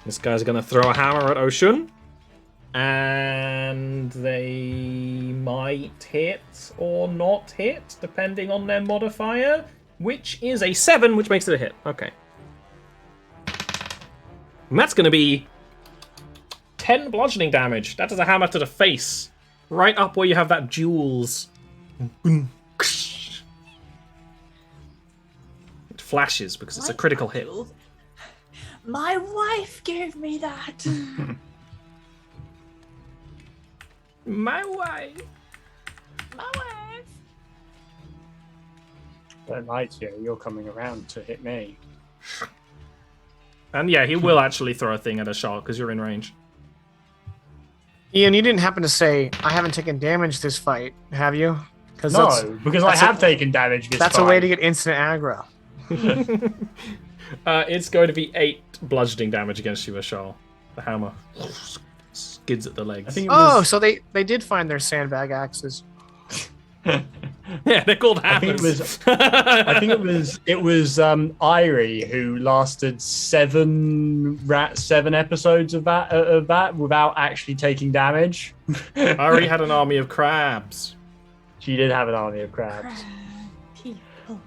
This guy's gonna throw a hammer at Ocean. And they might hit or not hit, depending on their modifier, which is a 7, which makes it a hit. Okay. And that's gonna be 10 bludgeoning damage. That is a hammer to the face. Right up where you have that jewels. It flashes because it's a Right, critical hit. Jules. My wife gave me that. My wife. My wife. Don't lie to you, you're coming around to hit me. And yeah, he will actually throw a thing at a shark because you're in range. Ian, you didn't happen to say, I haven't taken damage this fight, have you? No, because I that's have taken damage this That's fight. a way to get instant aggro. It's going to be 8 bludgeoning damage against you, Ashal. The hammer skids at the legs. I think it Oh, was, so they did find their sandbag axes. Yeah, they're called I think hammers. it was Irie who lasted 7 episodes of that without actually taking damage. I already had an army of crabs. She did have an army of crabs. People.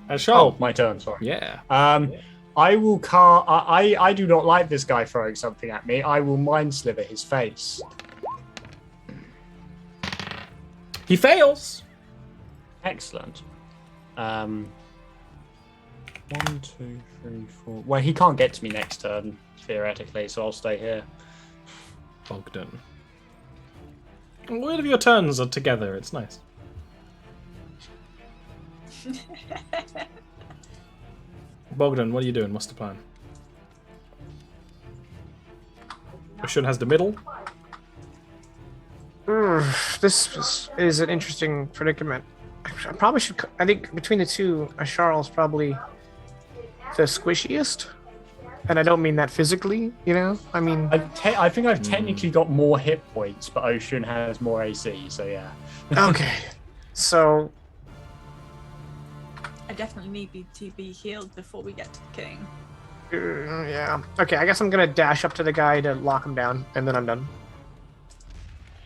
Ashal. Oh, my turn, sorry. Yeah. I will I do not like this guy throwing something at me. I will mind sliver his face. He fails. Excellent. 1, 2, 3, 4. Well, he can't get to me next turn, theoretically, so I'll stay here. Bogdan. All of your turns are together. It's nice. Bogdan, what are you doing? What's the plan? Ocean has the middle. This is an interesting predicament. I probably should. I think between the two, Charles probably the squishiest, and I don't mean that physically. I mean, I think I've technically got more hit points, but Ocean has more AC, so yeah. okay. So I definitely need to be healed before we get to the king. yeah. Okay, I guess I'm gonna dash up to the guy to lock him down, and then I'm done.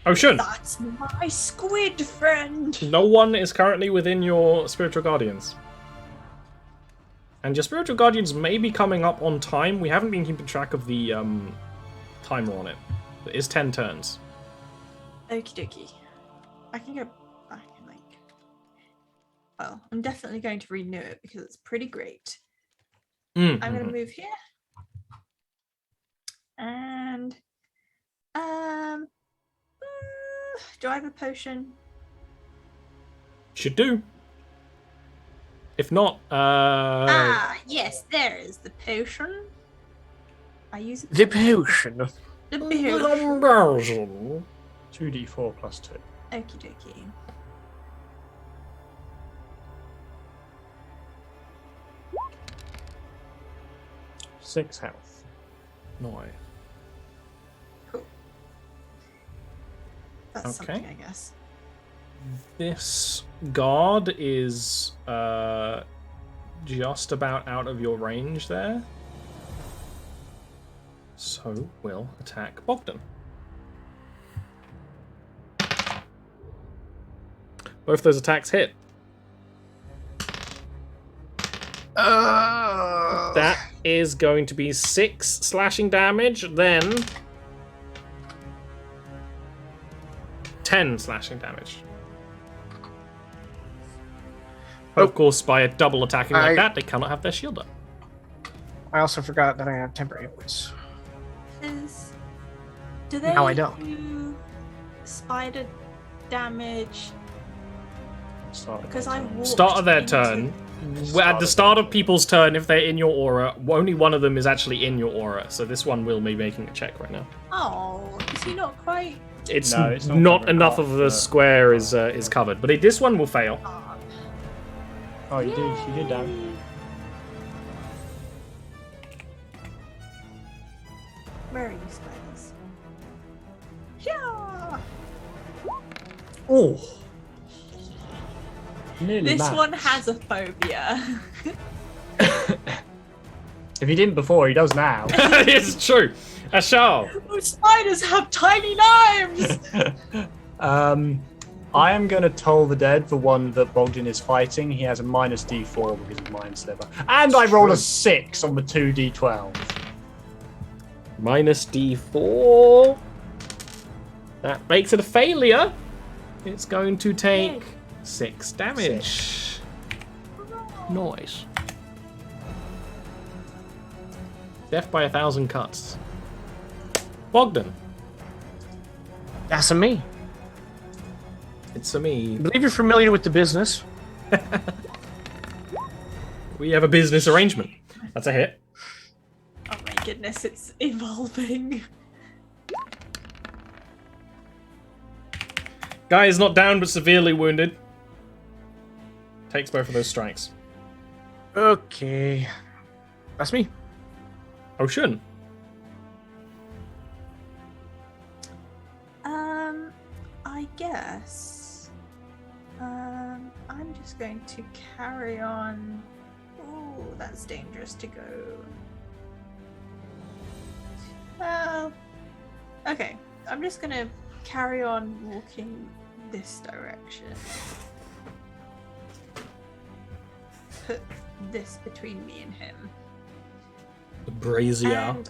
Ocean. That's my squid friend. No one is currently within your spiritual guardians. And your spiritual guardians may be coming up on time. We haven't been keeping track of the timer on it. It is 10 turns. Okie dokie. I can go back and well, I'm definitely going to renew it because it's pretty great. I'm going to move here. And do I have a potion? Should do. If not, yes, there is the potion. I use it. The potion. The potion. 2d4 plus 2. Okie dokie. Six health. Nice. Cool. That's something, I guess. This guard is just about out of your range there. So we'll attack Bogdan. Both those attacks hit. That is going to be 6 slashing damage, then 10 slashing damage. Of course, by a double attacking like that, they cannot have their shield up. I also forgot that I have temporary wounds. Do they Now I don't. do spider damage? Because I walked Start of their into- turn. At the start of people's turn, if they're in your aura, only one of them is actually in your aura. So this one will be making a check right now. Oh, is he not quite? It's not not covered enough half of the square is covered, but this one will fail. Oh, you did damage. Where are you, spiders? Yeah. Oh. Nearly This matched. one has a phobia. If he didn't before, he does now. It's true. Ashal. Oh, spiders have tiny knives. I am going to toll the dead for one that Bogdan is fighting. He has a minus d4 because of Mind Sliver. And I roll a 6 on the 2d12. Minus d4. That makes it a failure. It's going to take 6 damage. Nice. Death by 1,000 cuts. Bogdan. That's a me. It's a me. I believe you're familiar with the business. We have a business arrangement. That's a hit. Oh my goodness, it's evolving. Guy is not down but severely wounded. Takes both of those strikes. Okay. That's me. Ocean. I guess. I'm just going to carry on. Oh, that's dangerous to go. Well, okay. I'm just gonna carry on walking this direction. Put this between me and him. The brazier. And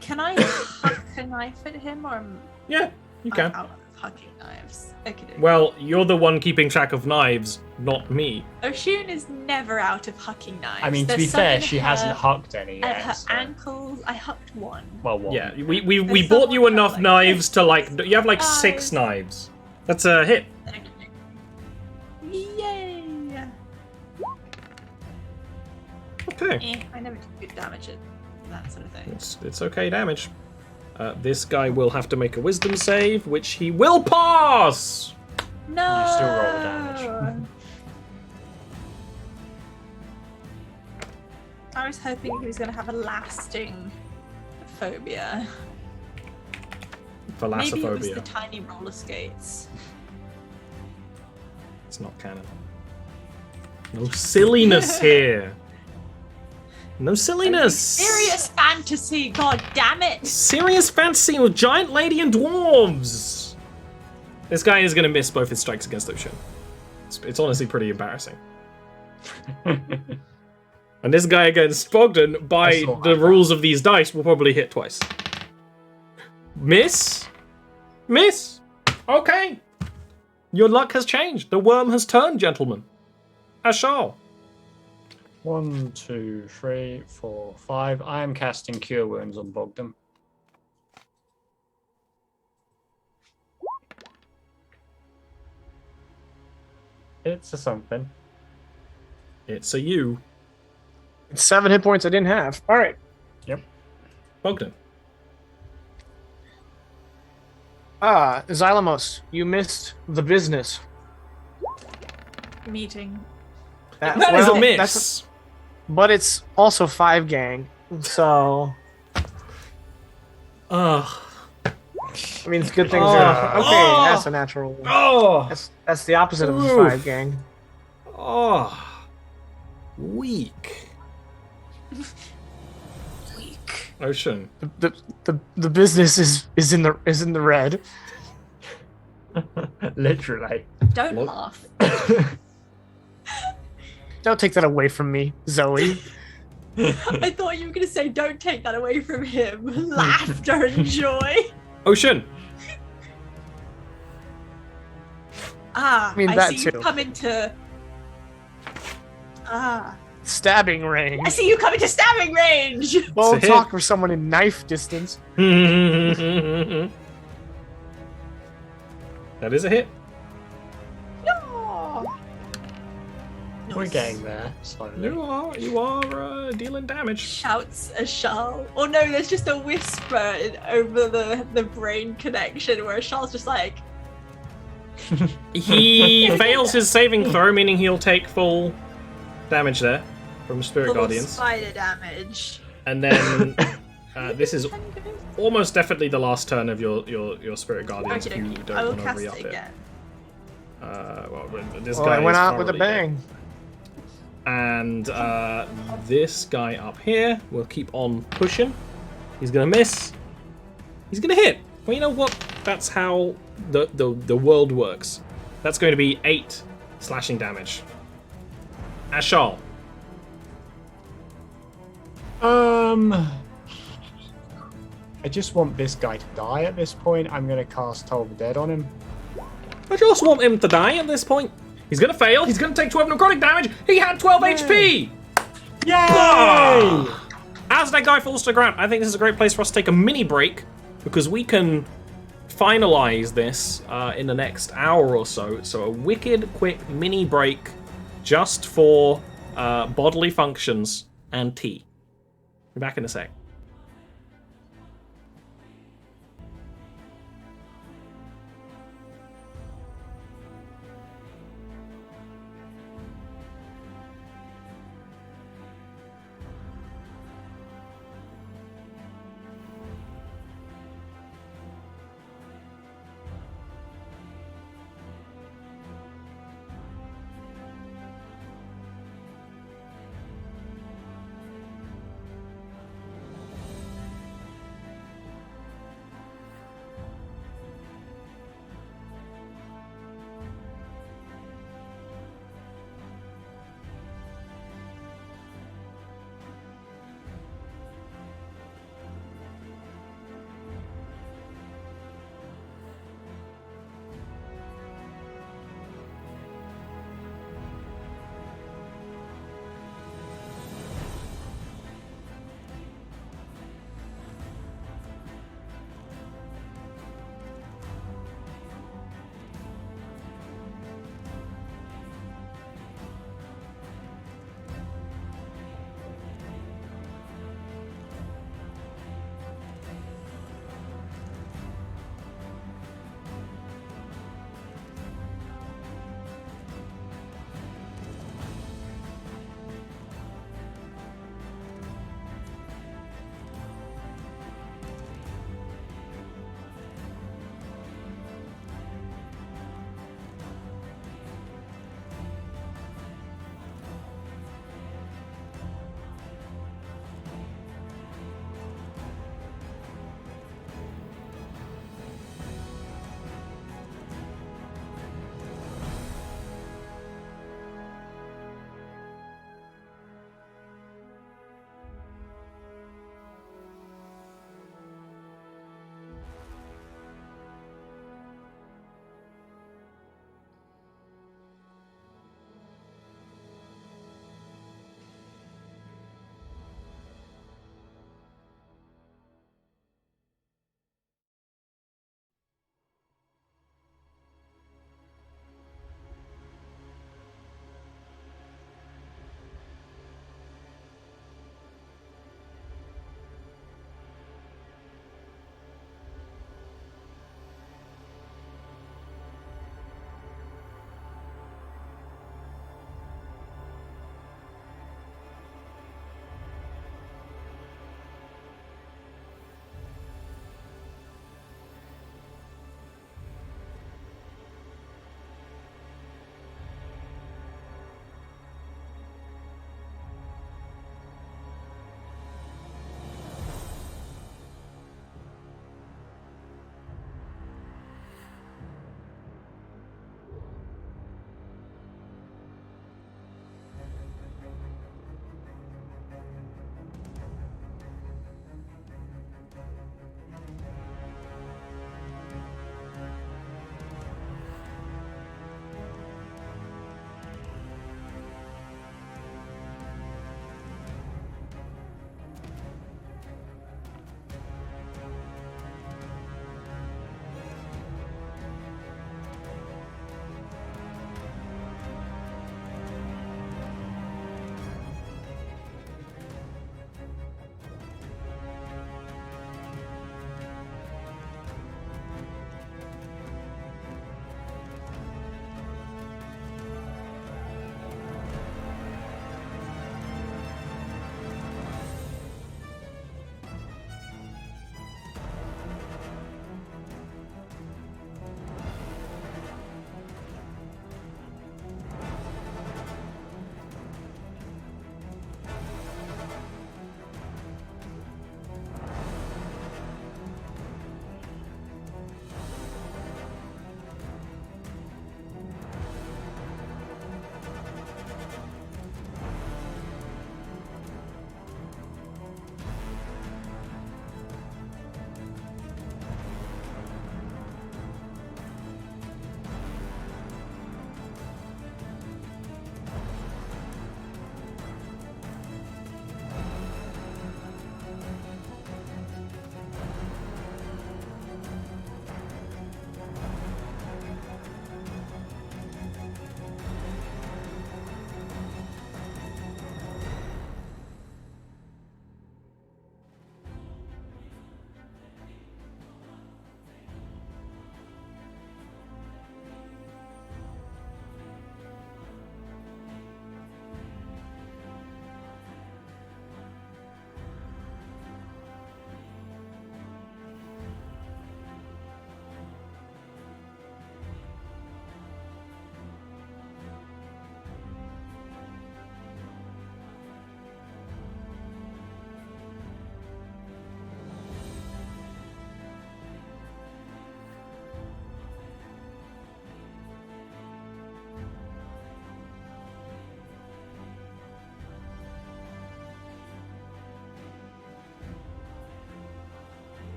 can I huck a knife at him, or am Yeah, you can. I out of hucking knives? Okay. Well, you're the one keeping track of knives, not me. Oshun is never out of hucking knives. I mean, to There's be some fair, in she her- hasn't hucked any At yet. her so- ankles, I hucked one. Well, one. Yeah, we There's bought you someone enough like knives to like. You have like Guys. 6 knives. That's a hit. Yay! Okay. I never did good damage at that sort of thing. It's okay damage. This guy will have to make a wisdom save, which he will pass! No! You still roll the damage. I was hoping he was going to have a lasting phobia. Maybe it was Thalassophobia. the tiny roller skates. It's not canon. No silliness here. No silliness. Serious fantasy, god damn it! Serious fantasy with giant lady and dwarves. This guy is going to miss both his strikes against Ocean. It's honestly pretty embarrassing. And this guy against Bogdan, by the rules of these dice, will probably hit twice. Miss? Miss? Okay. Your luck has changed. The worm has turned, gentlemen. Ashal. 1, 2, 3, 4, 5. I am casting Cure Wounds on Bogdan. It's a something. It's a you. It's 7 hit points I didn't have. All right. Yep. Bogdan. Xylamos, you missed the business. Meeting. That is a miss. But it's also 5 gang, so... Ugh. I mean, it's good things are... Okay, that's a natural one. Oh! That's the opposite of a 5 gang. Oh. Weak. Weak. Ocean. The business is in the red. Literally. Don't laugh. Don't take that away from me, Zoe. I thought you were going to say, don't take that away from him. Laughter and joy. Ocean. I mean, that see too. you coming to... Stabbing range. I see you coming to stabbing range. Won't talk for someone in knife distance. That is a hit. No. We're getting there slowly. You are dealing damage. Shouts Ashal. Or no, there's just a whisper over the brain connection where Ashal's just like... He fails his saving throw, meaning he'll take full damage there from Spirit full Guardians. spider damage. And then this is almost definitely the last turn of your Spirit Guardians. If you don't I will want to cast re-up it again. This guy I went is out with a thoroughly bang. dead. And this guy up here will keep on pushing. He's gonna miss. He's gonna hit. Well, you know what? That's how the world works. That's going to be 8 slashing damage. Ashal. I just want this guy to die at this point. I'm going to cast Toll the Dead on him. I just want him to die at this point. He's going to fail. He's going to take 12 necrotic damage. He had 12 HP. Yay! As that guy falls to the ground, I think this is a great place for us to take a mini break because we can finalize this in the next hour or so. So a wicked quick mini break just for bodily functions and tea. Be back in a sec.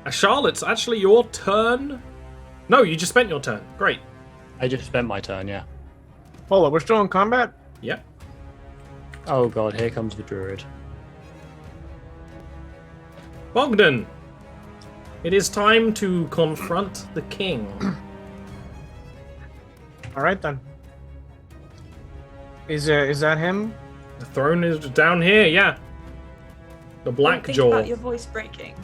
Charlotte, it's actually your turn. No, you just spent your turn. Great. I just spent my turn, yeah. Hold on, we're still in combat? Yep. Oh god, here comes the druid. Bogdan, it is time to confront the king. All right then. Is that him? The throne is down here, yeah. The black Think jaw. about your voice breaking.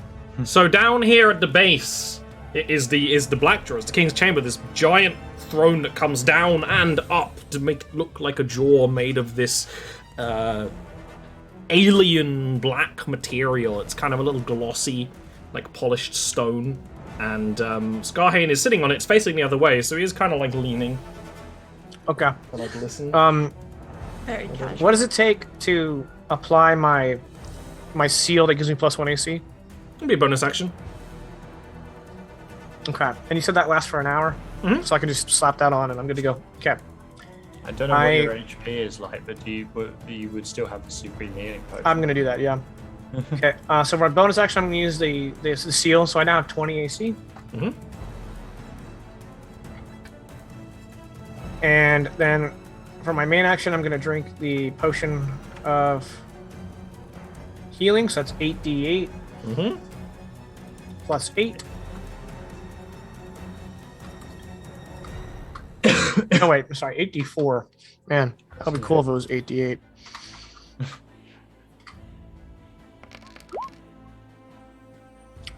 So down here at the base is the black jaw, it's the king's chamber, this giant throne that comes down and up to make it look like a jaw made of this alien black material. It's kind of a little glossy, like polished stone. And Skarhane is sitting on it. It's facing the other way, so he is kind of like leaning. Okay. But like listen. Very casual. What does it take to apply my seal that gives me +1 AC? It'll be a bonus action. Okay. And you said that lasts for an hour? Mhm. So I can just slap that on and I'm good to go. Okay. I don't know what your HP is like, but you would still have the supreme healing potion. I'm going to do that, yeah. Okay. So for my bonus action, I'm going to use the seal, so I now have 20 AC. Mm-hmm. And then for my main action, I'm going to drink the potion of healing, so that's 8d8 Mm-hmm. plus 8. No, wait, sorry, 8d4. Man, that'd be cool if it was 8d8.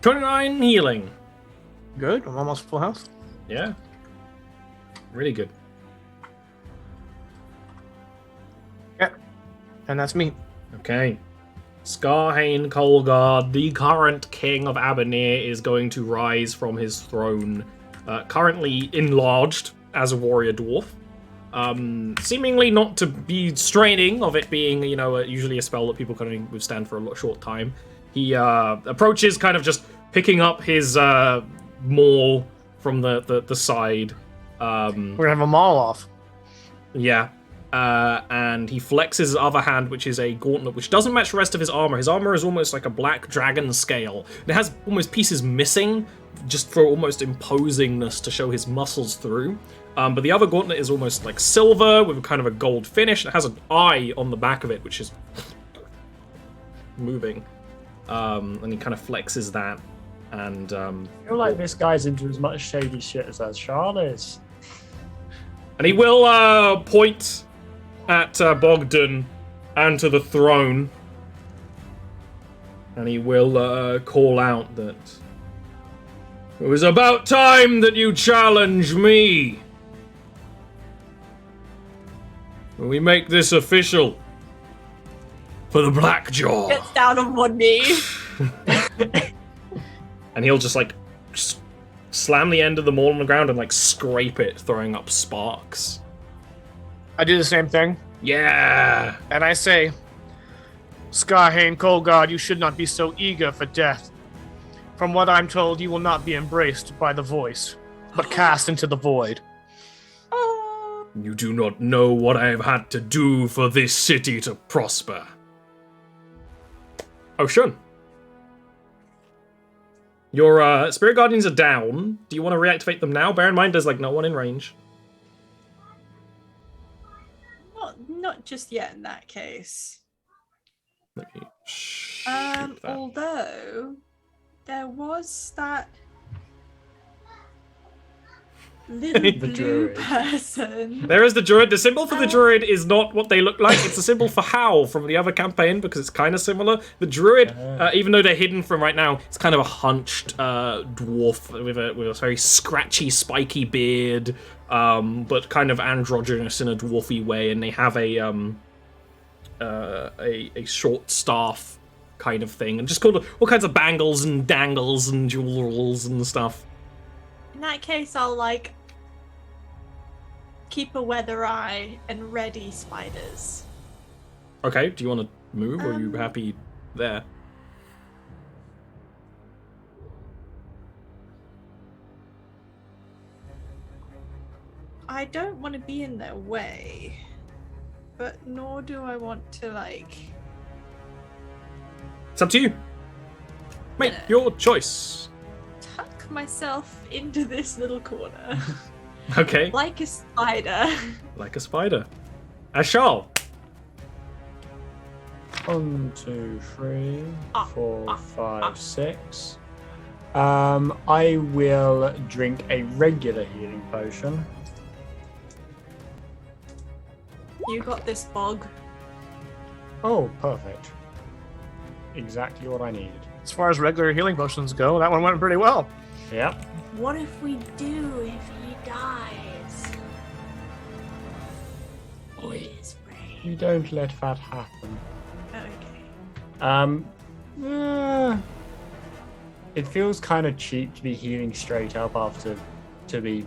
$29 healing. Good, I'm almost full health. Yeah. Really good. Yep, and that's me. Okay. Skarhane Kolgard, the current king of Abanir, is going to rise from his throne, currently enlarged as a warrior dwarf. Seemingly not to be straining of it being, usually a spell that people can only withstand for a short time. He approaches, kind of just picking up his maul from the side. We're gonna have a maul off. Yeah. And he flexes his other hand, which is a gauntlet, which doesn't match the rest of his armor. His armor is almost like a black dragon scale. It has almost pieces missing, just for almost imposingness to show his muscles through. But the other gauntlet is almost like silver with kind of a gold finish. It has an eye on the back of it, which is moving. And he kind of flexes that. And I feel like this guy's into as much shady shit as Charles is. And he will point at Bogdan and to the throne. And he will call out that it was about time that you challenge me. We make this official for the Blackjaw. Gets down on one knee. And he'll just slam the end of the maul on the ground and scrape it, throwing up sparks. I do the same thing. Yeah. And I say, Skarhane Kolgard, you should not be so eager for death. From what I'm told, you will not be embraced by the voice, but cast into the void. You do not know what I have had to do for this city to prosper. Oh, Shun. Your Spirit Guardians are down. Do you want to reactivate them now? Bear in mind there's no one in range. Not just yet in that case. Let me shoot that. Although there was that little blue druid. person. There is the druid. The symbol for the druid is not what they look like. It's a symbol for Howl from the other campaign because it's kind of similar. The druid, even though they're hidden from right now, it's kind of a hunched dwarf with a very scratchy, spiky beard, but kind of androgynous in a dwarfy way. And they have a short staff kind of thing, and just called all kinds of bangles and dangles and jewels and stuff. In that case, I'll keep a weather eye and ready spiders. Okay, do you want to move, or are you happy there? I don't want to be in their way, but nor do I want to It's up to you. Make your choice. tuck myself into this little corner. Okay. Like a spider. Like a spider. Ashal. 1, 2, 3, 4, 5, 6. I will drink a regular healing potion. You got this, Bog. Oh, perfect. Exactly what I needed. As far as regular healing potions go, that one went pretty well. Yep. What if we do if he dies? His brain. You don't let that happen. Okay. It feels kind of cheap to be healing straight up after to be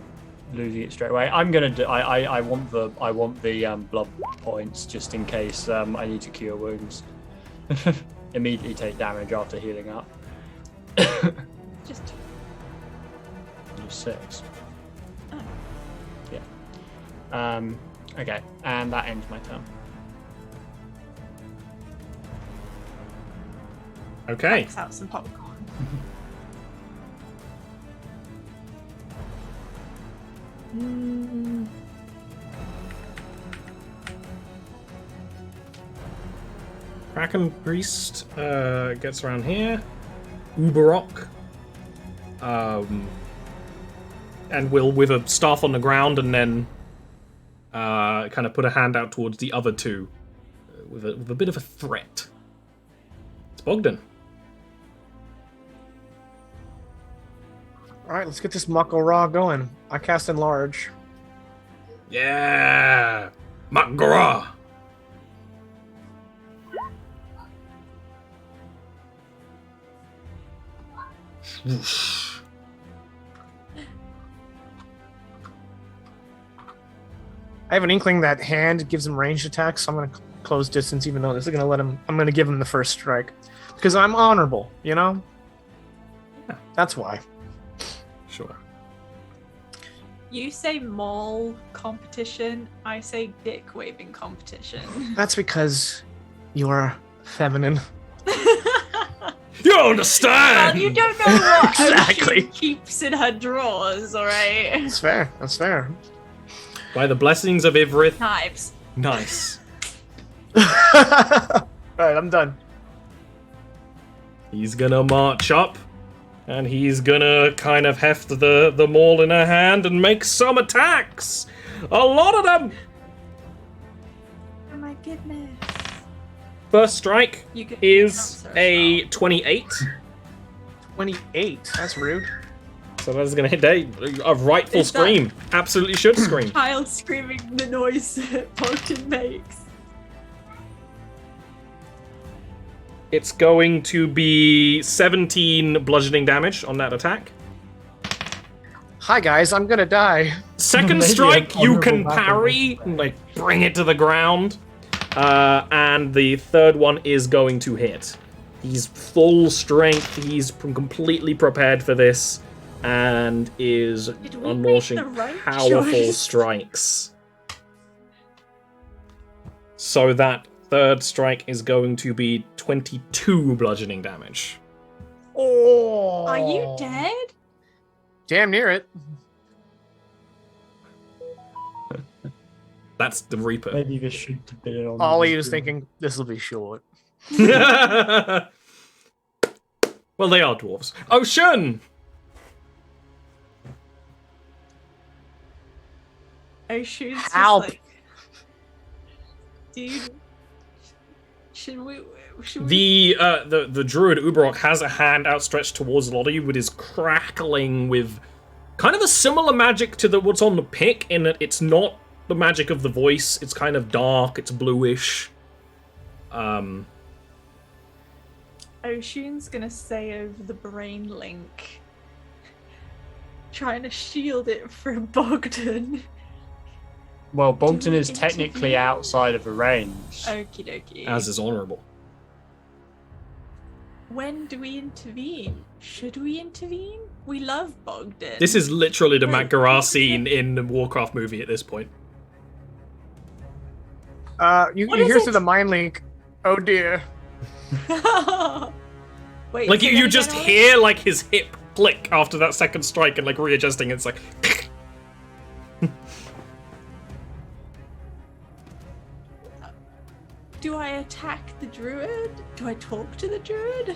losing it straight away. I'm gonna do. I want the blood points just in case I need to cure wounds. Immediately take damage after healing up. Just 6. Oh. Yeah. Okay, and that ends my turn. Okay. X out some popcorn. Kraken Priest gets around here. Uberok. And will, with a staff on the ground, and then kind of put a hand out towards the other two with a bit of a threat. It's Bogdan. All right, let's get this Mako Ra going. I cast Enlarge. Yeah! Magara! Swoosh. I have an inkling that hand gives him ranged attacks, so I'm going to close distance, even though this is going to let him. I'm going to give him the first strike because I'm honorable, you know. Yeah. That's why. Sure. You say mall competition, I say dick waving competition. That's because you're feminine. You understand? Well, you don't know what Exactly. she keeps in her drawers, alright? That's fair. That's fair. By the blessings of Ivrith. Knives. Nice. Alright, I'm done. He's gonna march up, and he's gonna kind of heft the maul in her hand and make some attacks. A lot of them. Oh my goodness. First strike You could is answer as a well. 28. 28. That's rude. So that is gonna hit a rightful Is that- scream. Absolutely should scream. Child screaming the noise that Bolton makes. It's going to be 17 bludgeoning damage on that attack. Hi guys, I'm gonna die. Second Maybe strike, an you can honorable battle. parry, like bring it to the ground. And the third one is going to hit. He's full strength, he's completely prepared for this, and is Did we unleashing make the right powerful choice? strikes. So that third strike is going to be 22 bludgeoning damage. Oh. Are you dead? Damn near it. That's the Reaper. Maybe this should have been on. Ollie was thinking this will be short. Well, they are dwarves. Ocean! Oh, shoot. Help. Like, dude. Should we... The druid Uberok has a hand outstretched towards a lot of you, but is crackling with kind of a similar magic to what's on the pick, in that it's not the magic of the voice. It's kind of dark. It's bluish. Oshun's gonna say over the brain link, trying to shield it from Bogdan. Well, Bogdan Do we is technically intervene? outside of the range. Okie dokie. As is honorable. When do we intervene? Should we intervene? We love Bogdan. This is literally the Wait, Magara what is scene it? in the Warcraft movie at this point. You What hear is through it? the mind link. Oh dear. Wait, Like, say you that just again, hear, like, his hip click after that second strike and like readjusting. It's like. Do I attack the druid? Do I talk to the druid?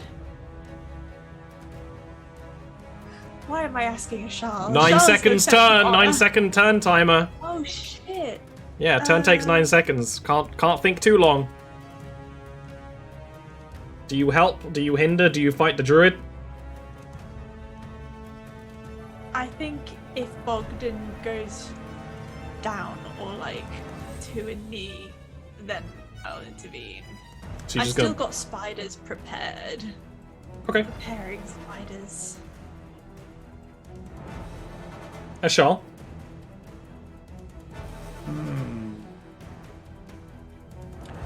Why am I asking a Charles? 9 seconds turn. 9-second turn timer. Oh shit. Yeah, turn takes 9 seconds. Can't think too long. Do you help? Do you hinder? Do you fight the druid? I think if Bogdan goes down or like to a knee, then I'll intervene. So I've still got spiders prepared. Okay. Preparing spiders. Ashal.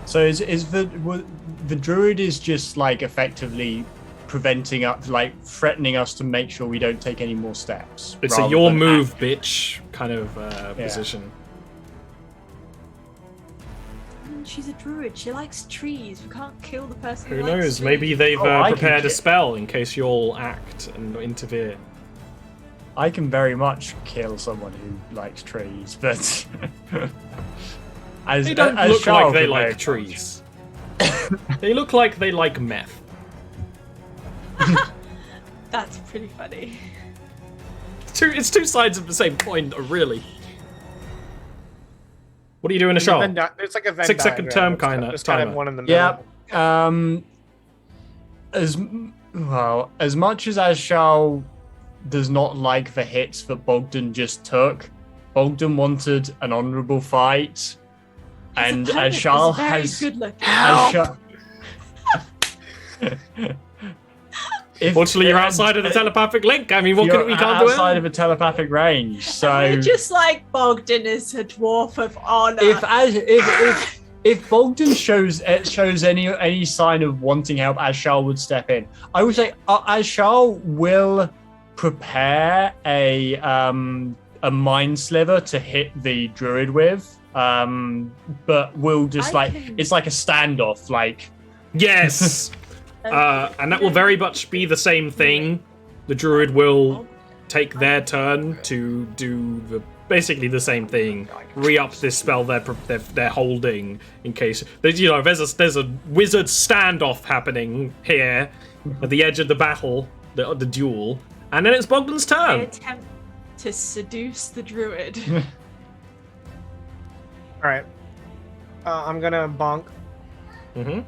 So is the druid is just like effectively preventing us, like threatening us to make sure we don't take any more steps. It's a your move, bitch kind of position. She's a druid. She likes trees. We can't kill the person Who who likes knows? trees. Maybe they've I prepared can a spell in case you'll act and interfere. I can very much kill someone who likes trees, but They don't look like they like trees. They look like they like meth. That's pretty funny. It's two sides of the same coin, really. What are you doing, Ashal? It's like a Venn 6-second term diagram. kind of There's kind timer. of one in the middle. Yeah. As much as Ashal does not like the hits that Bogdan just took, Bogdan wanted an honourable fight, and Ashal has good looking. Fortunately, you're outside of the telepathic link. I mean, we can't do it. Outside of a telepathic range, so We're just like Bogdan is a dwarf of honor. if Bogdan shows any sign of wanting help, Ashal would step in. I would say Ashal will prepare a mind sliver to hit the druid with, but we'll just it's like a standoff, like Yes. And that will very much be the same thing. The druid will take their turn to do basically the same thing. Re-up this spell they're holding in case there's a wizard standoff happening here at the edge of the battle, the duel, and then it's Bogdan's I turn. attempt to seduce the druid. Alright. I'm gonna bonk. Mm-hmm.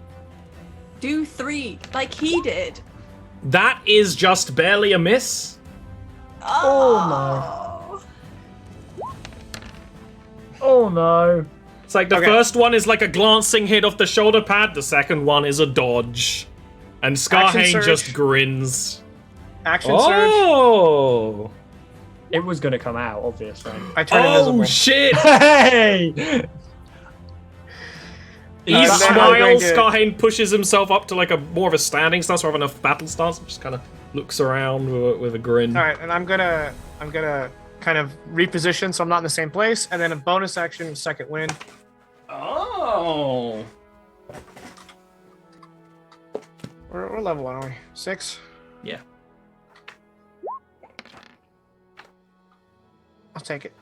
Do 3 like he did. That is just barely a miss. Oh no. It's like the first one is like a glancing hit off the shoulder pad. The second one is a dodge. And Skarhane just grins. Action surge. Oh! It was going to come out, obviously. I turn invisible. Oh, shit! Hey! He then I'm smiles. going to- Skarhane pushes himself up to like more of a standing stance rather than a battle stance. Just kind of looks around with a grin. Alright, and I'm gonna kind of reposition so I'm not in the same place, and then a bonus action, second wind. Oh! We're level 1, aren't we? 6? Yeah. I'll take it.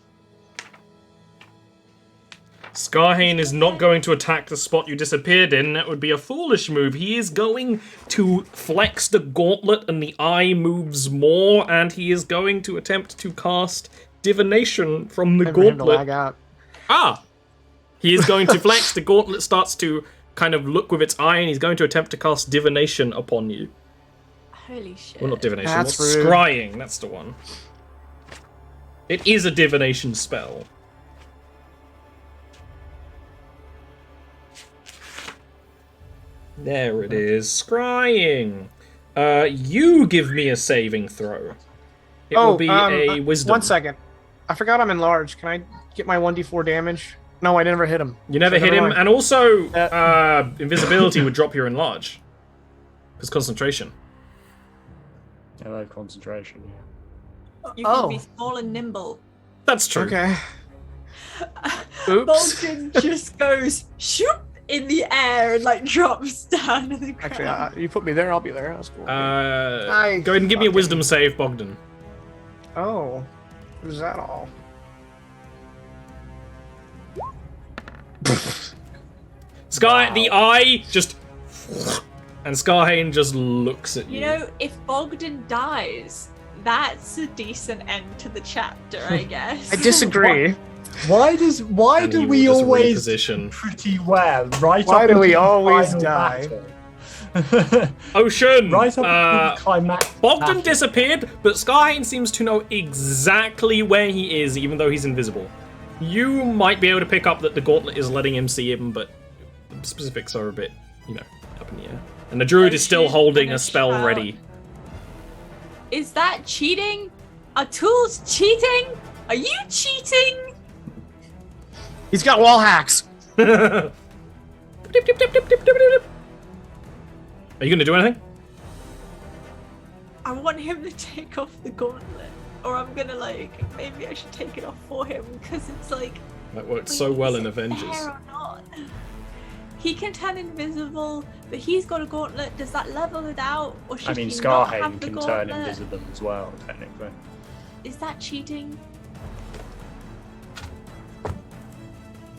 Skarhane is not going to attack the spot you disappeared in. That would be a foolish move. He is going to flex the gauntlet and the eye moves more, and he is going to attempt to cast divination from the Time for him to gauntlet. lag out. Ah! He is going to flex. The gauntlet starts to kind of look with its eye, and he's going to attempt to cast divination upon you. Holy shit. Well, not divination. That's What's rude. scrying? That's the one. It is a divination spell. There it is. Scrying. You give me a saving throw. It will be a wisdom. 1 second. I forgot I'm enlarged. Can I get my 1d4 damage? No, I never hit him. You never So hit never him, mind. and also invisibility would drop your enlarge. Because concentration. I like concentration, yeah. You can be small and nimble. That's true. Okay. Oops. Bogdan just goes shoop in the air and like drops down to the ground. Actually, you put me there, I'll be there. That's cool. Go ahead and give me a wisdom save, Bogdan. Oh, is that all? Sky, the eye just, and Skarhane just looks at you. You know, if Bogdan dies, that's a decent end to the chapter, I guess. I disagree. Why do we always reposition. pretty well? Why do we always die? Ocean! Right up until the climactic Bogdan battle. disappeared, but Skarhane seems to know exactly where he is, even though he's invisible. You might be able to pick up that the gauntlet is letting him see him, but the specifics are a bit, up in the air. And the druid is still holding a spell ready. Is that cheating? Are tools cheating? Are you cheating? He's got wall hacks. Are you going to do anything? I want him to take off the gauntlet. Or I'm gonna maybe I should take it off for him, because it's like... That worked so well in is it Avengers. fair or not? He can turn invisible, but he's got a gauntlet. Does that level it out? Or should I mean, he not Skarhane have the can gauntlet? turn invisible as well, technically. Is that cheating?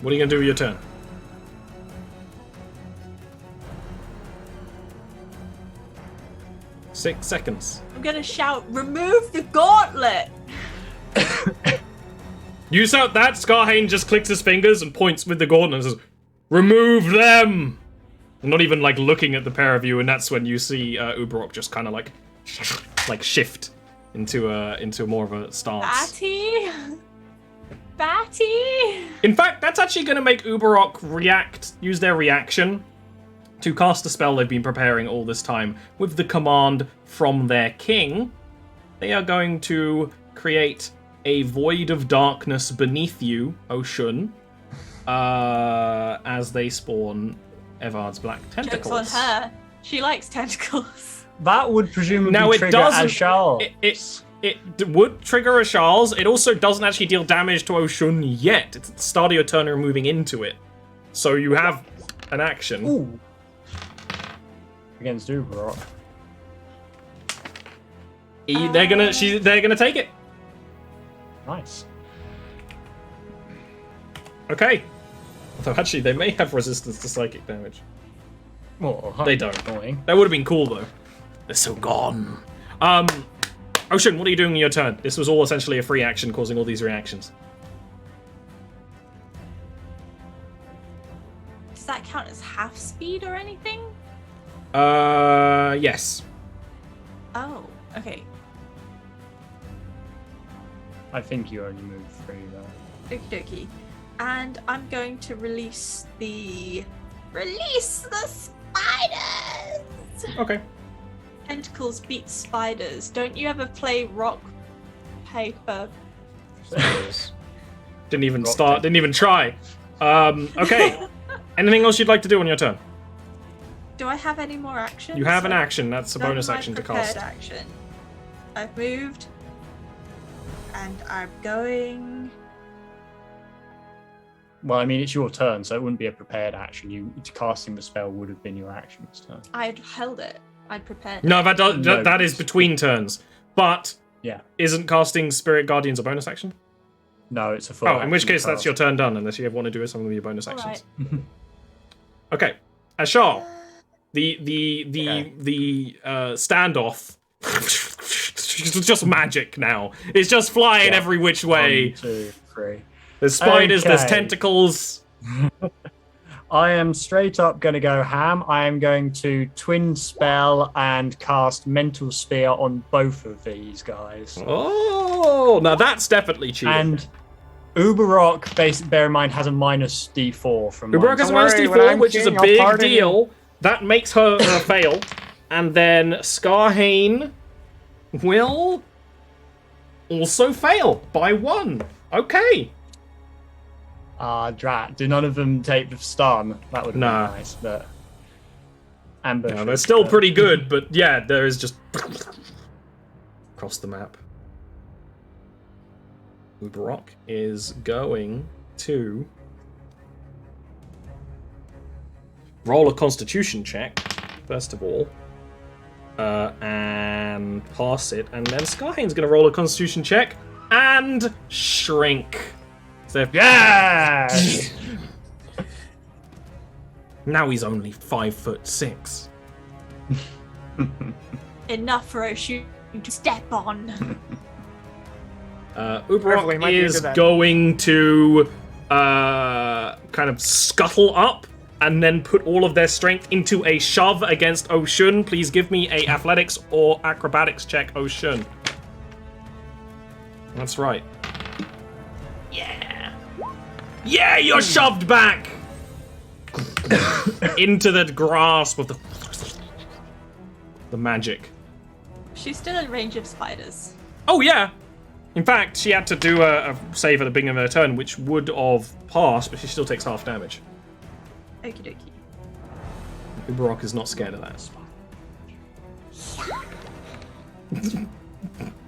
What are you going to do with your turn? Six seconds. I'm gonna shout, remove the gauntlet! You shout that, Skarhane just clicks his fingers and points with the gauntlet and says, remove them! And not even looking at the pair of you, and that's when you see Uberok just kind of shift into more of a stance. Batty! In fact, that's actually going to make Uberok use their reaction to cast a spell they've been preparing all this time with the command from their king. They are going to create a void of darkness beneath you, Oshun, as they spawn Evard's black tentacles. Joke's on her. She likes tentacles. That would presumably Now it trigger doesn't. Ashal. It would trigger a Charles. It also doesn't actually deal damage to Oshun yet. It's at the start of your turn and moving into it. So you have an action. Ooh. Against Uberok. They're gonna take it. Nice. Okay. Although actually they may have resistance to psychic damage. Well, They don't. Annoying. That would have been cool though. They're so gone. Ocean, what are you doing in your turn? This was all essentially a free action causing all these reactions. Does that count as half speed or anything? Yes. Oh, okay. I think you only move 3 though. Okie dokie. And I'm going to release the spiders! Okay. Tentacles beat spiders. Don't you ever play rock, paper? Didn't even start. Didn't even try. Okay. Anything else you'd like to do on your turn? Do I have any more actions? You have an action. That's a Done bonus my action to prepared cast. Action. I've moved, and I'm going. Well, I mean, it's your turn, so it wouldn't be a prepared action. Casting the spell would have been your action this turn. I'd held it. I'd prepared. No, that does, No. that is between turns. But Yeah. isn't casting Spirit Guardians a bonus action? No, it's a full Oh, in which action case that's cast. your turn done, unless you want to do something with your bonus All actions. right. Okay, Ashar, the standoff. It's just magic now. It's just flying Yeah. every which way. 1, 2, 3. There's spiders. There's Okay. tentacles. I am straight up going to go ham. I am going to twin spell and cast Mental Spear on both of these guys. Oh, now that's definitely cheating. And Uberok, bear in mind, has a minus D4 from Uberok has a minus worry, when D4, I'm which is a king, I'll big pardon you. deal. That makes her a fail. And then Skarhane will also fail by 1. Okay. Drat. Do none of them take the stun? That would be Nah. nice, but... Ambush. Yeah, they're still pretty good, but yeah, there is just across the map. Uberok is going to roll a Constitution check, first of all. And pass it. And then Skyhane's going to roll a Constitution check and shrink. So, Yes! Now he's only 5'6". Enough for Oshun to step on. Uberok is going to kind of scuttle up and then put all of their strength into a shove against Oshun. Please give me a athletics or acrobatics check, Oshun. That's right. Yeah. Yeah, you're shoved back into the grasp of the magic. She's still in range of spiders. Oh, yeah. In fact, she had to do a save at the beginning of her turn, which would have passed, but she still takes half damage. Okie dokie. Uberok is not scared of that.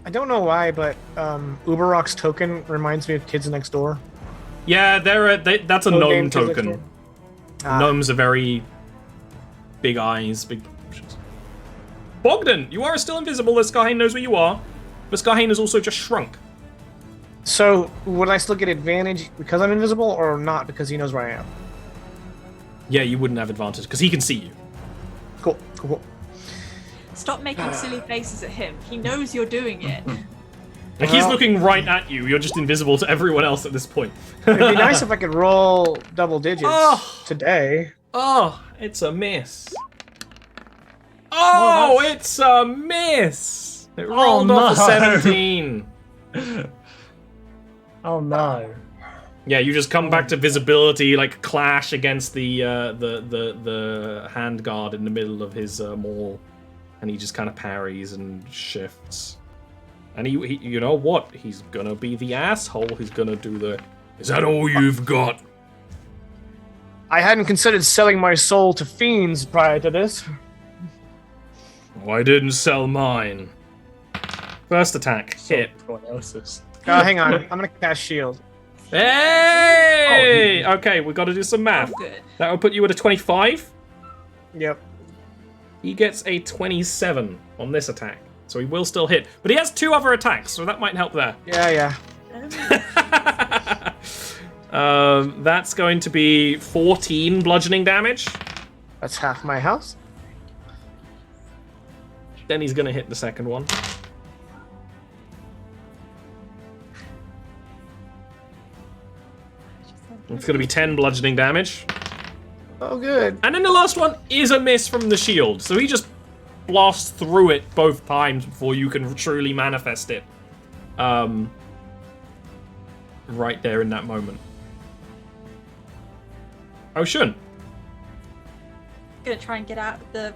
I don't know why, but Uberok's token reminds me of Kids Next Door. Yeah, that's a gnome token. Ah. Gnomes are very big eyes, big. Bogdan, you are still invisible. The Skahane knows where you are, but Skahane has also just shrunk. So, would I still get advantage because I'm invisible, or not because he knows where I am? Yeah, you wouldn't have advantage because he can see you. Cool. Stop making silly faces at him. He knows you're doing it. Like he's looking right at you. You're just invisible to everyone else at this point. It'd be nice if I could roll double digits today. Oh, it's a miss. Oh, it's a miss. It rolled off a 17. Oh no. Yeah, you just come back to visibility, like clash against the hand guard in the middle of his maul, and he just kind of parries and shifts. And he, you know what? He's gonna be the asshole. He's gonna do the. Is that all you've got? I hadn't considered selling my soul to fiends prior to this. Oh, I didn't sell mine. First attack, hit. Hang on. I'm gonna cast shield. Hey! Okay, we got to do some math. Oh, good. That will put you at a 25. Yep. He gets a 27 on this attack, so he will still hit. But he has 2 other attacks, so that might help there. Yeah. That's going to be 14 bludgeoning damage. That's half my house. Then he's going to hit the second one. It's going to be 10 bludgeoning damage. Oh, good. And then the last one is a miss from the shield. So he just blasts through it both times before you can truly manifest it. Right there in that moment. Oshun. Gonna try and get out of the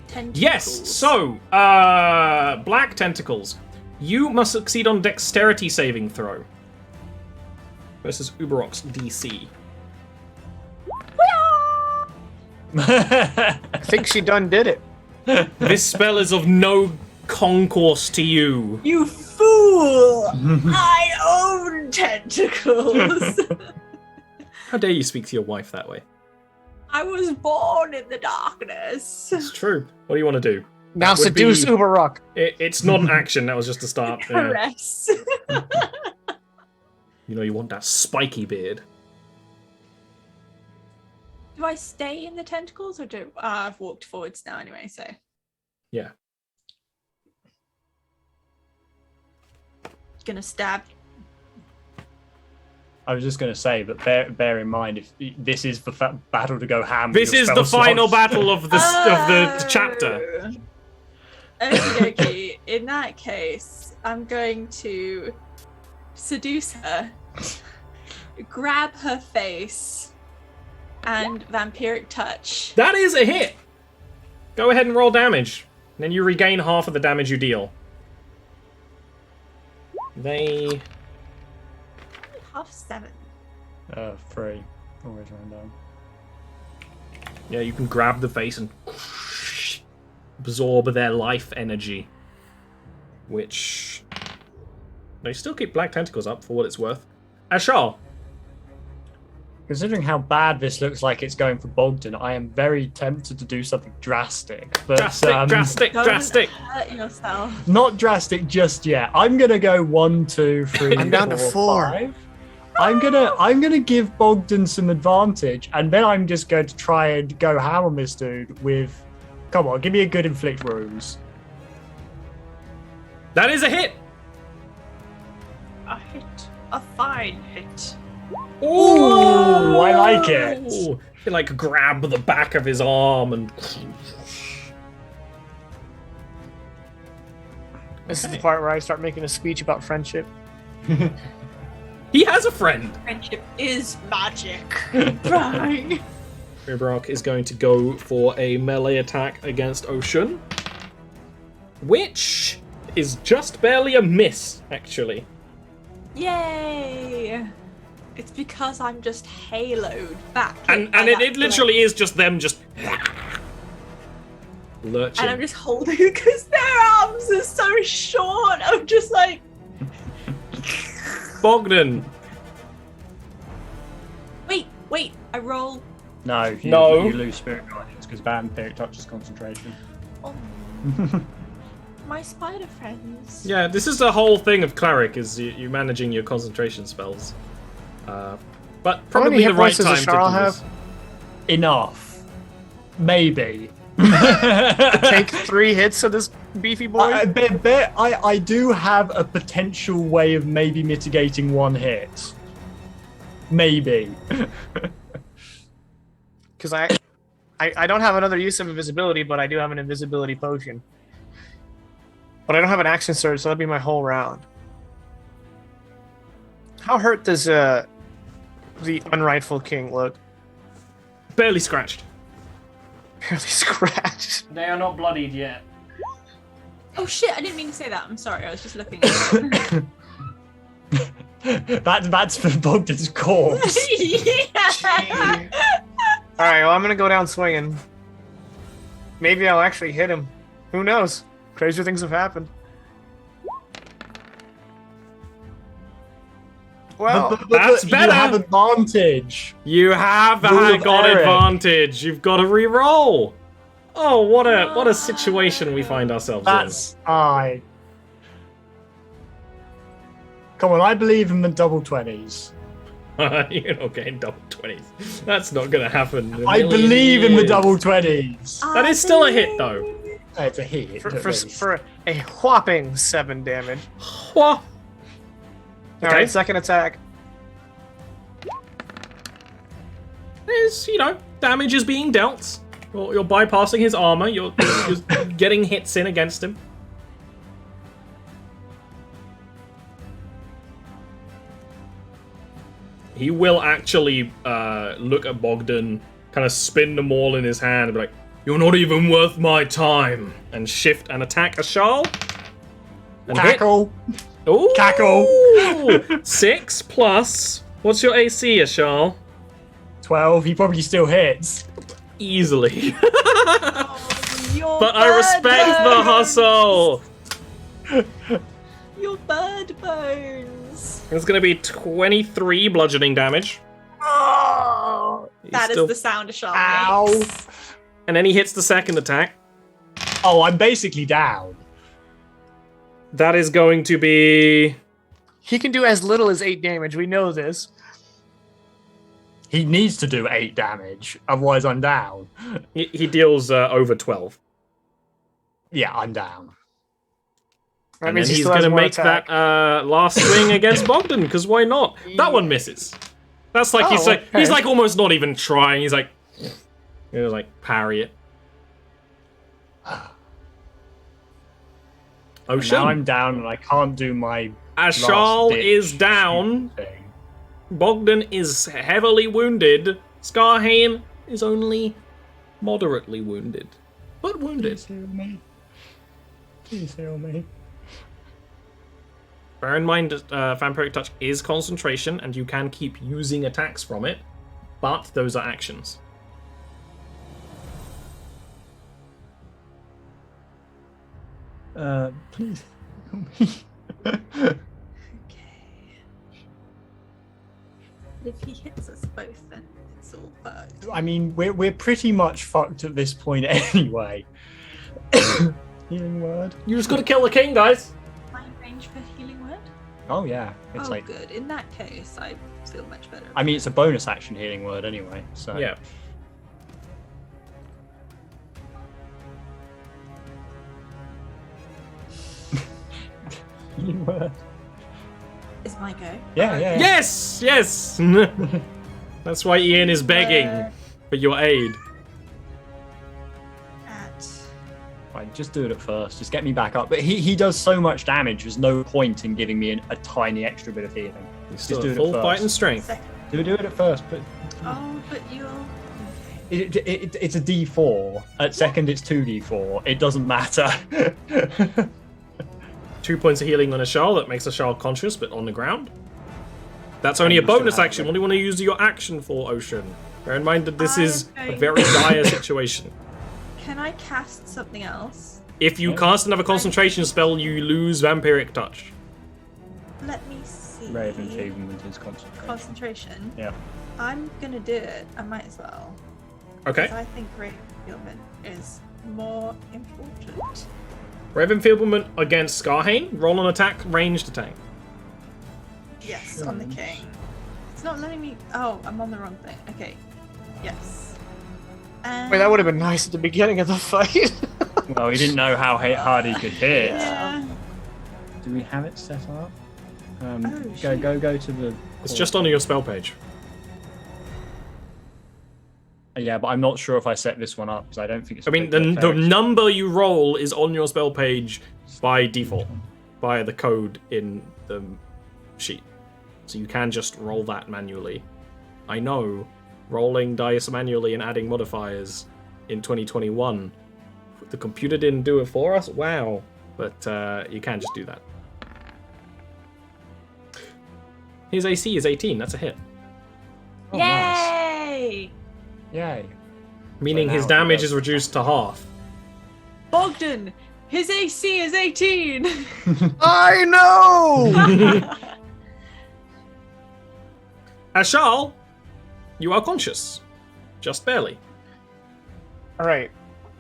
tentacles. Yes, so, black tentacles. You must succeed on dexterity saving throw. Versus Uberok's DC. I think she done did it. This spell is of no concourse to you. You fool! I own tentacles! How dare you speak to your wife that way? I was born in the darkness. It's true. What do you want to do? Now seduce Uberok. It's not an action, that was just a start. Yeah. Caress. You know you want that spiky beard. Do I stay in the tentacles or do I've walked forwards now anyway, so. Yeah. Gonna stab. I was just going to say, but bear in mind, if this is the battle to go ham. This is the final battle of the chapter. Okay. In that case, I'm going to seduce her, grab her face, and vampiric touch. That is a hit. Go ahead and roll damage. Then you regain half of the damage you deal. They... Half 7. 3. Always random. Yeah, you can grab the face and absorb their life energy. Which... They still keep black tentacles up for what it's worth. Ashar. Considering how bad this looks like it's going for Bogdan, I am very tempted to do something drastic. But, Drastic. Hurt yourself. Not drastic just yet. I'm gonna go 1, 2, 3. I'm down to 4. 5. I'm gonna give Bogdan some advantage, and then I'm just going to try and go ham on this dude with. Come on, give me a good inflict wounds. That is a hit. A hit. A fine hit. Ooh, I like it. You like grab the back of his arm and. This is the part where I start making a speech about friendship. He has a friend. Friendship is magic. Bang. Ribrock is going to go for a melee attack against Ocean, which is just barely a miss, actually. Yay! It's because I'm just haloed back. And it literally is just them just lurching. And I'm just holding because their arms are so short. I'm just like. Bogdan. Wait, I roll. No, you lose spirit guardians because vampiric touches concentration. Oh. My spider friends. Yeah, this is the whole thing of cleric is you managing your concentration spells. But probably the right time to do this. Enough. Maybe. Take 3 hits of this beefy boy. I do have a potential way of maybe mitigating 1 hit. Maybe. Because I don't have another use of invisibility, but I do have an invisibility potion. But I don't have an action surge, so that'd be my whole round. How hurt does the unrightful king look? Barely scratched. Barely scratched. They are not bloodied yet. Oh shit! I didn't mean to say that. I'm sorry. I was just looking. At That's for Bogdan's corpse. Yeah. Alright, well, I'm gonna go down swinging. Maybe I'll actually hit him. Who knows? Crazier things have happened. Well, That's you better. have advantage. You have Rule of got Eric. advantage. You've got to re-roll. Oh, what a situation we find ourselves That's I. Come on, I believe in the double 20s. in. You're not getting double 20s. That's not going to happen. in a I million believe in the years. double 20s. That is still a hit, though. It's a hit. for a whopping 7 damage. What? Alright, second attack. Is, damage is being dealt. You're bypassing his armor. You're getting hits in against him. He will actually look at Bogdan, kind of spin the maul in his hand, and be like, "You're not even worth my time," and shift and attack Ashal. And hit. Cackle. Ooh, Cackle. 6 plus. What's your AC, Ashal? 12. He probably still hits. Easily. Your But I respect the hustle. Your bird bones. It's gonna be 23 bludgeoning damage. Oh. That still- is the sound of Charlotte. Ow. makes. And then he hits the second attack. Oh, I'm basically down. That is going to be... He can do as little as 8 damage, we know this. He needs to do 8 damage, otherwise I'm down. He deals over 12. Yeah, I'm down. That And means then he he's still has going to more make attack. that last swing against Bogdan, because why not? That one misses. That's like, he's okay. like almost not even trying. He's like parry it. Ocean. Now I'm down and I can't do my Ashal last-ditch is down. thing. Bogdan is heavily wounded. Skarhane is only moderately wounded. But wounded. Please heal me. Please heal me. Bear in mind, Vampiric Touch is concentration, and you can keep using attacks from it, but those are actions. Please heal me. But if he hits us both, then it's all fucked. I mean, we're pretty much fucked at this point anyway. Healing word. You just gotta kill the king, guys. Am I in range for healing word? Oh yeah, it's oh, like. good. In that case, I feel much better. I mean, it's a bonus action healing word anyway. So Yeah. healing word. Is my go? Yeah. Yes, yes. That's why Ian is begging for your aid. At Right, just do it at first. Just get me back up. But he does so much damage. There's no point in giving me a tiny extra bit of healing. He's Just still do it full at fight first. and strength. second. Do it at first, but Oh, but you're. it's a D4. At second, it's 2D4. It doesn't matter. 2 points of healing on a Charl. That makes a Charl conscious, but on the ground. That's only a bonus action. What do you want to use your action for, Ocean? Bear in mind that this is a very dire situation. Can I cast something else? If you cast another concentration spell, you lose Vampiric Touch. Let me see. Rave Enfeeblement is concentration. Concentration. Yeah. I'm gonna do it. I might as well. Okay. Because I think Rave Enfeeblement is more important. Rave Enfeeblement against Scarhane. Roll an attack, ranged attack. Yes, on the king. It's not letting me. Oh, I'm on the wrong thing. Okay. Yes. Wait, that would have been nice at the beginning of the fight. Well, he didn't know how hard he could hit. Yeah. Do we have it set up? Oh, Go to the. It's just on your spell page. Yeah, but I'm not sure if I set this one up because I don't think it's. I mean, the number you roll is on your spell page by default, by the code in the sheet. So you can just roll that manually. I know, rolling dice manually and adding modifiers in 2021, the computer didn't do it for us. Wow, but you can just do that. His AC is 18. That's a hit. Oh, nice. Yay! Yay! Meaning So his now damage he is reduced to half. Bogdan, his AC is 18. I know! Ashal, you are conscious. Just barely. Alright.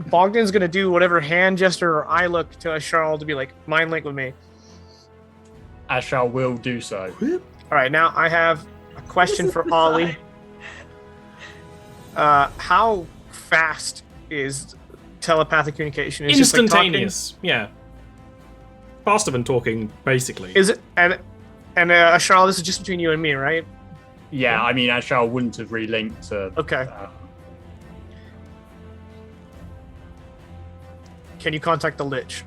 Bogdan's gonna do whatever hand gesture or eye look to Charl to be like, mind link with me. Ashal will do so. Alright, now I have a question for Ollie. How fast is telepathic communication? Is it just, like, Instantaneous. Yeah. Faster than talking, basically. talking? Is it and Charl, this is just between you and me, right? Yeah, I mean, Ashal wouldn't have relinked to. Okay. Can you contact the Lich?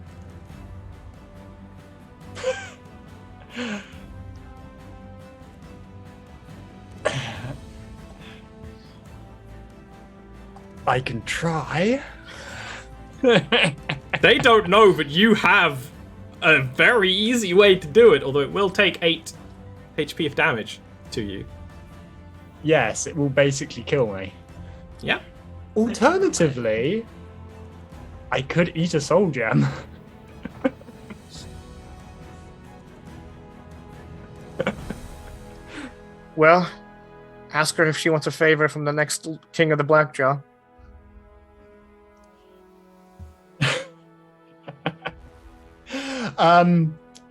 I can try. They don't know, but you have a very easy way to do it, although it will take 8 HP of damage to you. Yes, it will basically kill me. Yeah. Alternatively, I could eat a soul gem. Well, ask her if she wants a favor from the next king of the Blackjaw.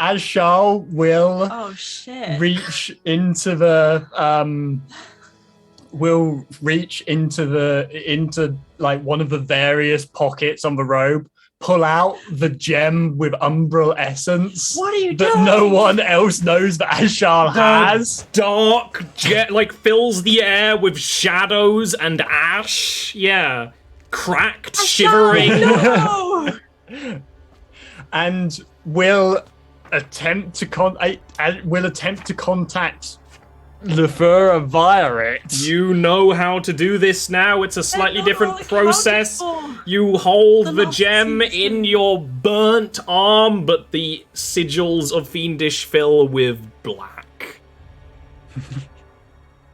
Ashal will Oh shit. reach into the will reach into like one of the various pockets on the robe, pull out the gem with umbral essence What are you that doing? no one else knows that Ashal has. Dark jet fills the air with shadows and ash. Yeah. Cracked, shivering. No! And will attempt to contact Lefura via it. You know how to do this now. It's a slightly not different all process. accounted for. You hold The the last gem season. in your burnt arm, but the sigils of Fiendish fill with black.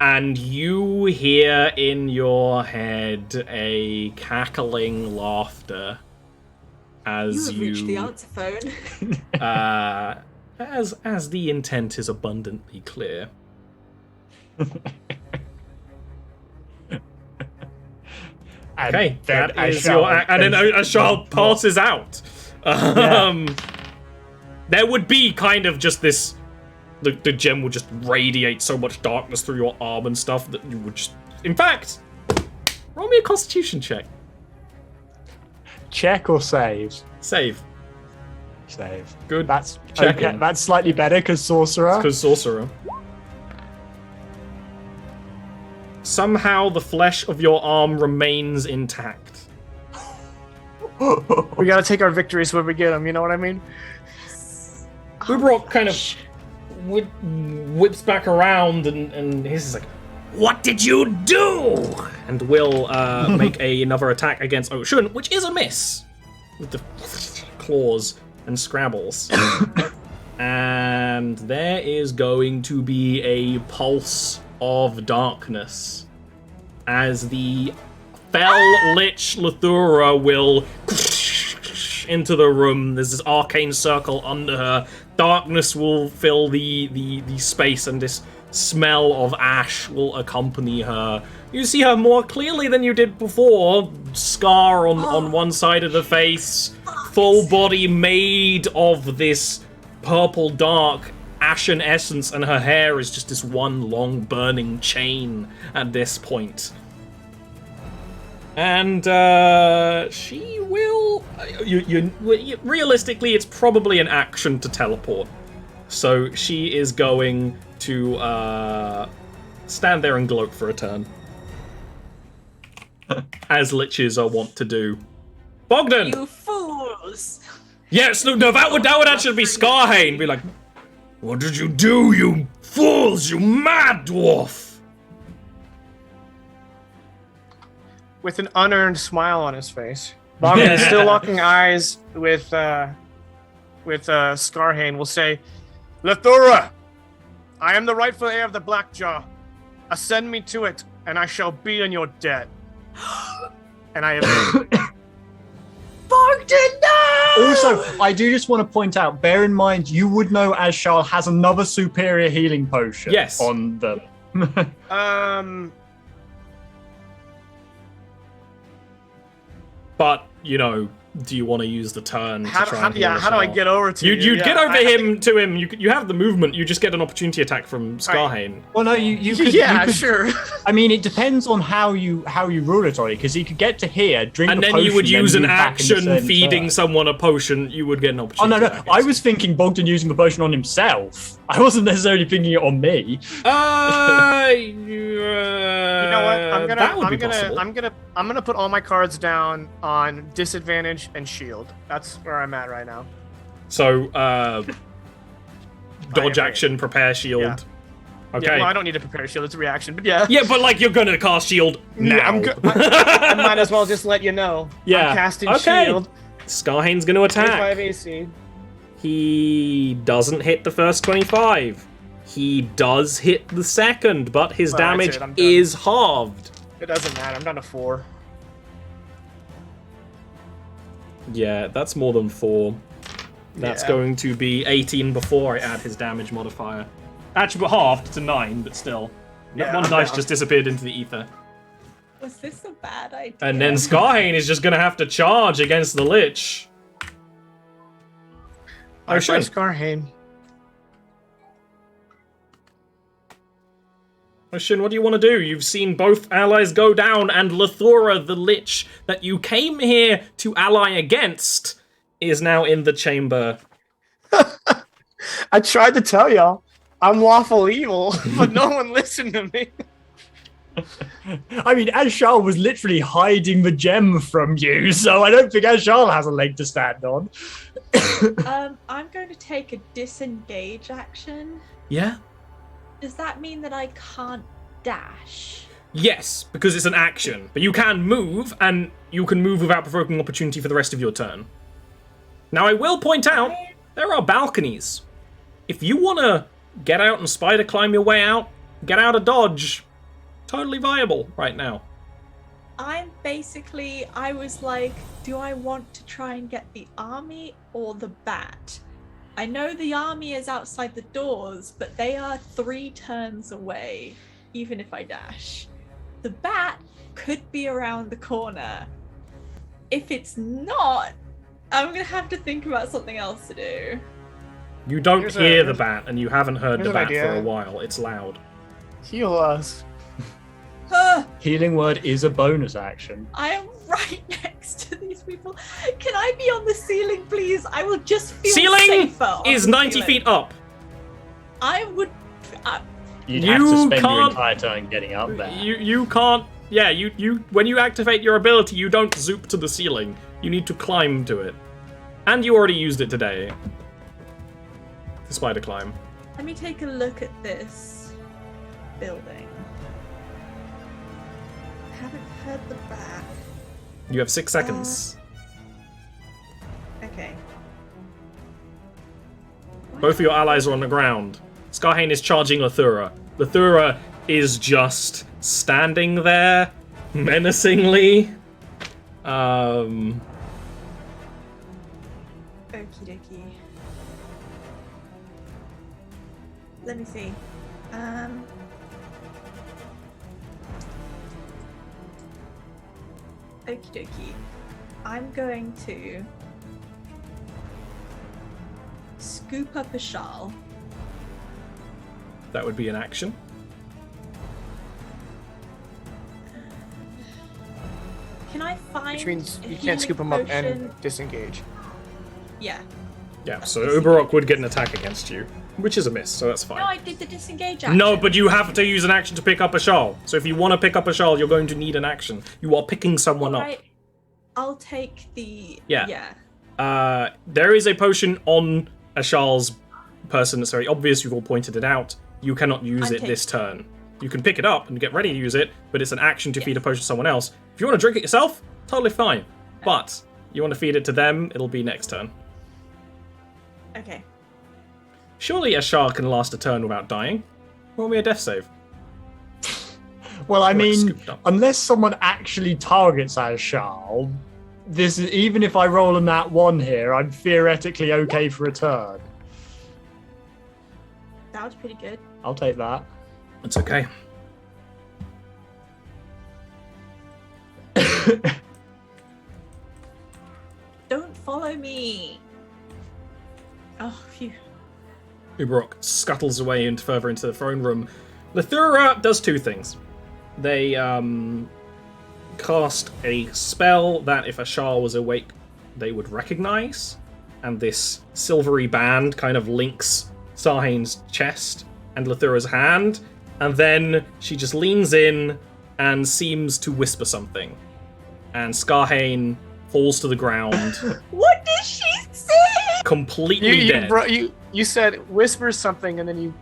And you hear in your head a cackling laughter as You have reached the answer phone. as the intent is abundantly clear. Okay, that is your and then Ashal passes out. There would be kind of just this. The gem would just radiate so much darkness through your arm and stuff that you would just. In fact, roll me a Constitution check. Check or save? Save. Save. Good. That's checking. okay. That's slightly better because sorcerer. Because sorcerer. Somehow the flesh of your arm remains intact. We gotta take our victories where we get them, you know what I mean? Ubrok kind of whips back around and he's like, "What did you do?" And will make another attack against Oshun, which is a miss with the claws and scrabbles. And there is going to be a pulse of darkness as the fell lich Lithura will into the room. There's this arcane circle under her. Darkness will fill the space, and this smell of ash will accompany her. You see her more clearly than you did before. Scar on one side of the face, full body made of this purple dark ashen essence, and her hair is just this one long burning chain at this point. And she will. Realistically, it's probably an action to teleport. So she is going to stand there and gloat for a turn, as liches are wont to do. Bogdan. You fools! Yes, no, that would actually be Scarhane. Be like, "What did you do, you fools, you mad dwarf?" With an unearned smile on his face, Bogdan is still locking eyes with Scarhane. Will say, "Lithura, I am the rightful heir of the Blackjaw. Ascend me to it, and I shall be in your debt." And I have. Bogdan, no! Also, I do just want to point out, bear in mind, you would know Ashal has another superior healing potion. Yes. On the. But, you know, do you want to use the turn to try and heal how do I Ashal? get over to you? You'd get over to him. You have the movement. You just get an opportunity attack from Scarhane. Well, no, you could. Yeah, you could, sure. I mean, it depends on how you rule it, Ollie, because he could get to here, drink And a then potion, you would use an move back in the action same feeding turn. someone a potion. You would get an Oh, opportunity. no. attack, I was thinking Bogdan using the potion on himself. I wasn't necessarily thinking it on me. You know what? I'm gonna put all my cards down on disadvantage and shield. That's where I'm at right now. So, dodge action, prepare shield. Yeah. Okay. Yeah, well, I don't need to prepare shield. It's a reaction, but yeah. Yeah, but like you're gonna cast shield now. I might as well just let you know. Yeah. I'm casting Okay. shield. Scarhane's gonna attack. 25 AC. He doesn't hit the first 25. He does hit the second, but his Well, that's damage it, I'm done. is halved. It doesn't matter. I'm down to 4. Yeah, that's more than 4. That's Yeah. going to be 18 before I add his damage modifier. Actually, halved to 9, but still. That Yeah, one I'm dice down. just disappeared into the ether. Was this a bad idea? And then Scarhane is just gonna have to charge against the Lich. Oh, sure. Scarhane. Shin, what do you want to do? You've seen both allies go down, and Lithura, the Lich that you came here to ally against, is now in the chamber. I tried to tell y'all. I'm lawful evil, but no one listened to me. I mean, Ashal was literally hiding the gem from you, so I don't think Ashal has a leg to stand on. I'm going to take a disengage action. Yeah? Does that mean that I can't dash? Yes, because it's an action. But you can move, and you can move without provoking opportunity for the rest of your turn. Now, I will point out, there are balconies. If you want to get out and spider climb your way out, get out of dodge, totally viable right now. I was like, do I want to try and get the army or the bat? I know the army is outside the doors, but they are 3 turns away. even if I dash. The bat could be around the corner. If it's not, I'm gonna have to think about something else to do. You don't hear the bat, and you haven't heard the bat for a while. It's loud. Heal us. Healing word is a bonus action. I am right next to these people. Can I be on the ceiling, please? I will just feel safer. Ceiling is 90 feet up. I would. You'd have to spend your entire turn getting up there. You can't. Yeah, you when you activate your ability, you don't zoop to the ceiling. You need to climb to it. And you already used it today. The spider climb. Let me take a look at this building. I haven't heard the bat. You have 6 seconds. Okay. Both of your allies are on the ground. Skarhane is charging Lathura. Lathura is just standing there menacingly. Okie dokie. Let me see. Okie dokie. I'm going to scoop up a shawl. That would be an action. Can I find? Which means you can't scoop them up and disengage. Yeah. Yeah, so Uberok would get an attack against you, which is a miss, so that's fine. No, I did the disengage action. No, but you have to use an action to pick up a shawl. So if you want to pick up a shawl, you're going to need an action. You are picking someone up. I'll take the... Yeah. There is a potion on a shawl's person. It's very obvious. You've all pointed it out. You cannot use it this turn. You can pick it up and get ready to use it, but it's an action to feed a potion to someone else. If you want to drink it yourself, totally fine. No. But you want to feed it to them, it'll be next turn. Okay. Surely a shawl can last a turn without dying. Roll me a death save. Well, I mean, unless someone actually targets our Charles, this is, even if I roll a nat 1 here, I'm theoretically okay for a turn. That was pretty good. I'll take that. It's okay. Don't follow me. Oh, phew. Uberok scuttles away further into the throne room. Lathura does 2 things. They cast a spell that if a Shah was awake, they would recognize, and this silvery band kind of links Sarhane's chest and Lathura's hand, and then she just leans in and seems to whisper something, and Skarhane falls to the ground. What did she say? Completely dead. You said whisper something, and then you...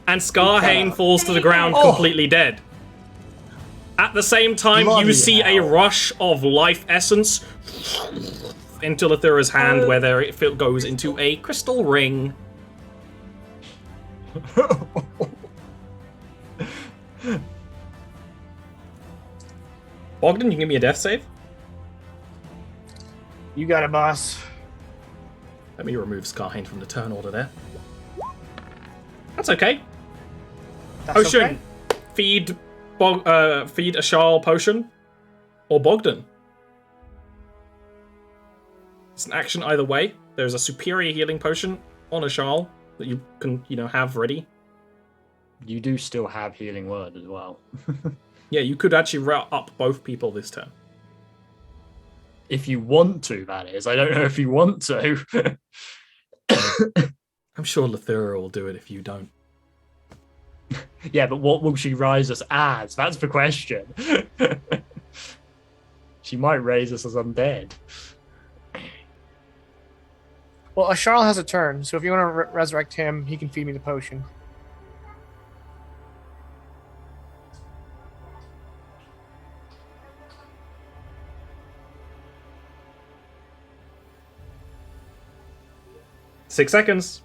And Skarhane falls to the ground completely dead. At the same time, you see a rush of life essence into Lathura's hand, where it goes into a crystal ring. Bogdan, you can give me a death save? You got it, boss. Let me remove Skarhane from the turn order there. That's okay. Potion. Okay. Feed a Shal potion. Or Bogdan. It's an action either way. There's a superior healing potion on a Shal that you can, have ready. You do still have healing word as well. Yeah, you could actually up both people this turn. If you want to, that is. I don't know if you want to. I'm sure Lathura will do it if you don't. Yeah, but what will she rise us as? That's the question. She might raise us as undead. Well, Asharl has a turn, so if you want to resurrect him, he can feed me the potion. Six seconds.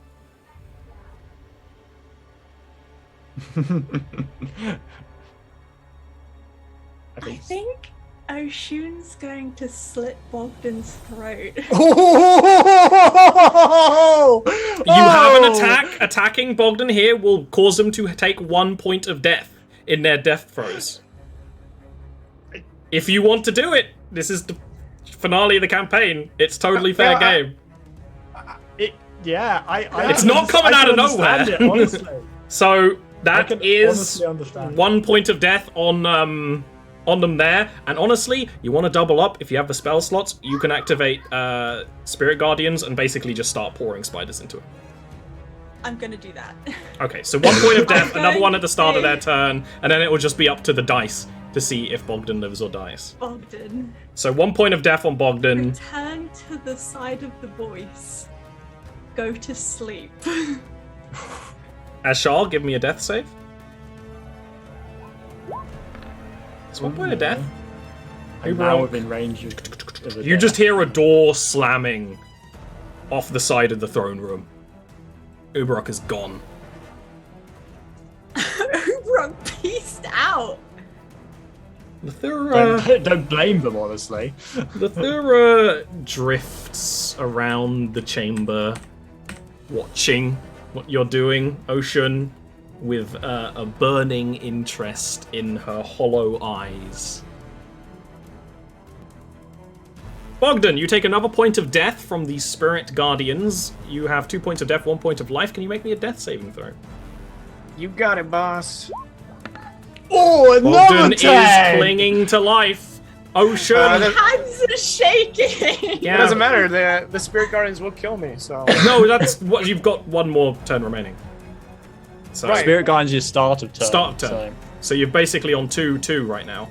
I think Oshun's going to slit Bogdan's throat. You have an attack. Attacking Bogdan here will cause him to take 1 point of death. in their death throes. If you want to do it, this is the finale of the campaign. It's totally fair game. It's not coming out of nowhere. It, honestly. So that is understand. 1 point of death on them there. And honestly, you want to double up if you have the spell slots. You can activate Spirit Guardians and basically just start pouring spiders into it. I'm gonna do that. Okay, so 1 point of death, another one at the start of their turn, and then it will just be up to the dice to see if Bogdan lives or dies. Bogdan. So 1 point of death on Bogdan. Return to the side of the voice. Go to sleep. Ashal, give me a death save. It's 1 point of death. I'm now within range of the You just hear a door slamming off the side of the throne room. Uberok is gone. Uberok pieced out. The Thura... Don't blame them, honestly. The Thura drifts around the chamber, watching what you're doing, Ocean, with a burning interest in her hollow eyes. Bogdan, you take another point of death from the Spirit Guardians. You have 2 points of death, 1 point of life. Can you make me a death saving throw? You got it, boss. Oh, another Bogdan is clinging to life. Ocean. Hands are shaking. Yeah. It doesn't matter. The Spirit Guardians will kill me, so... No, that's what you've got. One more turn remaining. So Right. Spirit Guardians is start of turn. Start of turn. So you're basically on 2-2 right now.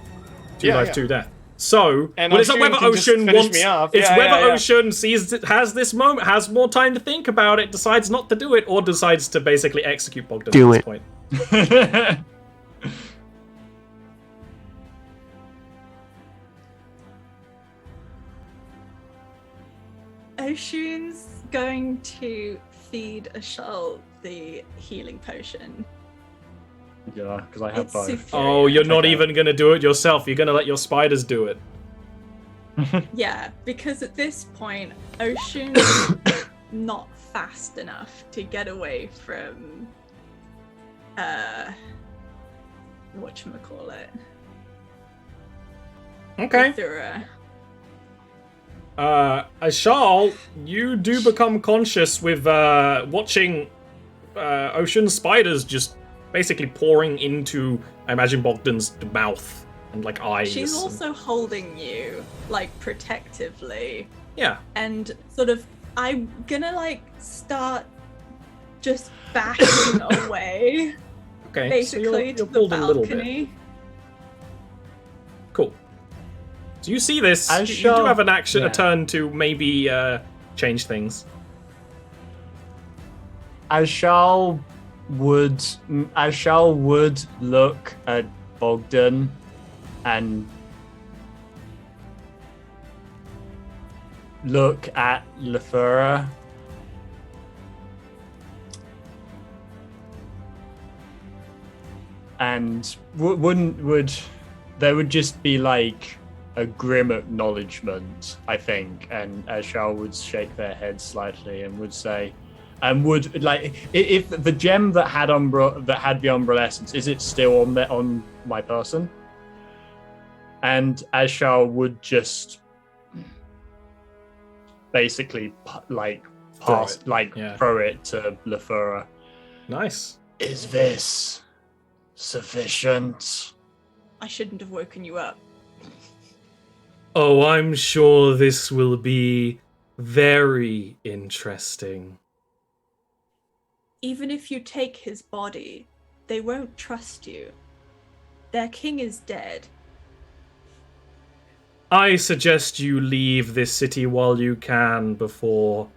2 Yeah, life, yeah. 2 death. So, And well, it's not Ocean whether can just Ocean finish wants. me off. It's Yeah, whether yeah, yeah. Ocean has this moment, has more time to think about it, decides not to do it, or decides to basically execute Bogdan Do at this it. point. Ocean's going to feed Ashal the healing potion. Yeah, because I have It's both. superior. Oh, you're not Okay. even gonna do it yourself. You're gonna let your spiders do it. Yeah, because at this point, Ocean's not fast enough to get away from whatchamacallit? Okay. Thura. Ashal, you do become conscious with watching Ocean spiders just basically pouring into, I imagine, Bogdan's mouth and like eyes. She's and- also holding you, like, protectively. yeah. And sort of, I'm gonna, like, start just backing away, Okay. basically, so you're to the pulled a little bit. balcony. Cool. So you see this. As You do shall- have an action, yeah. a turn to maybe change things. Ashal would look at Bogdan and look at Lefura. And there would just be like a grim acknowledgement, I think, and Ashal would shake their head slightly and would say, and would like if the gem that had the umbral essence, is it still on my person? And Ashal would just basically throw it to Lefura. Nice. Is this sufficient? I shouldn't have woken you up. Oh, I'm sure this will be very interesting. Even if you take his body, they won't trust you. Their king is dead. I suggest you leave this city while you can before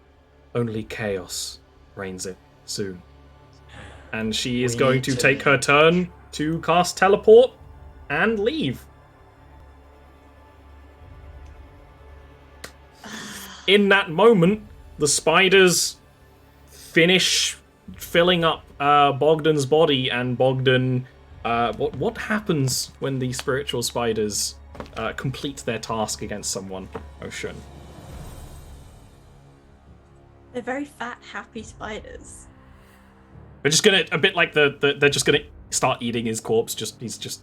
only chaos reigns it soon. And she is We going need to to take her turn to cast teleport and leave. In that moment, the spiders finish filling up Bogdan's body, and Bogdan... what happens when the spiritual spiders complete their task against someone, Ocean? They're very fat, happy spiders. They're just gonna, a bit like they're just gonna start eating his corpse. He's just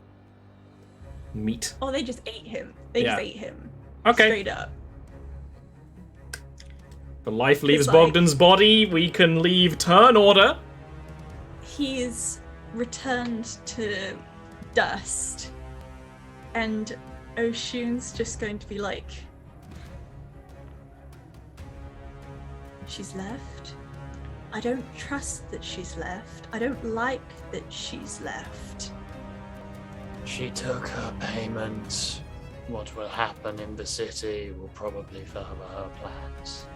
meat. Oh, they just ate him. They just ate him. Okay. Straight up. The life leaves It's Bogdan's body. We can leave turn order. He's returned to dust, and Oshun's just going to be like, she's left. I don't trust that she's left. I don't like that she's left. She took her payment. What will happen in the city will probably further her plans.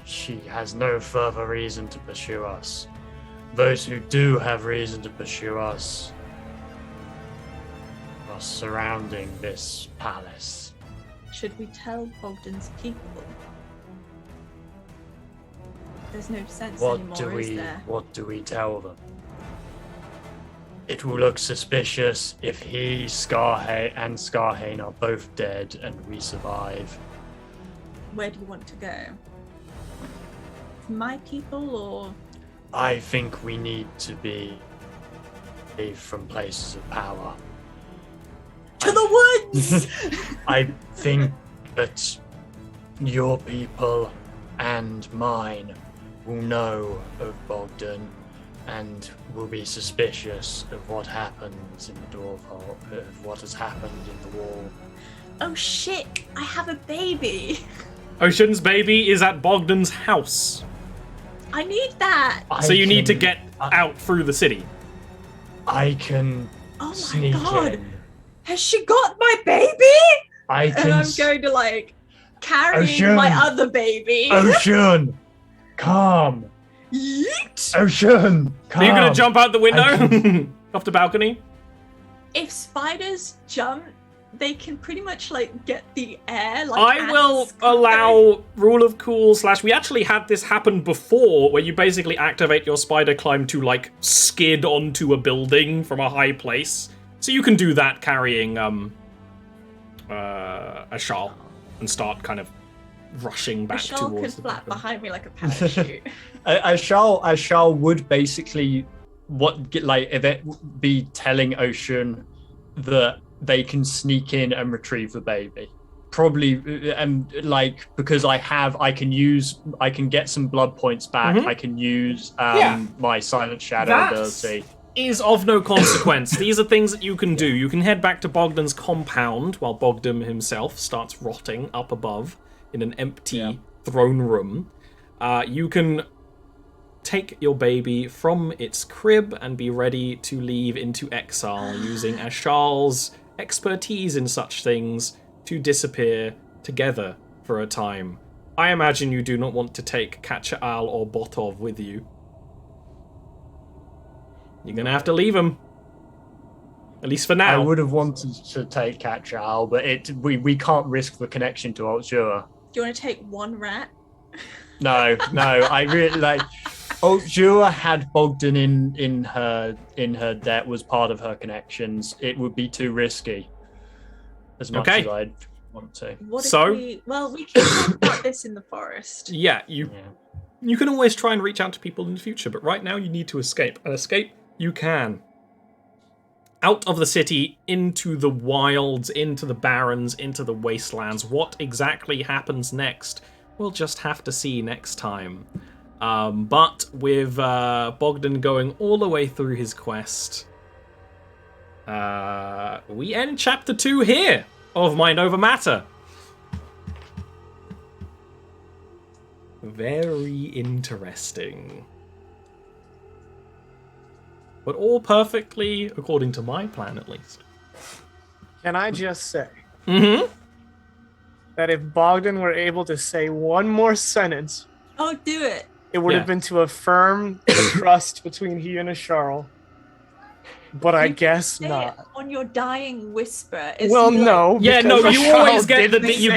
She has no further reason to pursue us. Those who do have reason to pursue us are surrounding this palace. Should we tell Bogdan's people? There's no sense anymore, is there? What do we tell them? It will look suspicious if he, and Skarhane are both dead and we survive. Where do you want to go? My people, or? I think we need to be from places of power. To the woods! I think that your people and mine will know of Bogdan and will be suspicious of what happens in the dwarf hole, of what has happened in the wall. Oh shit, I have a baby! Ocean's baby is at Bogdan's house. I need that! So you need to get out through the city. I can sneak God. in. Has she got my baby? I can. And I'm going to like carry my other baby. Ocean, calm. Yeet! Ocean, calm. Are you gonna jump out the window off the balcony? If spiders jump, they can pretty much like get the air. Like I will allow rule of cool / we actually had this happen before where you basically activate your spider climb to like skid onto a building from a high place. So you can do that carrying a shawl and start kind of rushing back Ashal could towards the flap balcony. behind me like a parachute. Ashal would basically be telling Ocean that they can sneak in and retrieve the baby. Probably, and like because I can get some blood points back. I can use my silent shadow ability. Is of no consequence. These are things that you can do. You can head back to Bogdan's compound while Bogdan himself starts rotting up above in an empty throne room. You can take your baby from its crib and be ready to leave into exile using Ashal's expertise in such things to disappear together for a time. I imagine you do not want to take Kacha'al or Botov with you. You're going to have to leave them. At least for now. I would have wanted to take Kacha'al, but we can't risk the connection to Altura. Do you want to take one rat? No, I really like. Altura had Bogdan in her debt was part of her connections. It would be too risky. As much as I'd want to. What if we can talk about this in the forest. Yeah, you can always try and reach out to people in the future, but right now you need to escape. And escape you can. Out of the city, into the wilds, into the barrens, into the wastelands. What exactly happens next? We'll just have to see next time. But with Bogdan going all the way through his quest, we end chapter 2 here of Mind Over Matter. Very interesting. But all perfectly according to my plan, at least. Can I just say that if Bogdan were able to say one more sentence, do it. It would have been to affirm the trust between he and Ashal. But I guess not. It on your dying whisper. Well, no. Yeah, no. You Ashal always get didn't you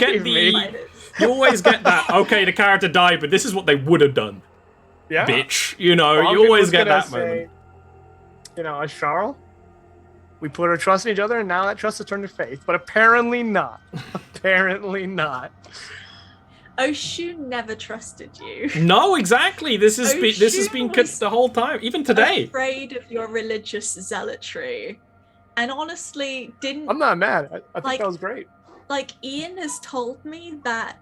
always get that. Okay, the character died, but this is what they would have done. Yeah. Bitch. You know, Bogdan you always was get gonna that moment. You know, Ashal, we put our trust in each other, and now that trust has turned to faith. But apparently not. Apparently not. Oshun never trusted you. No, exactly. This has been the whole time, even today. Afraid of your religious zealotry, and honestly, didn't. I'm not mad. I think that was great. Like Ian has told me that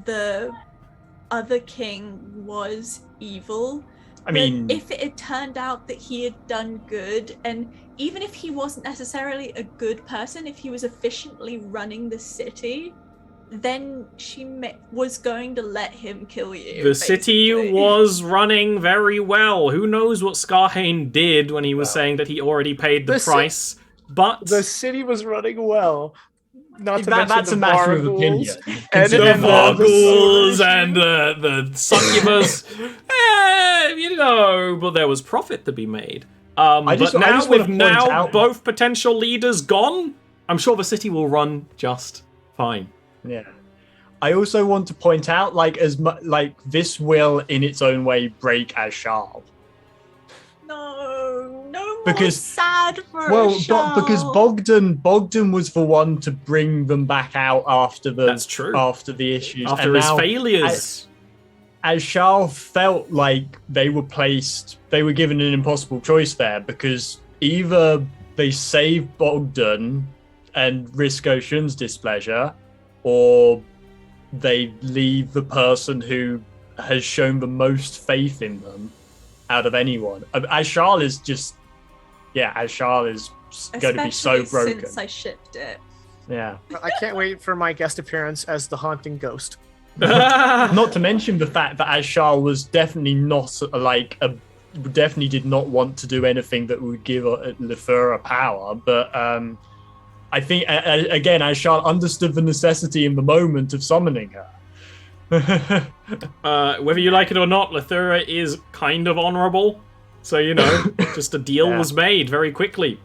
the other king was evil. I mean, if it had turned out that he had done good, and even if he wasn't necessarily a good person, if he was efficiently running the city, then she was going to let him kill you. The city was running very well. Who knows what Skarhane did when he was saying that he already paid the price, but... The city was running well. Not to mention that's a matter of opinion. And the Vorgals and the succubus. But there was profit to be made. But now both potential leaders gone, I'm sure the city will run just fine. Yeah. I also want to point out, this will, in its own way, break Ashal. No more sad for Ashal. Because Bogdan was the one to bring them back out after the issues. After his failures. Ashal felt like they were given an impossible choice there, because either they save Bogdan and risk Oshun's displeasure, or they leave the person who has shown the most faith in them out of anyone. Ashal is going to be so broken. Since I shipped it. Yeah. I can't wait for my guest appearance as the haunting ghost. Not to mention the fact that Ashal was definitely definitely did not want to do anything that would give Lethura power, but I think, again, Ashal understood the necessity in the moment of summoning her. Whether you like it or not, Lethura is kind of honorable. So, just a deal was made very quickly.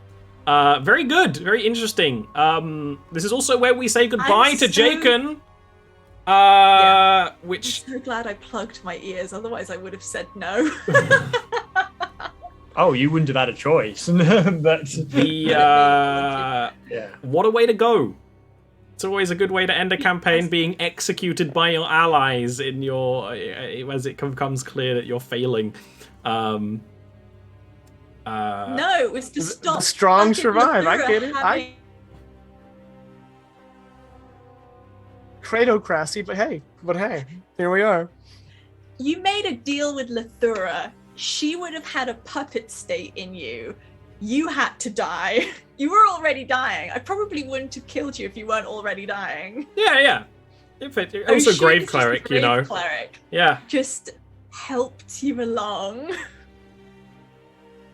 Very good, very interesting. This is also where we say goodbye to Jaken. Which... I'm so glad I plugged my ears, otherwise I would have said no. Oh, you wouldn't have had a choice. What a way to go. It's always a good way to end a campaign, being executed by your allies in your as it becomes clear that you're failing. No, it was to stop. The strong survive. I get it. Cratocracy, but hey, here we are. You made a deal with Lethura. She would have had a puppet state in you. You had to die. You were already dying. I probably wouldn't have killed you if you weren't already dying. Yeah. Also, Grave Cleric, Cleric. Yeah. Just helped you along.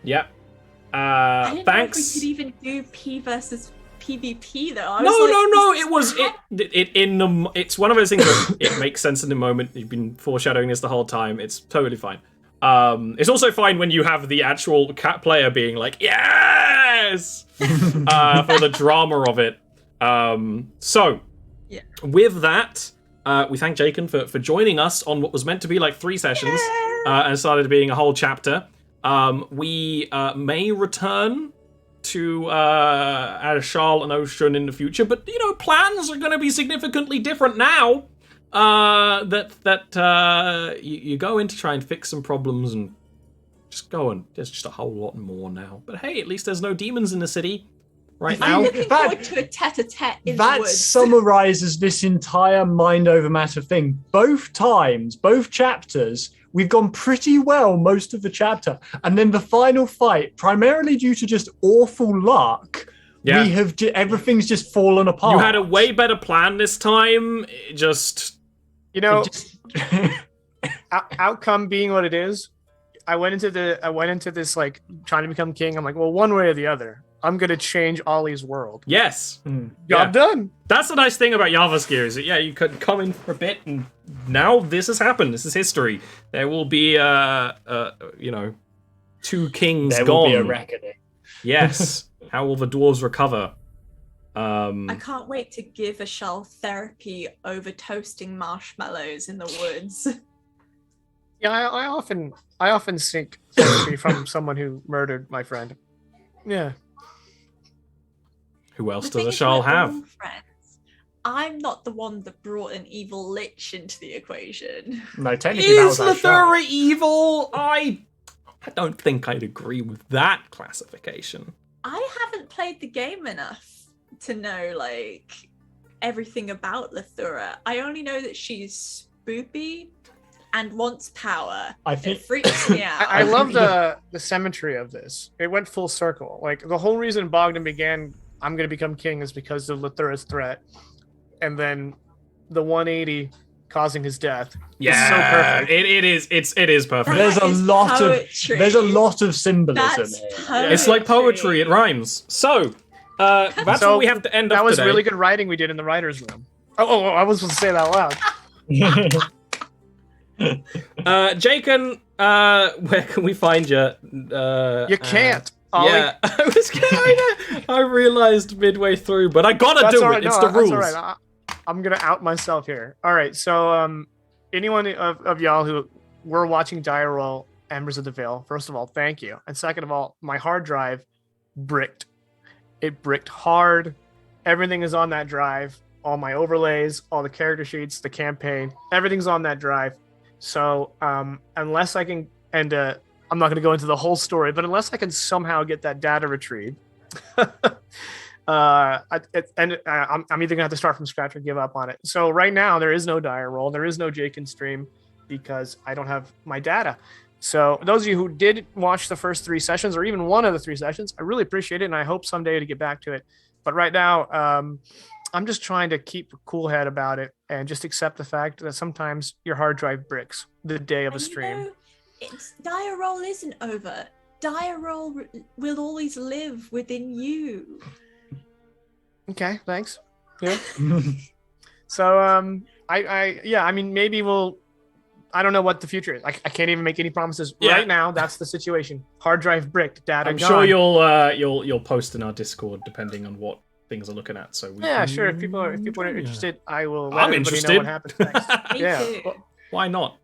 Yep. I didn't Thanks. know if we could even do P versus PvP though. No. It's one of those things where it makes sense in the moment. You've been foreshadowing this the whole time. It's totally fine. It's also fine when you have the actual cat player being like, yes, for the drama of it. With that, we thank Jaken for joining us on what was meant to be like 3 sessions, and started being a whole chapter. We may return to Ashal and Oshun in the future, but plans are going to be significantly different now. You go in to try and fix some problems and just go on. There's just a whole lot more now. But hey, at least there's no demons in the city right now. I'm looking forward to a tete-a-tete in the That woods. summarizes this entire mind over matter thing. Both chapters, we've gone pretty well most of the chapter. And then the final fight, primarily due to just awful luck, we have everything's just fallen apart. You had a way better plan this time. Outcome being what it is, I went into this like trying to become king. I'm like, well, one way or the other, I'm gonna change Ollie's world. Yes, job done. That's the nice thing about Jarviskjir is that you could come in for a bit, and now this has happened. This is history. There will be 2 kings there gone. Will be a reckoning. Yes. How will the dwarves recover? I can't wait to give Ashal therapy over toasting marshmallows in the woods. Yeah, I often seek therapy from someone who murdered my friend. Yeah. Who else does Ashal have? Friends. I'm not the one that brought an evil lich into the equation. No, technically that Is was our Lithura evil? I don't think I'd agree with that classification. I haven't played the game enough to know like everything about Lithura. I only know that she's spoopy and wants power. I think it freaks me out. I love the symmetry of this. It went full circle. Like the whole reason Bogdan began, I'm going to become king, is because of Lithura's threat, and then the 180 causing his death. Yeah, It's so perfect. It is perfect. there's a is lot poetry. there's a lot of symbolism That's here. poetry. It's like poetry. It rhymes. So that's So what we have to end up That was today. really good writing we did in the writer's room. Oh, I was supposed to say that out loud. Jacob, where can we find you? You can't. Ollie. Yeah, I realized midway through, but I gotta That's do all it. right. It's No, the rules. that's all right. I'm gonna out myself here. All right. So, anyone of y'all who were watching Dire Roll Embers of the Veil, first of all, thank you, and second of all, my hard drive bricked. It bricked hard. Everything is on that drive. All my overlays, all the character sheets, the campaign, everything's on that drive. So, unless I can, and I'm not going to go into the whole story, but unless I can somehow get that data retrieved, I'm either going to have to start from scratch or give up on it. So right now, there is no Dire Roll. There is no Jake and stream because I don't have my data. So those of you who did watch the first 3 sessions or even one of the 3 sessions, I really appreciate it. And I hope someday to get back to it. But right now, I'm just trying to keep a cool head about it and just accept the fact that sometimes your hard drive bricks the day of a stream. Dire Roll isn't over. Dire Roll will always live within you. Okay, thanks. Yeah. So I mean maybe I don't know what the future is. I can't even make any promises right now. That's the situation. Hard drive bricked, data I'm gone. sure you'll post in our Discord depending on what things are looking at. So sure. If people are interested, I will let I'm everybody interested. know what happens next. Me Yeah. too. Why not?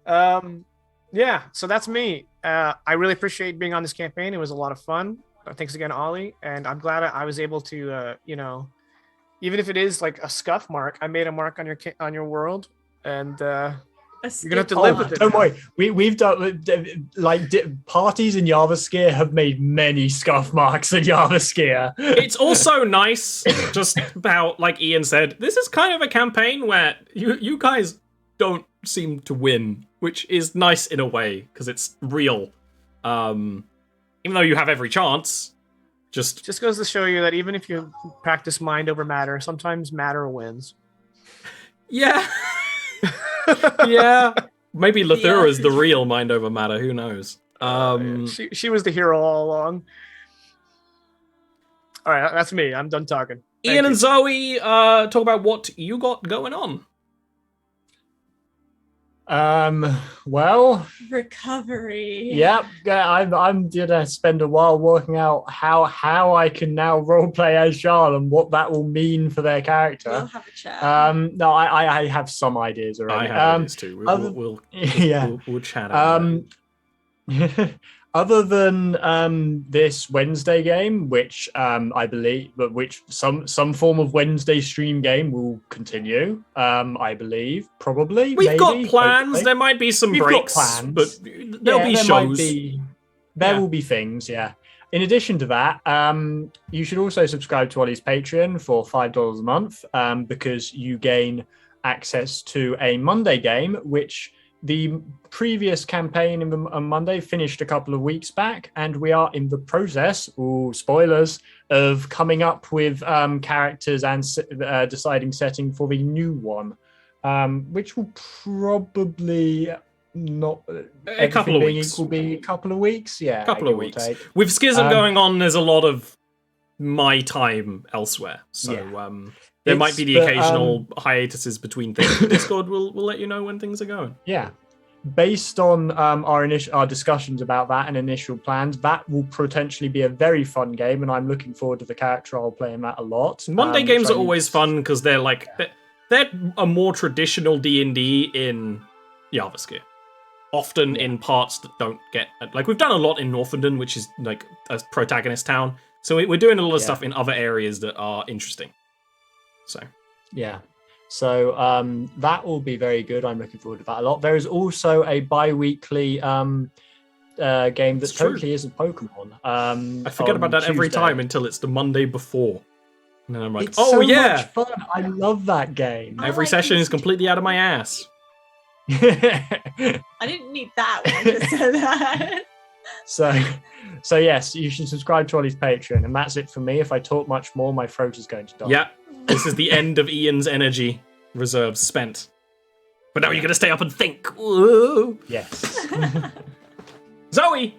Yeah, so that's me. I really appreciate being on this campaign. It was a lot of fun. Thanks again, Ollie. And I'm glad I was able to, even if it is like a scuff mark, I made a mark on your world, and you're gonna have to live with it. Don't worry, we've done parties in Jarviskjir have made many scuff marks in Jarviskjir. It's also nice, just about like Ian said, this is kind of a campaign where you guys don't seem to win, which is nice in a way because it's real. Even though you have every chance, just goes to show you that even if you practice mind over matter, sometimes matter wins. yeah. Yeah, maybe Lithura is the real mind over matter. Who knows? She was the hero all along. All right, that's me. I'm done talking. Ian and Zoe, talk about what you got going on. Well, Recovery. yep. I'm gonna spend a while working out how I can now roleplay as Jarl and what that will mean for their character. We'll have a chat. No, I have some ideas already. I have ideas too. We'll chat about it. Other than this Wednesday game, which I believe, but which some form of Wednesday stream game will continue. I believe, probably. We've maybe, got plans. hopefully. There might be some We've got breaks, plans. but there'll be shows. There will be things, yeah. In addition to that, you should also subscribe to Ollie's Patreon for $5 a month because you gain access to a Monday game, which the previous campaign on Monday finished a couple of weeks back, and we are in the process, spoilers, of coming up with characters and deciding setting for the new one, which will probably not A couple of weeks. Will be a couple of weeks, yeah. A couple of weeks. With Schism going on, there's a lot of my time elsewhere, so there might be the occasional hiatuses between things. But Discord will let you know when things are going. Yeah. Based on our discussions about that and initial plans, that will potentially be a very fun game, and I'm looking forward to the character I'll play in that a lot. Monday games are always fun because they're like they're a more traditional D&D in Jarviskjir. Often in parts that don't get like we've done a lot in Northenden, which is like a protagonist town. So we're doing a lot of stuff in other areas that are interesting. So yeah. So that will be very good. I'm looking forward to that a lot. There is also a bi-weekly game that totally isn't Pokemon. I forget about that every time until it's the Monday before. And then I'm like, it's so much fun. I love that game. Every session is completely out of my ass. I didn't need that when I just said that. So yes, you should subscribe to Ollie's Patreon, and that's it for me. If I talk much more, my throat is going to die. Yeah, this is the end of Ian's energy reserves spent. But now you're going to stay up and think. Whoa. Yes. Zoe!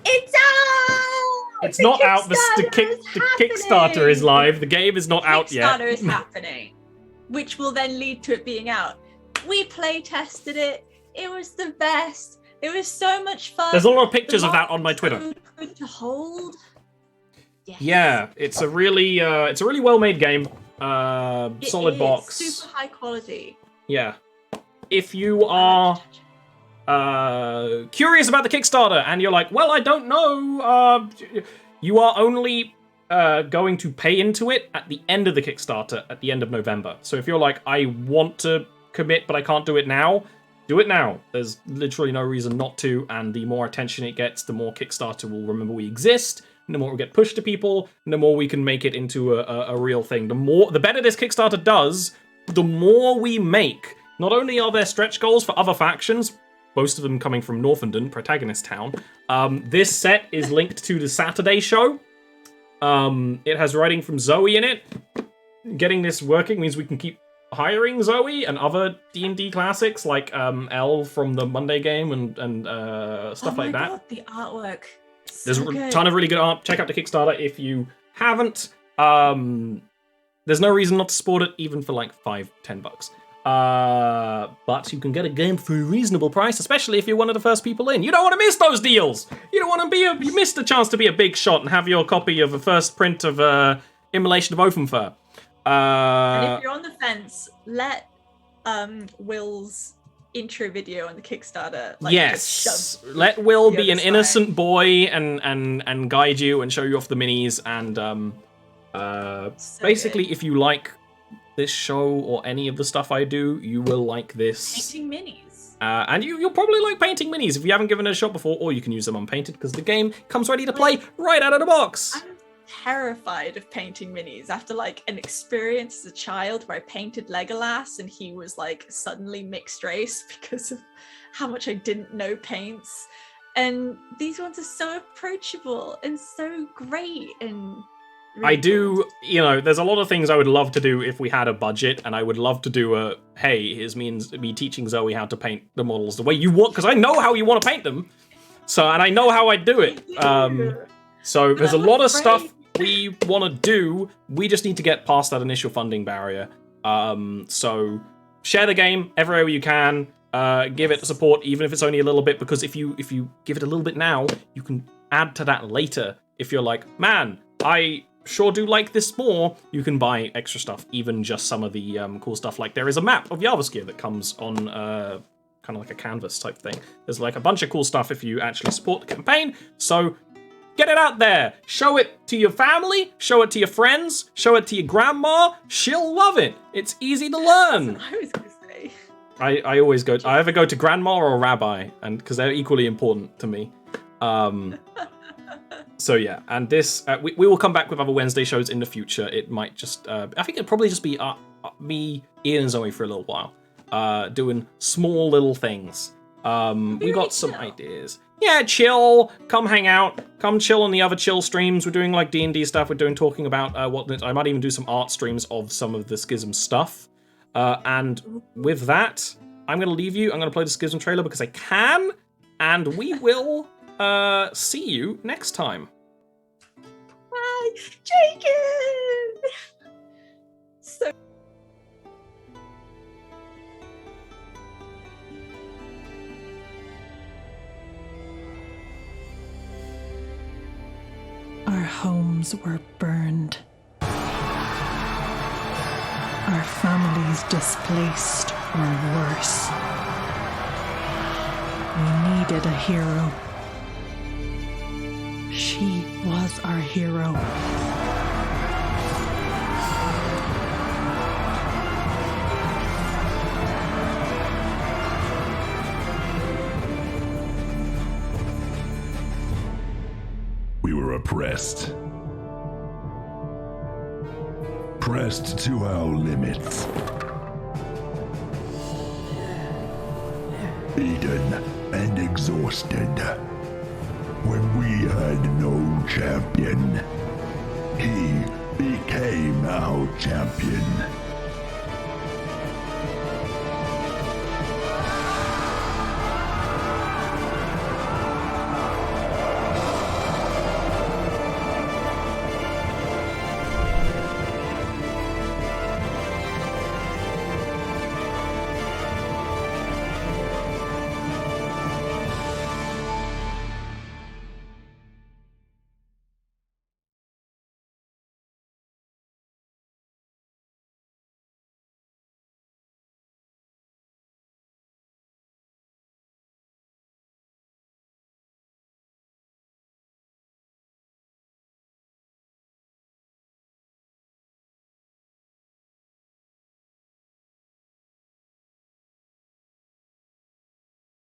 It's out! It's not out. The Kickstarter is live. The game is not out yet. Kickstarter is happening, which will then lead to it being out. We play tested it. It was the best. It was so much fun. There's a lot of pictures of that on my Twitter. So good to hold. Yes. Yeah, it's a really well-made game. Solid box. Super high quality. Yeah. If you are curious about the Kickstarter and you're like, well, I don't know, you are only going to pay into it at the end of the Kickstarter, at the end of November. So if you're like, I want to commit, but I can't do it now, do it now. There's literally no reason not to, and the more attention it gets, the more Kickstarter will remember we exist, and the more it will get pushed to people, and the more we can make it into a real thing. The better this Kickstarter does, the more we make. Not only are there stretch goals for other factions, most of them coming from Northenden, Protagonist Town, this set is linked to the Saturday show. It has writing from Zoe in it. Getting this working means we can keep hiring Zoe and other D&D classics like Elle from the Monday game and stuff like that. God, the artwork. There's a ton of really good art. Check out the Kickstarter if you haven't. There's no reason not to support it, even for like $5-10. But you can get a game for a reasonable price, especially if you're one of the first people in. You don't want to miss those deals. You don't want to you missed the chance to be a big shot and have your copy of a first print of Immolation of Oakenfur. And if you're on the fence, let Will's intro video on the Kickstarter. Yes, let Will be an innocent boy and guide you and show you off the minis and basically good. If you like this show or any of the stuff I do, you will like this. Painting minis. And you'll probably like painting minis if you haven't given it a shot before, or you can use them unpainted because the game comes ready to play right out of the box. I'm terrified of painting minis after like an experience as a child where I painted Legolas and he was like suddenly mixed race because of how much I didn't know paints. And these ones are so approachable and so great and I do, there's a lot of things I would love to do if we had a budget, and I would love to do here's me teaching Zoe how to paint the models the way you want, because I know how you want to paint them, and I know how I do it. So there's a lot of stuff we want to do, we just need to get past that initial funding barrier. So share the game everywhere you can, give it support, even if it's only a little bit, because if you give it a little bit now, you can add to that later. If you're like, man, I sure do like this more, you can buy extra stuff, even just some of the cool stuff. Like there is a map of Jarviskjir that comes on kind of like a canvas type thing. There's like a bunch of cool stuff if you actually support the campaign. So get it out there. Show it to your family, show it to your friends, show it to your grandma. She'll love it. It's easy to learn. That's what I was going to say. I always go, I either go to grandma or rabbi, and because they're equally important to me. So yeah, and this, we will come back with other Wednesday shows in the future. It might just, I think it'd probably just be me, Ian and Zoe for a little while, doing small little things. We got some ideas. Yeah, chill, come hang out, come chill on the other chill streams. We're doing like D&D stuff, we're talking about I might even do some art streams of some of the Schism stuff. And with that, I'm going to leave you, I'm going to play the Schism trailer because I can, and we will see you next time. Bye, Jacob! So our homes were burned. Our families displaced or worse. We needed a hero. She was our hero. were oppressed. Pressed to our limits. Beaten and exhausted. When we had no champion, he became our champion.